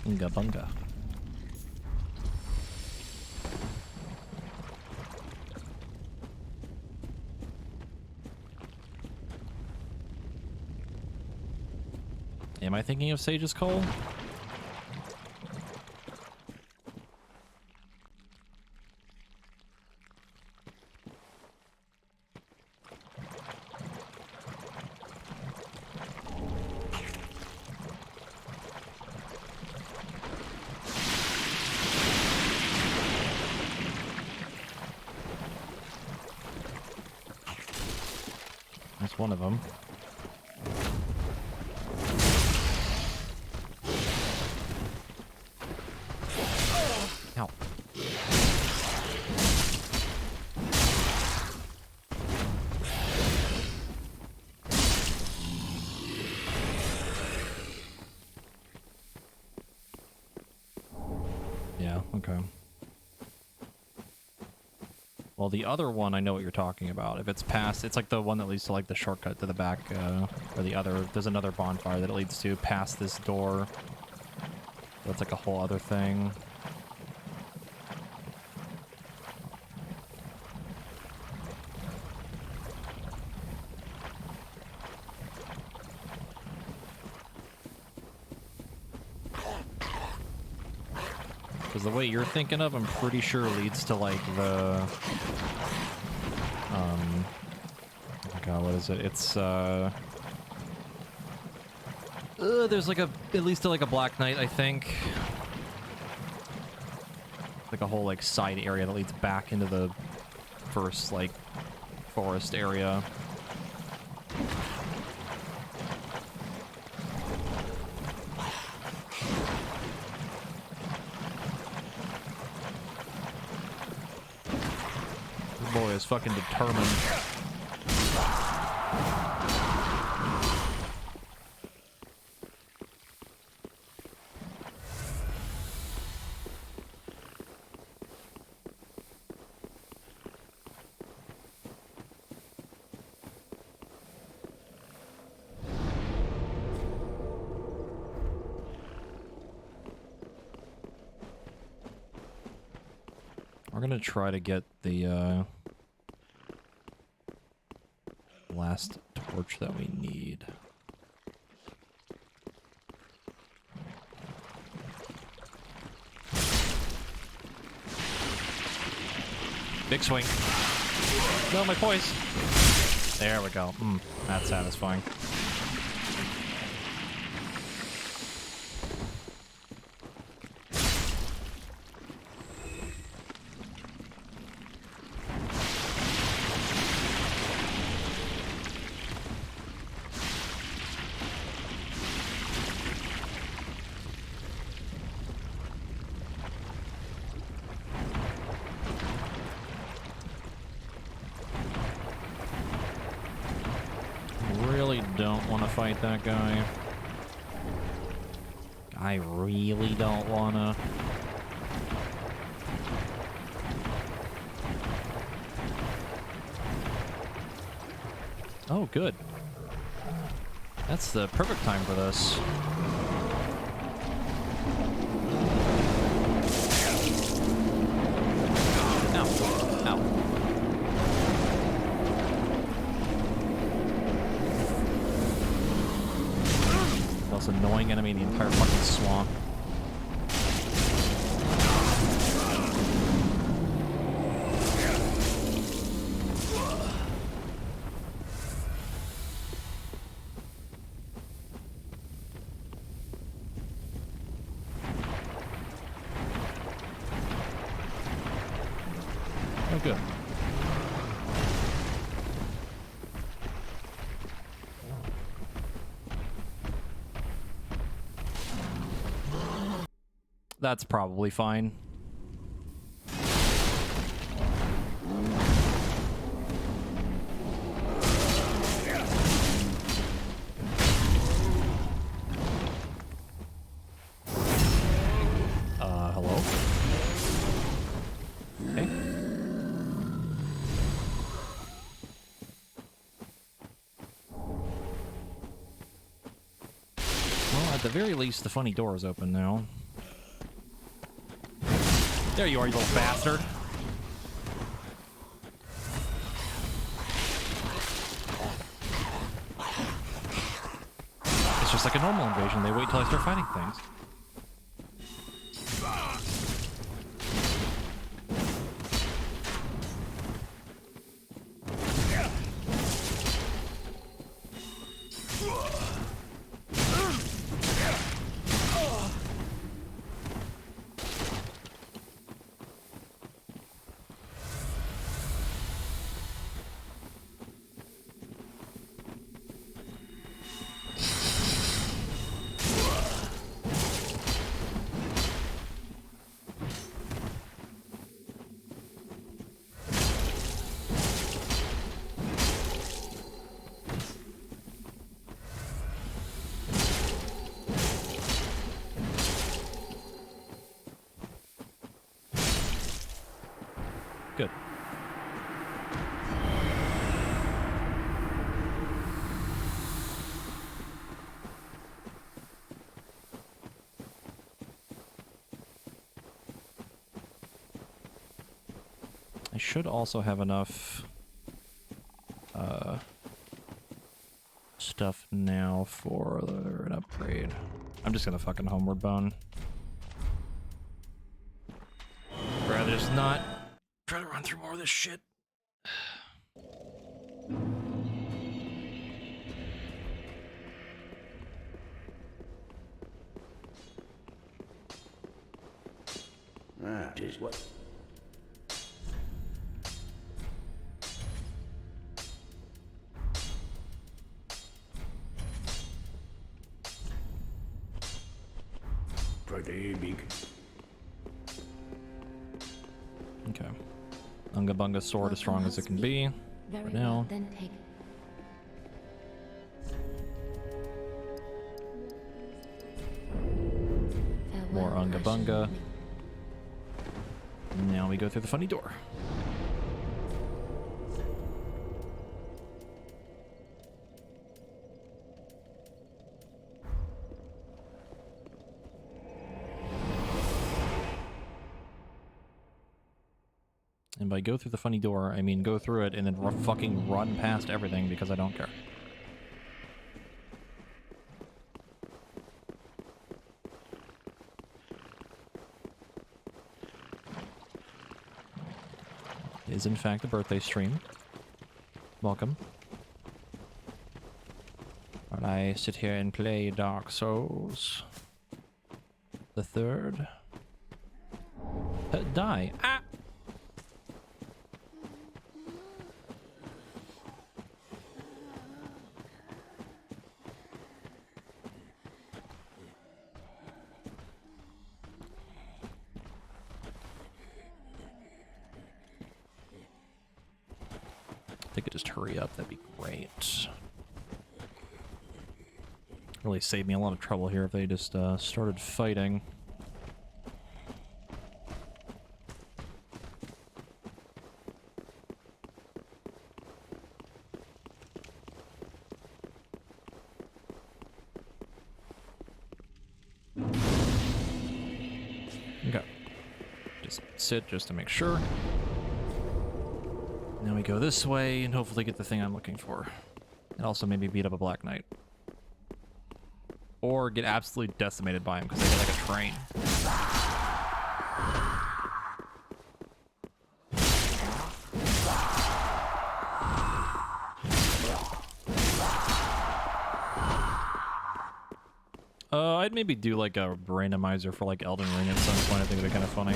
Speaker 1: Bunga bunga. Am I thinking of Sage's Call? That's one of them. Ow. Yeah, okay. Well, the other one, I know what you're talking about. If it's past, it's like the one that leads to like the shortcut to the back, or the other, there's another bonfire that it leads to past this door. That's like a whole other thing. Because the way you're thinking of, I'm pretty sure leads to like the oh my god, what is it? It's there's like at least like a Black Knight, I think. Like a whole like side area that leads back into the first like forest area. This boy is fucking determined. We're gonna try to get the last torch that we need. Big swing. No, my poise. There we go. That's satisfying. Don't want to fight that guy. I really don't want to. Oh, good. That's the perfect time for this. Ow. Ow. Most annoying enemy in the entire fucking swamp. Oh, good. That's probably fine. Hello? Okay. Well, at the very least, the funny door is open now. There you are, you little bastard. It's just like a normal invasion. They wait till I start fighting things. Good. I should also have enough stuff now for an upgrade. I'm just gonna fucking homeward bone. not try to run through more of this shit.
Speaker 5: Just what? Pretty big.
Speaker 1: Okay. Unga Bunga sword as strong as it can be.
Speaker 3: Very
Speaker 1: For
Speaker 3: well,
Speaker 1: now.
Speaker 3: then take.
Speaker 1: More
Speaker 3: Farewell,
Speaker 1: Unga
Speaker 3: Ashen
Speaker 1: Bunga.
Speaker 3: Morning.
Speaker 1: Now we go through the funny door. And by go through the funny door, I mean go through it and then fucking run past everything because I don't care. It is in fact a birthday stream. Welcome. While I sit here and play Dark Souls. The third. Die. Ah! If they could just hurry up, that'd be great. Really saved me a lot of trouble here if they just started fighting. Okay. Just sit just to make sure. Now we go this way and hopefully get the thing I'm looking for. And also maybe beat up a Black Knight. Or get absolutely decimated by him because they get like a train. I'd maybe do like a randomizer for like Elden Ring at some point. I think it'd be kind of funny.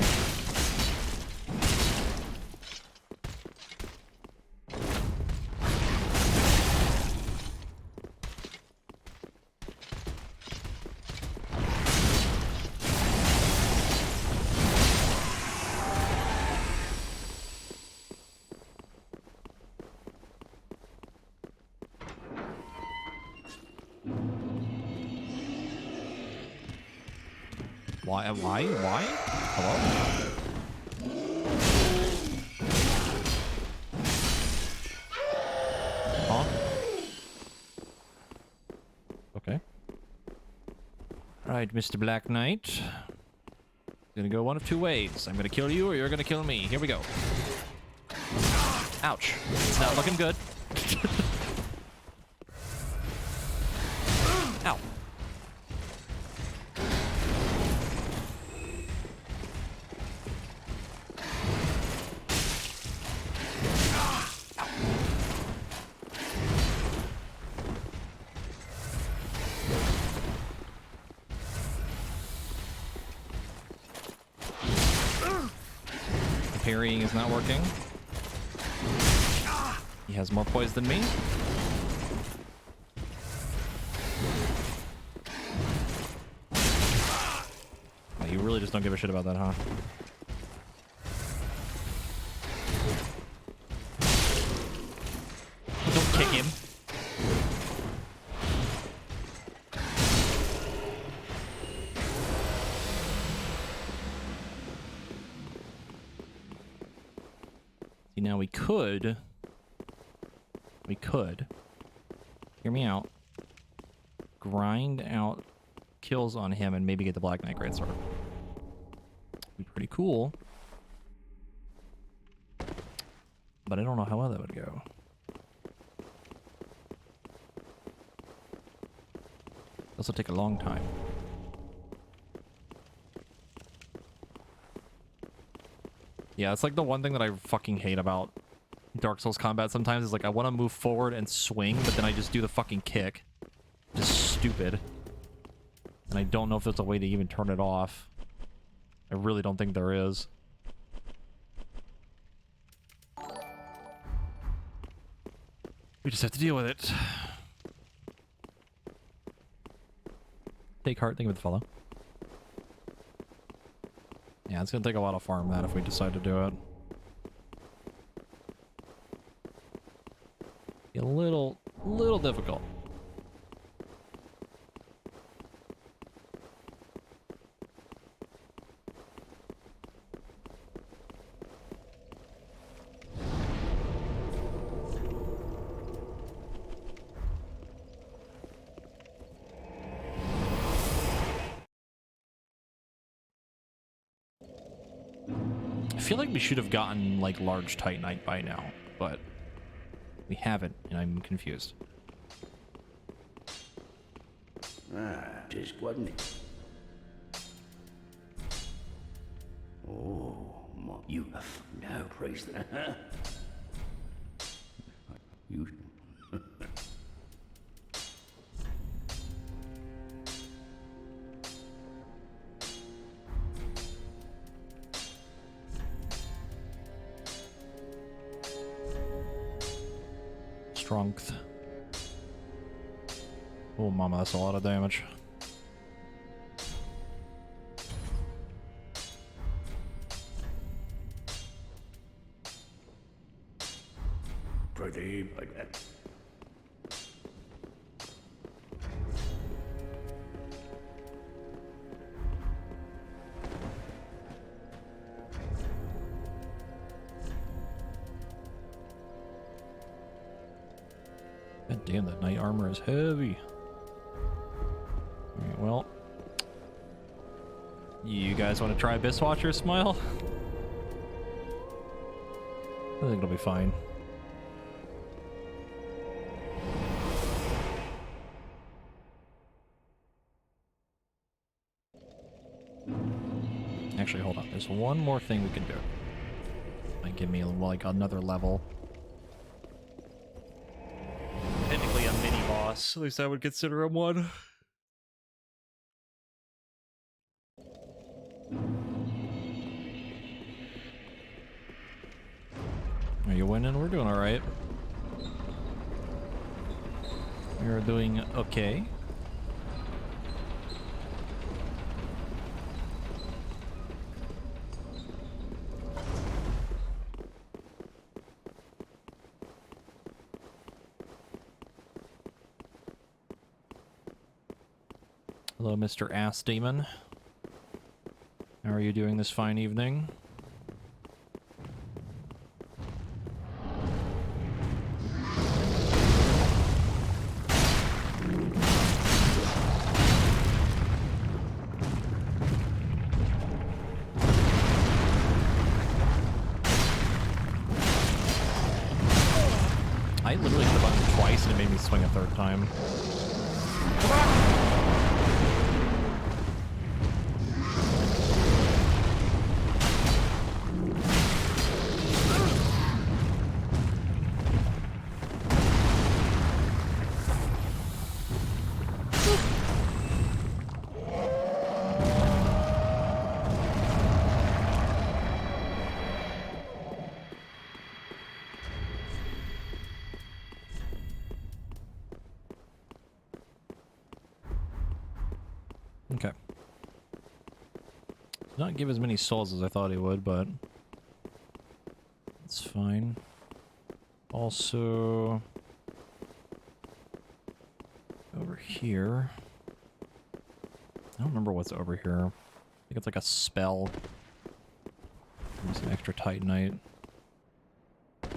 Speaker 1: Why? Hello? Huh? Okay. Alright, Mr. Black Knight. Gonna go one of two ways. I'm gonna kill you or you're gonna kill me. Here we go. Ouch. It's not looking good. Ow. Parrying is not working. He has more poise than me. Oh, you really just don't give a shit about that, huh? Don't kick him. Now we could, hear me out, grind out kills on him and maybe get the Black Knight Greatsword. Be pretty cool. But I don't know how well that would go. This will take a long time. Yeah, it's like the one thing that I fucking hate about Dark Souls combat sometimes is like I want to move forward and swing, but then I just do the fucking kick. Just stupid. And I don't know if there's a way to even turn it off. I really don't think there is. We just have to deal with it. Take heart, thank you for the follow. Yeah, it's gonna take a lot of farm that if we decide to do it. Be a little difficult. I feel like we should have gotten, like, large Titanite by now, but we haven't, and I'm confused.
Speaker 5: Just wasn't it? Oh, you have no praise that. You.
Speaker 1: Strength. Oh, mama, that's a lot of damage.
Speaker 5: Pretty bad.
Speaker 1: God damn, that knight armor is heavy. Alright, well. You guys want to try Abyss Watcher, Smile? I think it'll be fine. Actually, hold on. There's one more thing we can do. Might give me like another level. Technically a mini boss. At least I would consider him one. Are you winning? We're doing alright. We're doing okay. Hello, Mr. Ass Demon. How are you doing this fine evening? I literally hit the button twice and it made me swing a third time. Okay. Not give as many souls as I thought he would, but it's fine. Also, over here. I don't remember what's over here. I think it's like a spell. There's an extra Titanite. I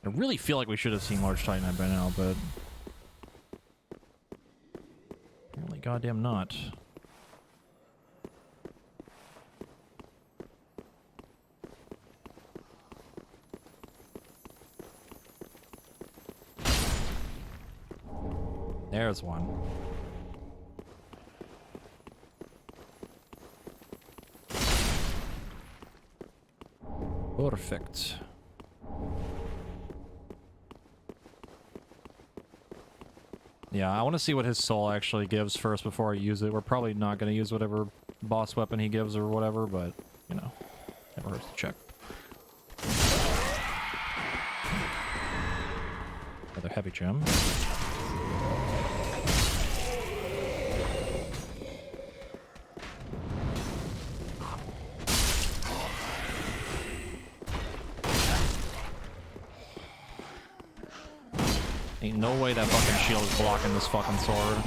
Speaker 1: really feel like we should have seen large Titanite by now, but apparently goddamn not. There's one. Perfect. Yeah, I want to see what his soul actually gives first before I use it. We're probably not going to use whatever boss weapon he gives or whatever, but, you know, never hurts to check. Another heavy gem. Ain't no way that fucking shield is blocking this fucking sword.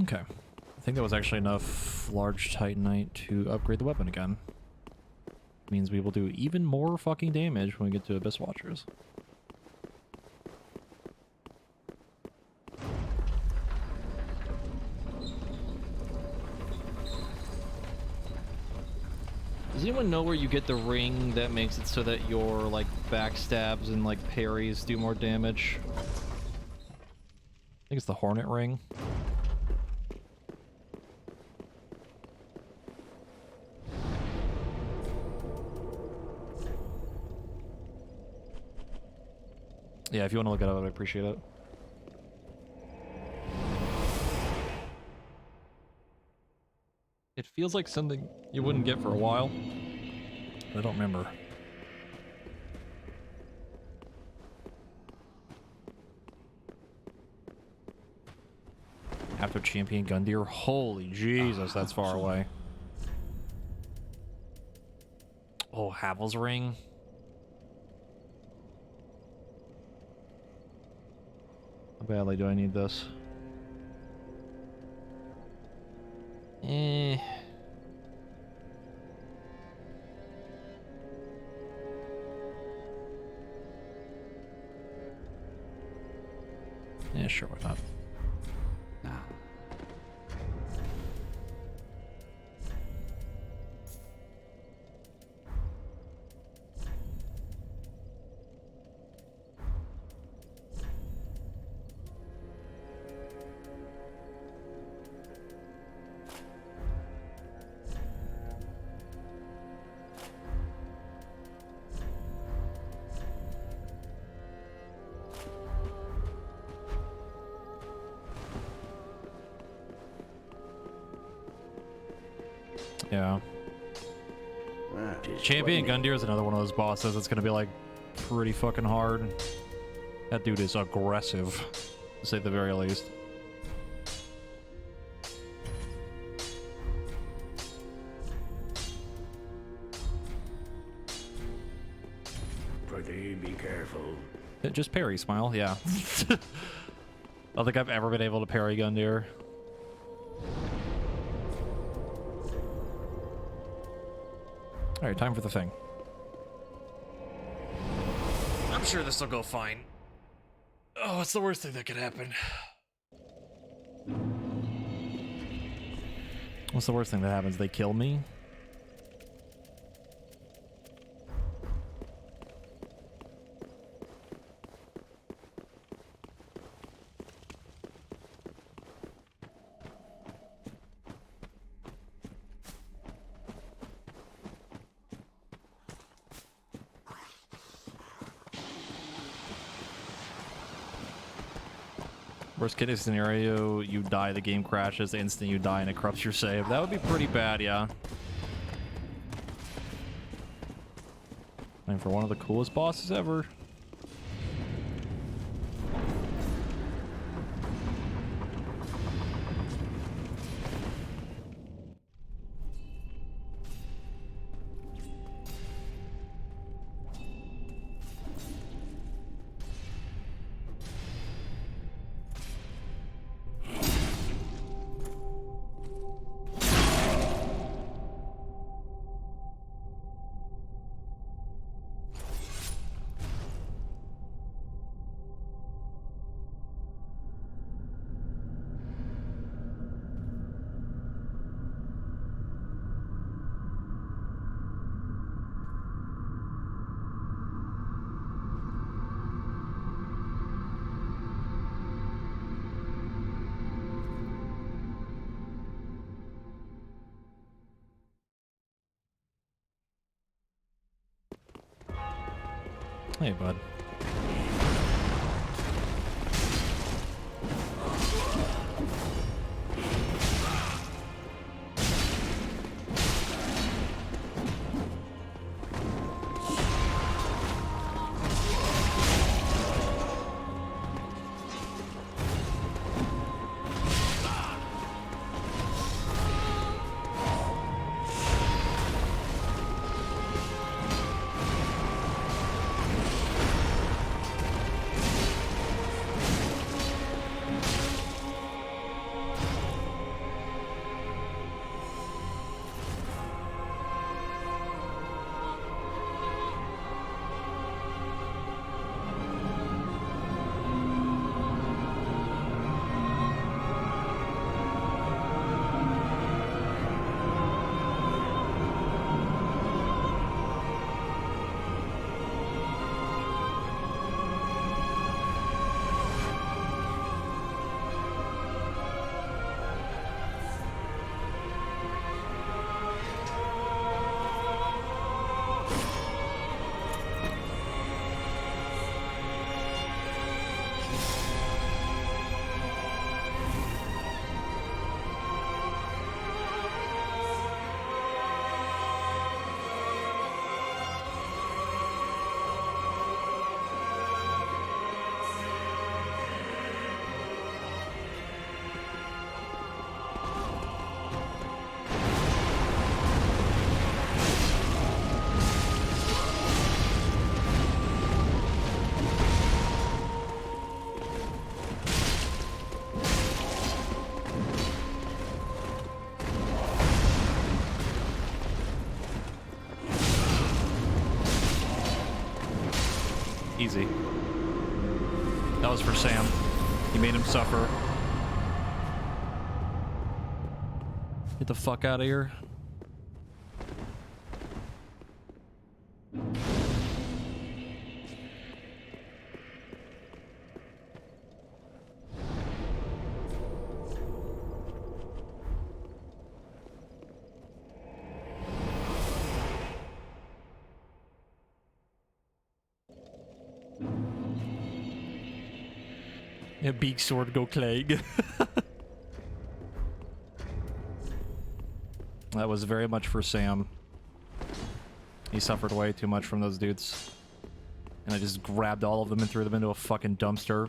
Speaker 1: Okay. I think that was actually enough large titanite to upgrade the weapon again. Means we will do even more fucking damage when we get to Abyss Watchers. Does anyone know where you get the ring that makes it so that your, like, backstabs and, like, parries do more damage? I think it's the Hornet ring. Yeah, if you want to look it up, I'd appreciate it. It feels like something you wouldn't get for a while. I don't remember. After Champion Gundyr? Holy Jesus, that's far away. Oh, Havel's ring. How badly do I need this? Eh. Yeah, sure, why not?
Speaker 9: Now.
Speaker 1: Yeah. Champion Gundyr is another one of those bosses that's gonna be like pretty fucking hard. That dude is aggressive, to say the very least.
Speaker 5: Pretty be careful.
Speaker 1: Just parry, Smile, yeah. I don't think I've ever been able to parry Gundyr. Alright, time for the thing. I'm sure this will go fine. Oh, what's the worst thing that could happen? What's the worst thing that happens? They kill me? Worst case scenario, you die, the game crashes, the instant you die and it corrupts your save. That would be pretty bad, yeah. And for one of the coolest bosses ever. Hey, bud. Easy. That was for Sam. He made him suffer. Get the fuck out of here. Yeah, big sword go Clegg. That was very much for Sam. He suffered way too much from those dudes. And I just grabbed all of them and threw them into a fucking dumpster.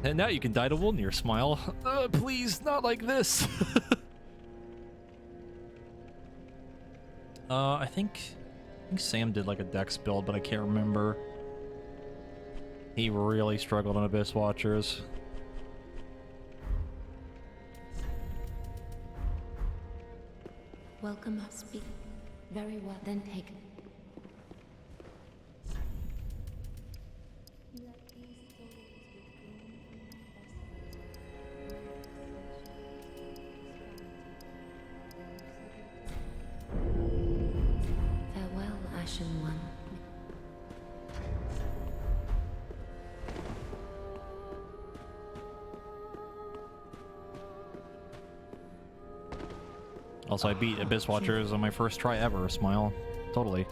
Speaker 1: And now you can die to Wolnir, smile. Please, not like this. I think Sam did like a dex build, but I can't remember. He really struggled on Abyss Watchers.
Speaker 3: Welcome, speak. Very well, then take it. Farewell, Ashen One.
Speaker 1: Also, I beat Abyss Watchers on my first try ever, smile. Totally.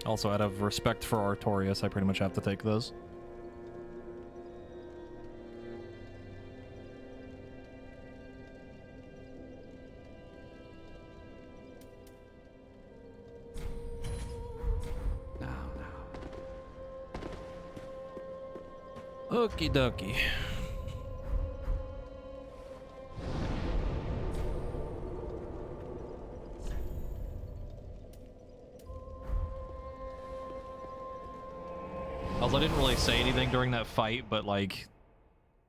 Speaker 1: Also, out of respect for Artorias, I pretty much have to take those. Okie dokie. Also, I didn't really say anything during that fight, but like,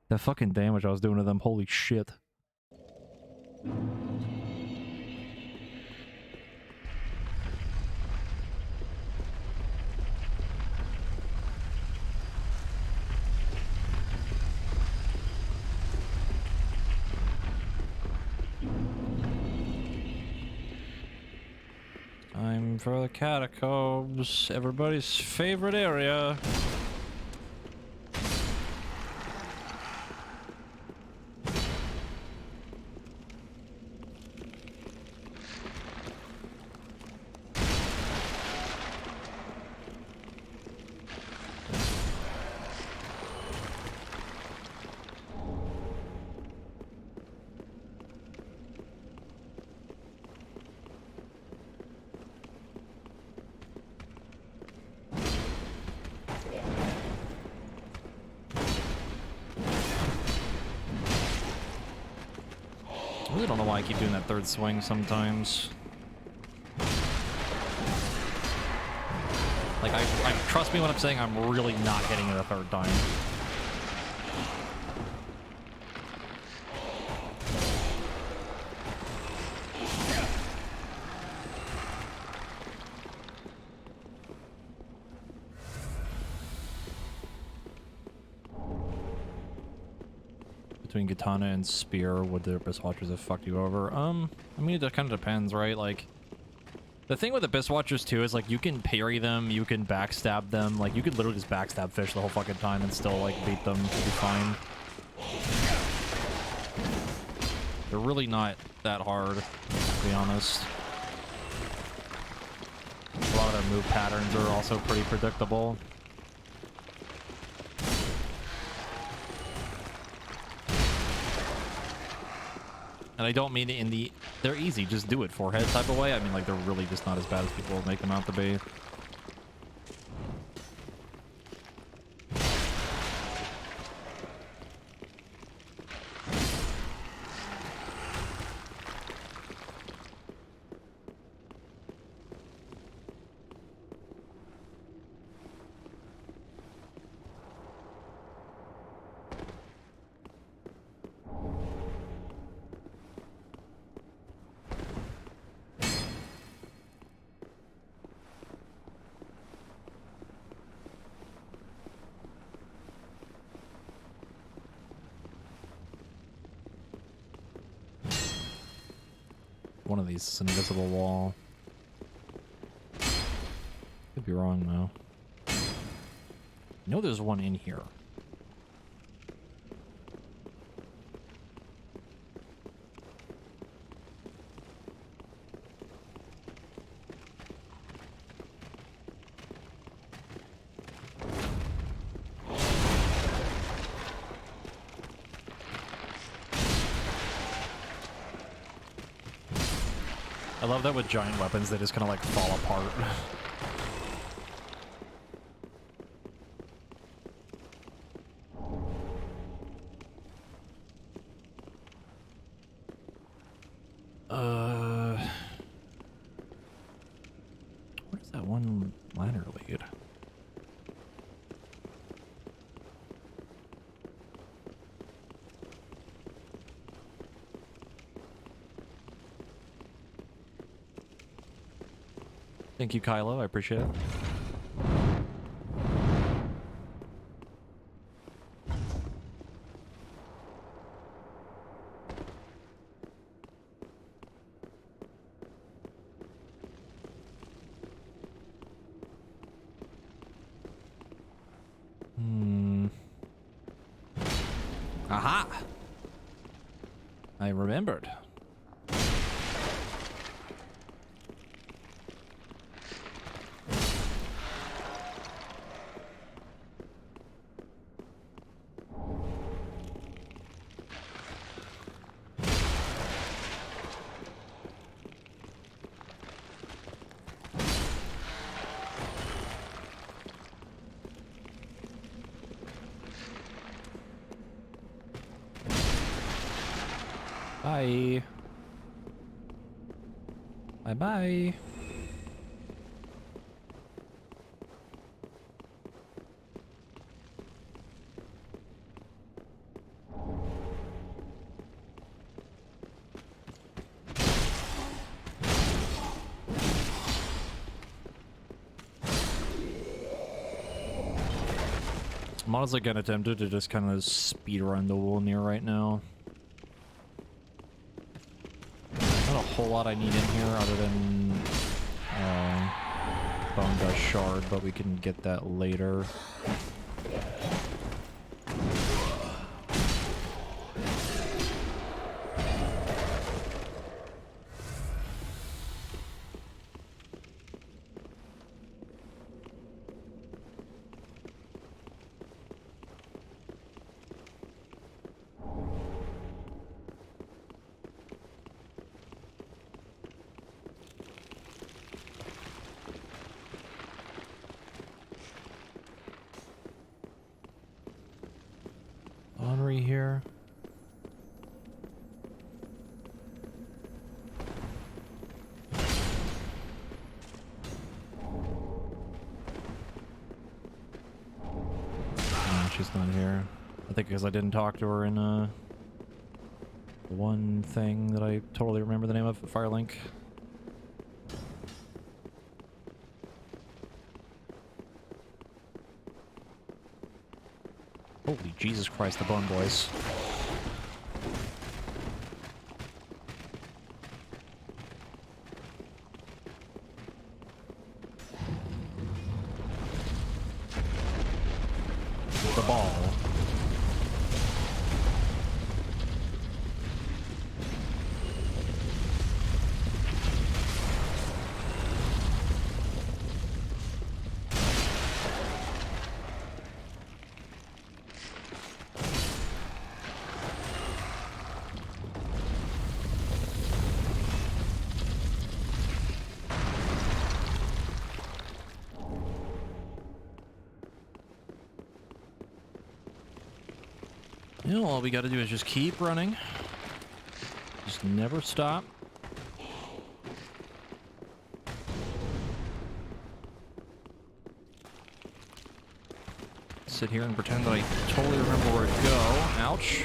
Speaker 1: the fucking damage I was doing to them, holy shit. for the catacombs, everybody's favorite area. I really don't know why I keep doing that third swing sometimes. Like, I trust me when I'm saying I'm really not hitting it a third time. Between Katana and Spear, would the Abyss Watchers have fucked you over? I mean, it kind of depends, right? Like, the thing with Abyss Watchers, too, is, like, you can parry them, you can backstab them. Like, you could literally just backstab fish the whole fucking time and still, like, beat them. It'd be fine. They're really not that hard, to be honest. A lot of their move patterns are also pretty predictable. And I don't mean it in the, they're easy, just do it forehead type of way. I mean, like, they're really just not as bad as people make them out to be. One of these is an invisible wall. Could be wrong though. I know there's one in here. I love that with giant weapons, they just kind of like fall apart. Where's that one ladder lead? Thank you, Kylo. I appreciate it. Aha! I remembered. Bye. Bye-bye. I'm honestly gonna attempt to just kind of speed run the Wolnir right now. Not a whole lot I need in here other than Bone Dust Shard, but we can get that later. Henri here. No, she's not here. I think because I didn't talk to her in one thing that I totally remember the name of, Firelink. Holy Jesus Christ, the Bone Boys. The ball. You know, all we gotta do is just keep running. Just never stop. Sit here and pretend that I totally remember where to go. Ouch.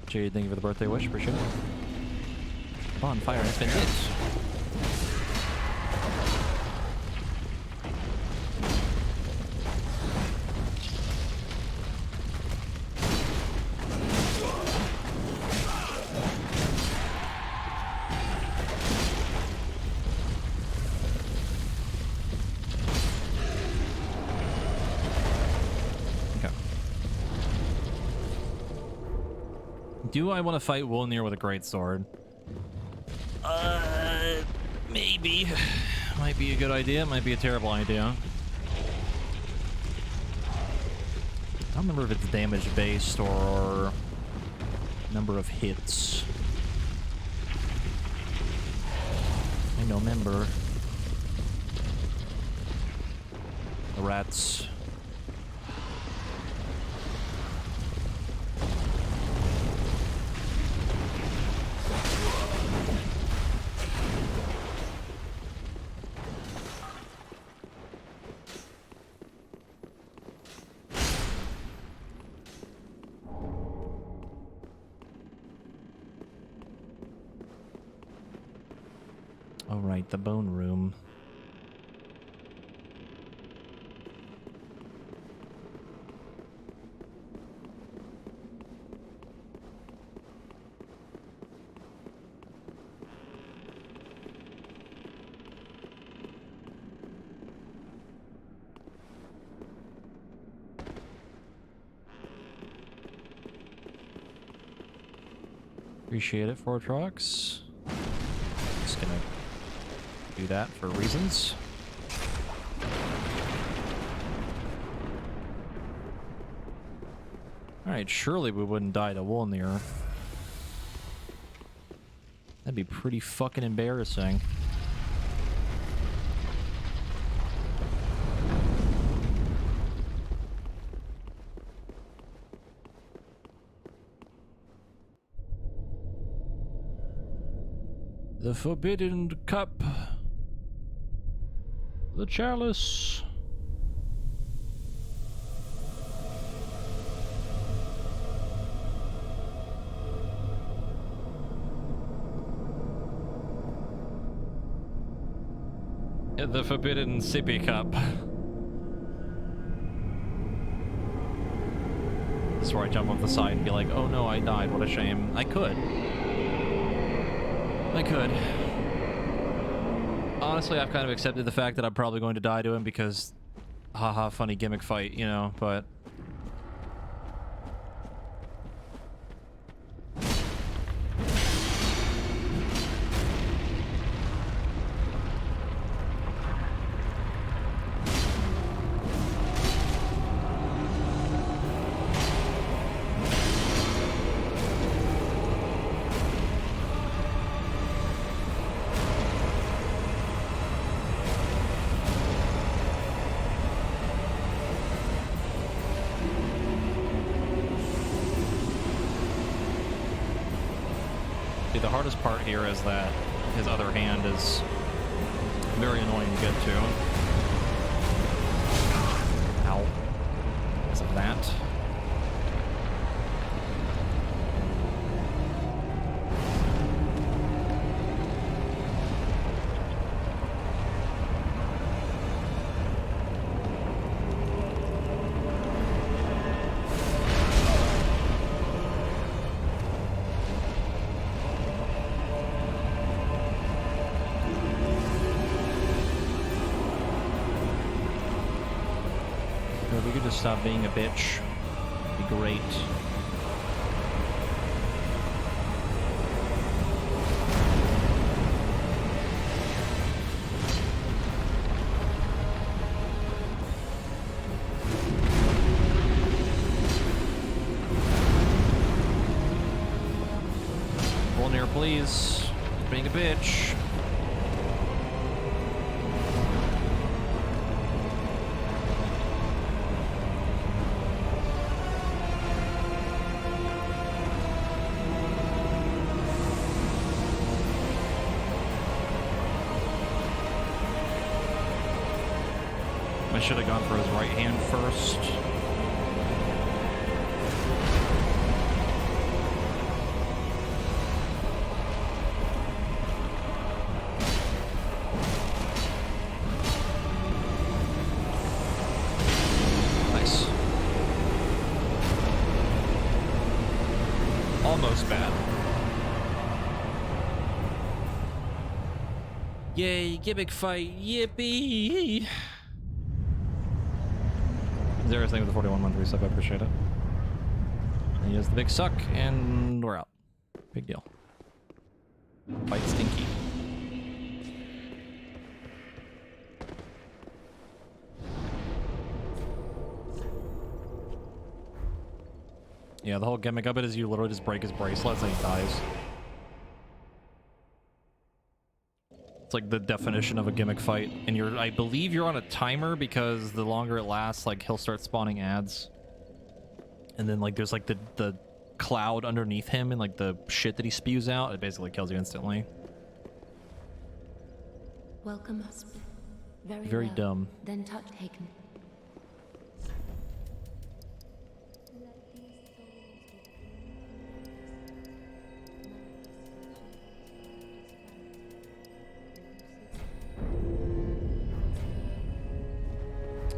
Speaker 1: Jade, thank you for the birthday wish. Appreciate it. Bonfire has been lit. Do I want to fight Wolnir with a greatsword? Maybe. Might be a good idea, might be a terrible idea. I don't remember if it's damage based or number of hits. I don't remember. The rats. The bone room. Appreciate it, Fortrox. Just gonna do that for reasons. Alright, surely we wouldn't die to Wolnir. That'd be pretty fucking embarrassing. The Forbidden Cup. The Chalice. The forbidden sippy cup. This is where I jump off the side and be like, oh no, I died, what a shame. I could. Honestly, I've kind of accepted the fact that I'm probably going to die to him because, haha, funny gimmick fight, you know, but... The hardest part here is that his other hand is very annoying to get to. Ow. Because of that. If we could just stop being a bitch, it'd be great. Pull near, please. Being a bitch. I should have gone for his right hand first. Nice. Almost bad. Yay, gimmick fight, yippee! Zero thing with the 41 month resub, I appreciate it. And he has the big suck, and we're out. Big deal. Fight Stinky. Yeah, the whole gimmick of it is you literally just break his bracelets and he dies. It's like the definition of a gimmick fight, and I believe you're on a timer because the longer it lasts, like he'll start spawning ads, and then like there's like the cloud underneath him and like the shit that he spews out, it basically kills you instantly.
Speaker 3: Welcome us.
Speaker 1: Very
Speaker 3: well.
Speaker 1: dumb.
Speaker 3: Then touch taken.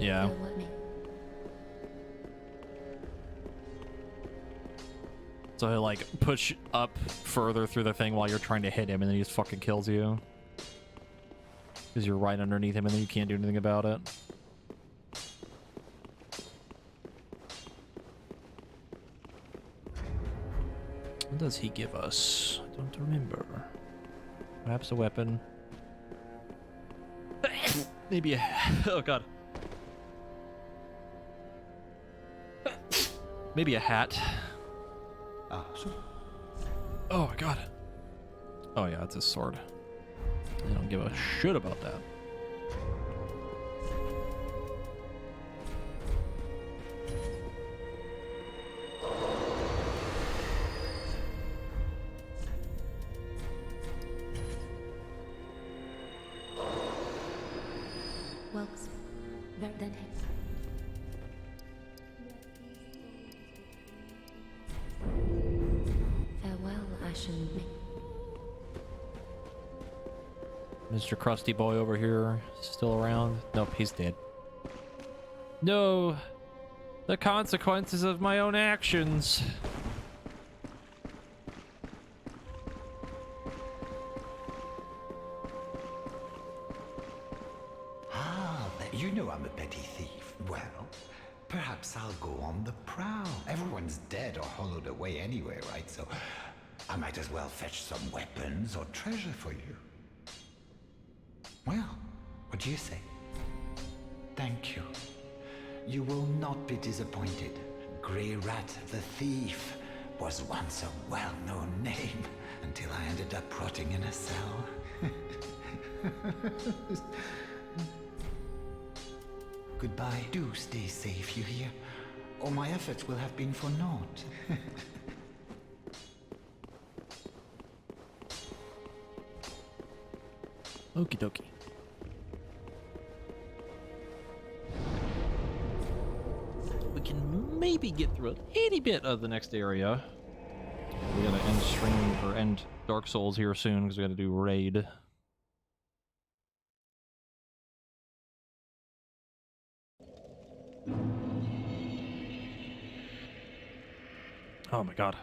Speaker 1: Yeah. So he'll like push up further through the thing while you're trying to hit him, and then he just fucking kills you. Because you're right underneath him and then you can't do anything about it. What does he give us? I don't remember. Perhaps a weapon. Maybe a... Oh god. Maybe a hat. Oh my god. Oh yeah, it's his sword. I don't give a shit about that.
Speaker 3: Welks. Verden. Farewell, Ashen.
Speaker 1: Mr. Krusty Boy over here still around? Nope, he's dead. No! The consequences of my own actions.
Speaker 9: Ah, you know I'm a petty thief. Well, perhaps I'll go on the prowl. Everyone's dead or hollowed away anyway, right? So I might as well fetch some weapons or treasure for you. Well, what do you say? Thank you. You will not be disappointed. Grey Rat the Thief was once a well-known name until I ended up rotting in a cell. Goodbye. Do stay safe, you hear? Or my efforts will have been for naught.
Speaker 1: Okie dokie. We can maybe get through a itty bit of the next area. We gotta end stream or end Dark Souls here soon because we gotta do raid. Oh my god.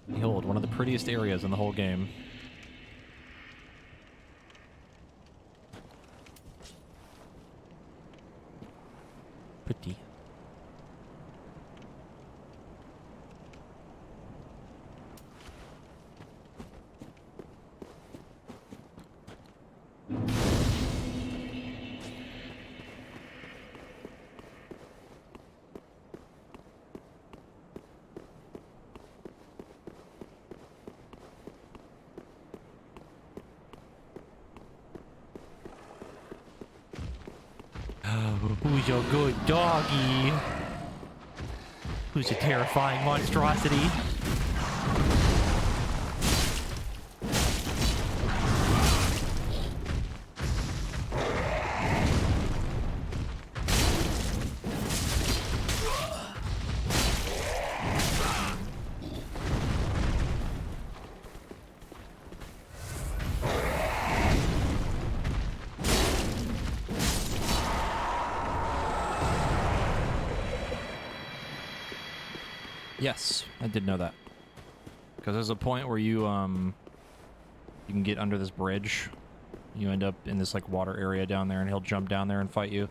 Speaker 1: Behold, one of the prettiest areas in the whole game. Pretty. Who's your good doggy? Who's a terrifying monstrosity? Yes, I did know that. Because there's a point where you can get under this bridge. You end up in this like water area down there and he'll jump down there and fight you.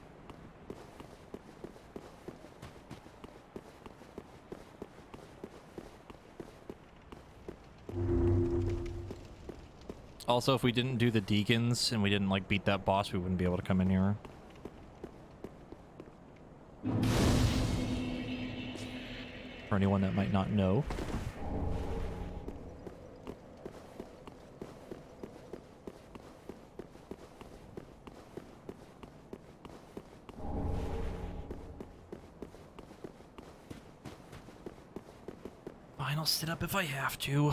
Speaker 1: Also, if we didn't do the deacons and we didn't like beat that boss, we wouldn't be able to come in here. For anyone that might not know. Fine, I'll sit up if I have to.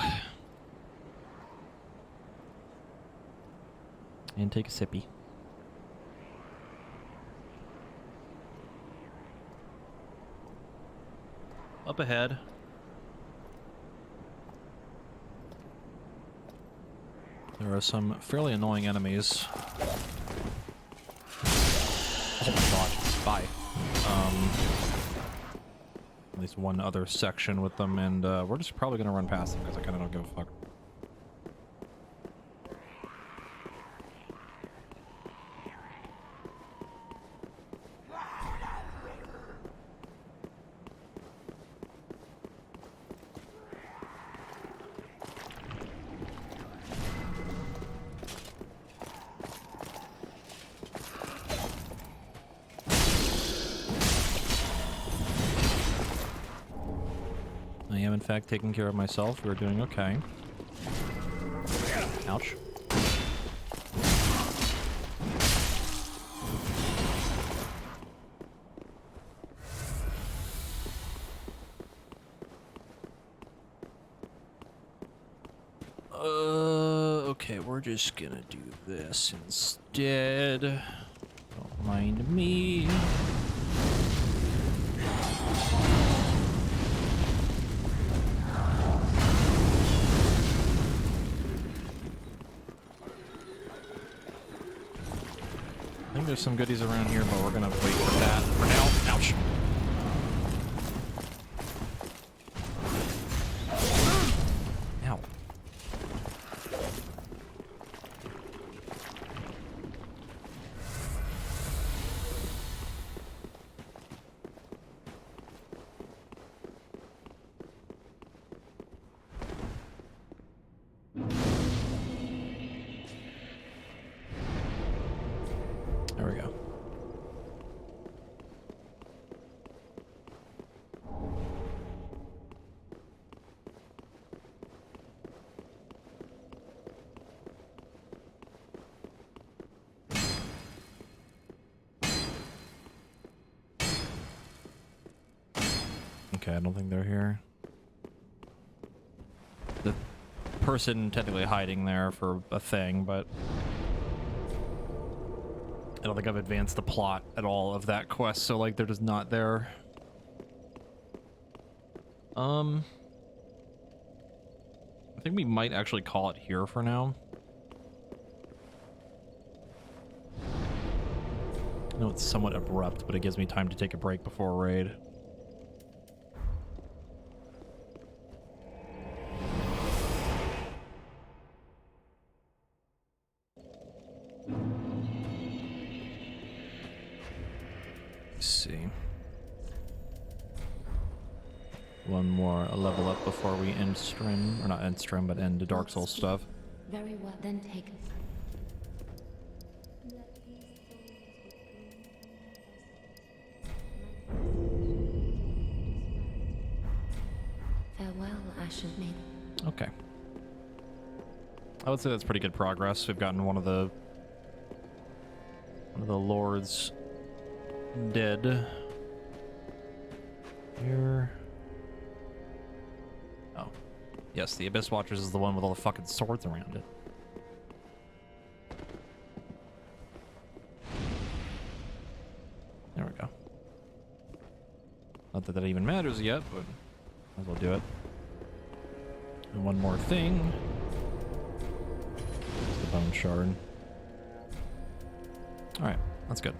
Speaker 1: And take a sippy. Up ahead. There are some fairly annoying enemies. Oh my god, bye. At least one other section with them, and we're just probably gonna run past them because I kinda don't give a fuck. I am in fact taking care of myself. We're doing okay. Ouch. Okay, we're just gonna do this instead. Don't mind me. I think there's some goodies around here, but we're gonna wait for that for now. Ouch. Ow. There we go. Okay, I don't think they're here. The person technically hiding there for a thing, but I don't think I've advanced the plot at all of that quest, so like they're just not there. I think we might actually call it here for now. I know it's somewhat abrupt, but it gives me time to take a break before raid. See. One more level up before we end stream, or not end stream, but end the Dark Souls stuff.
Speaker 3: Very well, then take. Farewell, Ashen Maiden.
Speaker 1: Okay. I would say that's pretty good progress. We've gotten one of the lords dead. Here. Oh. Yes, the Abyss Watchers is the one with all the fucking swords around it. There we go. Not that that even matters yet, but might as well do it. And one more thing. It's the bone shard. Alright, that's good.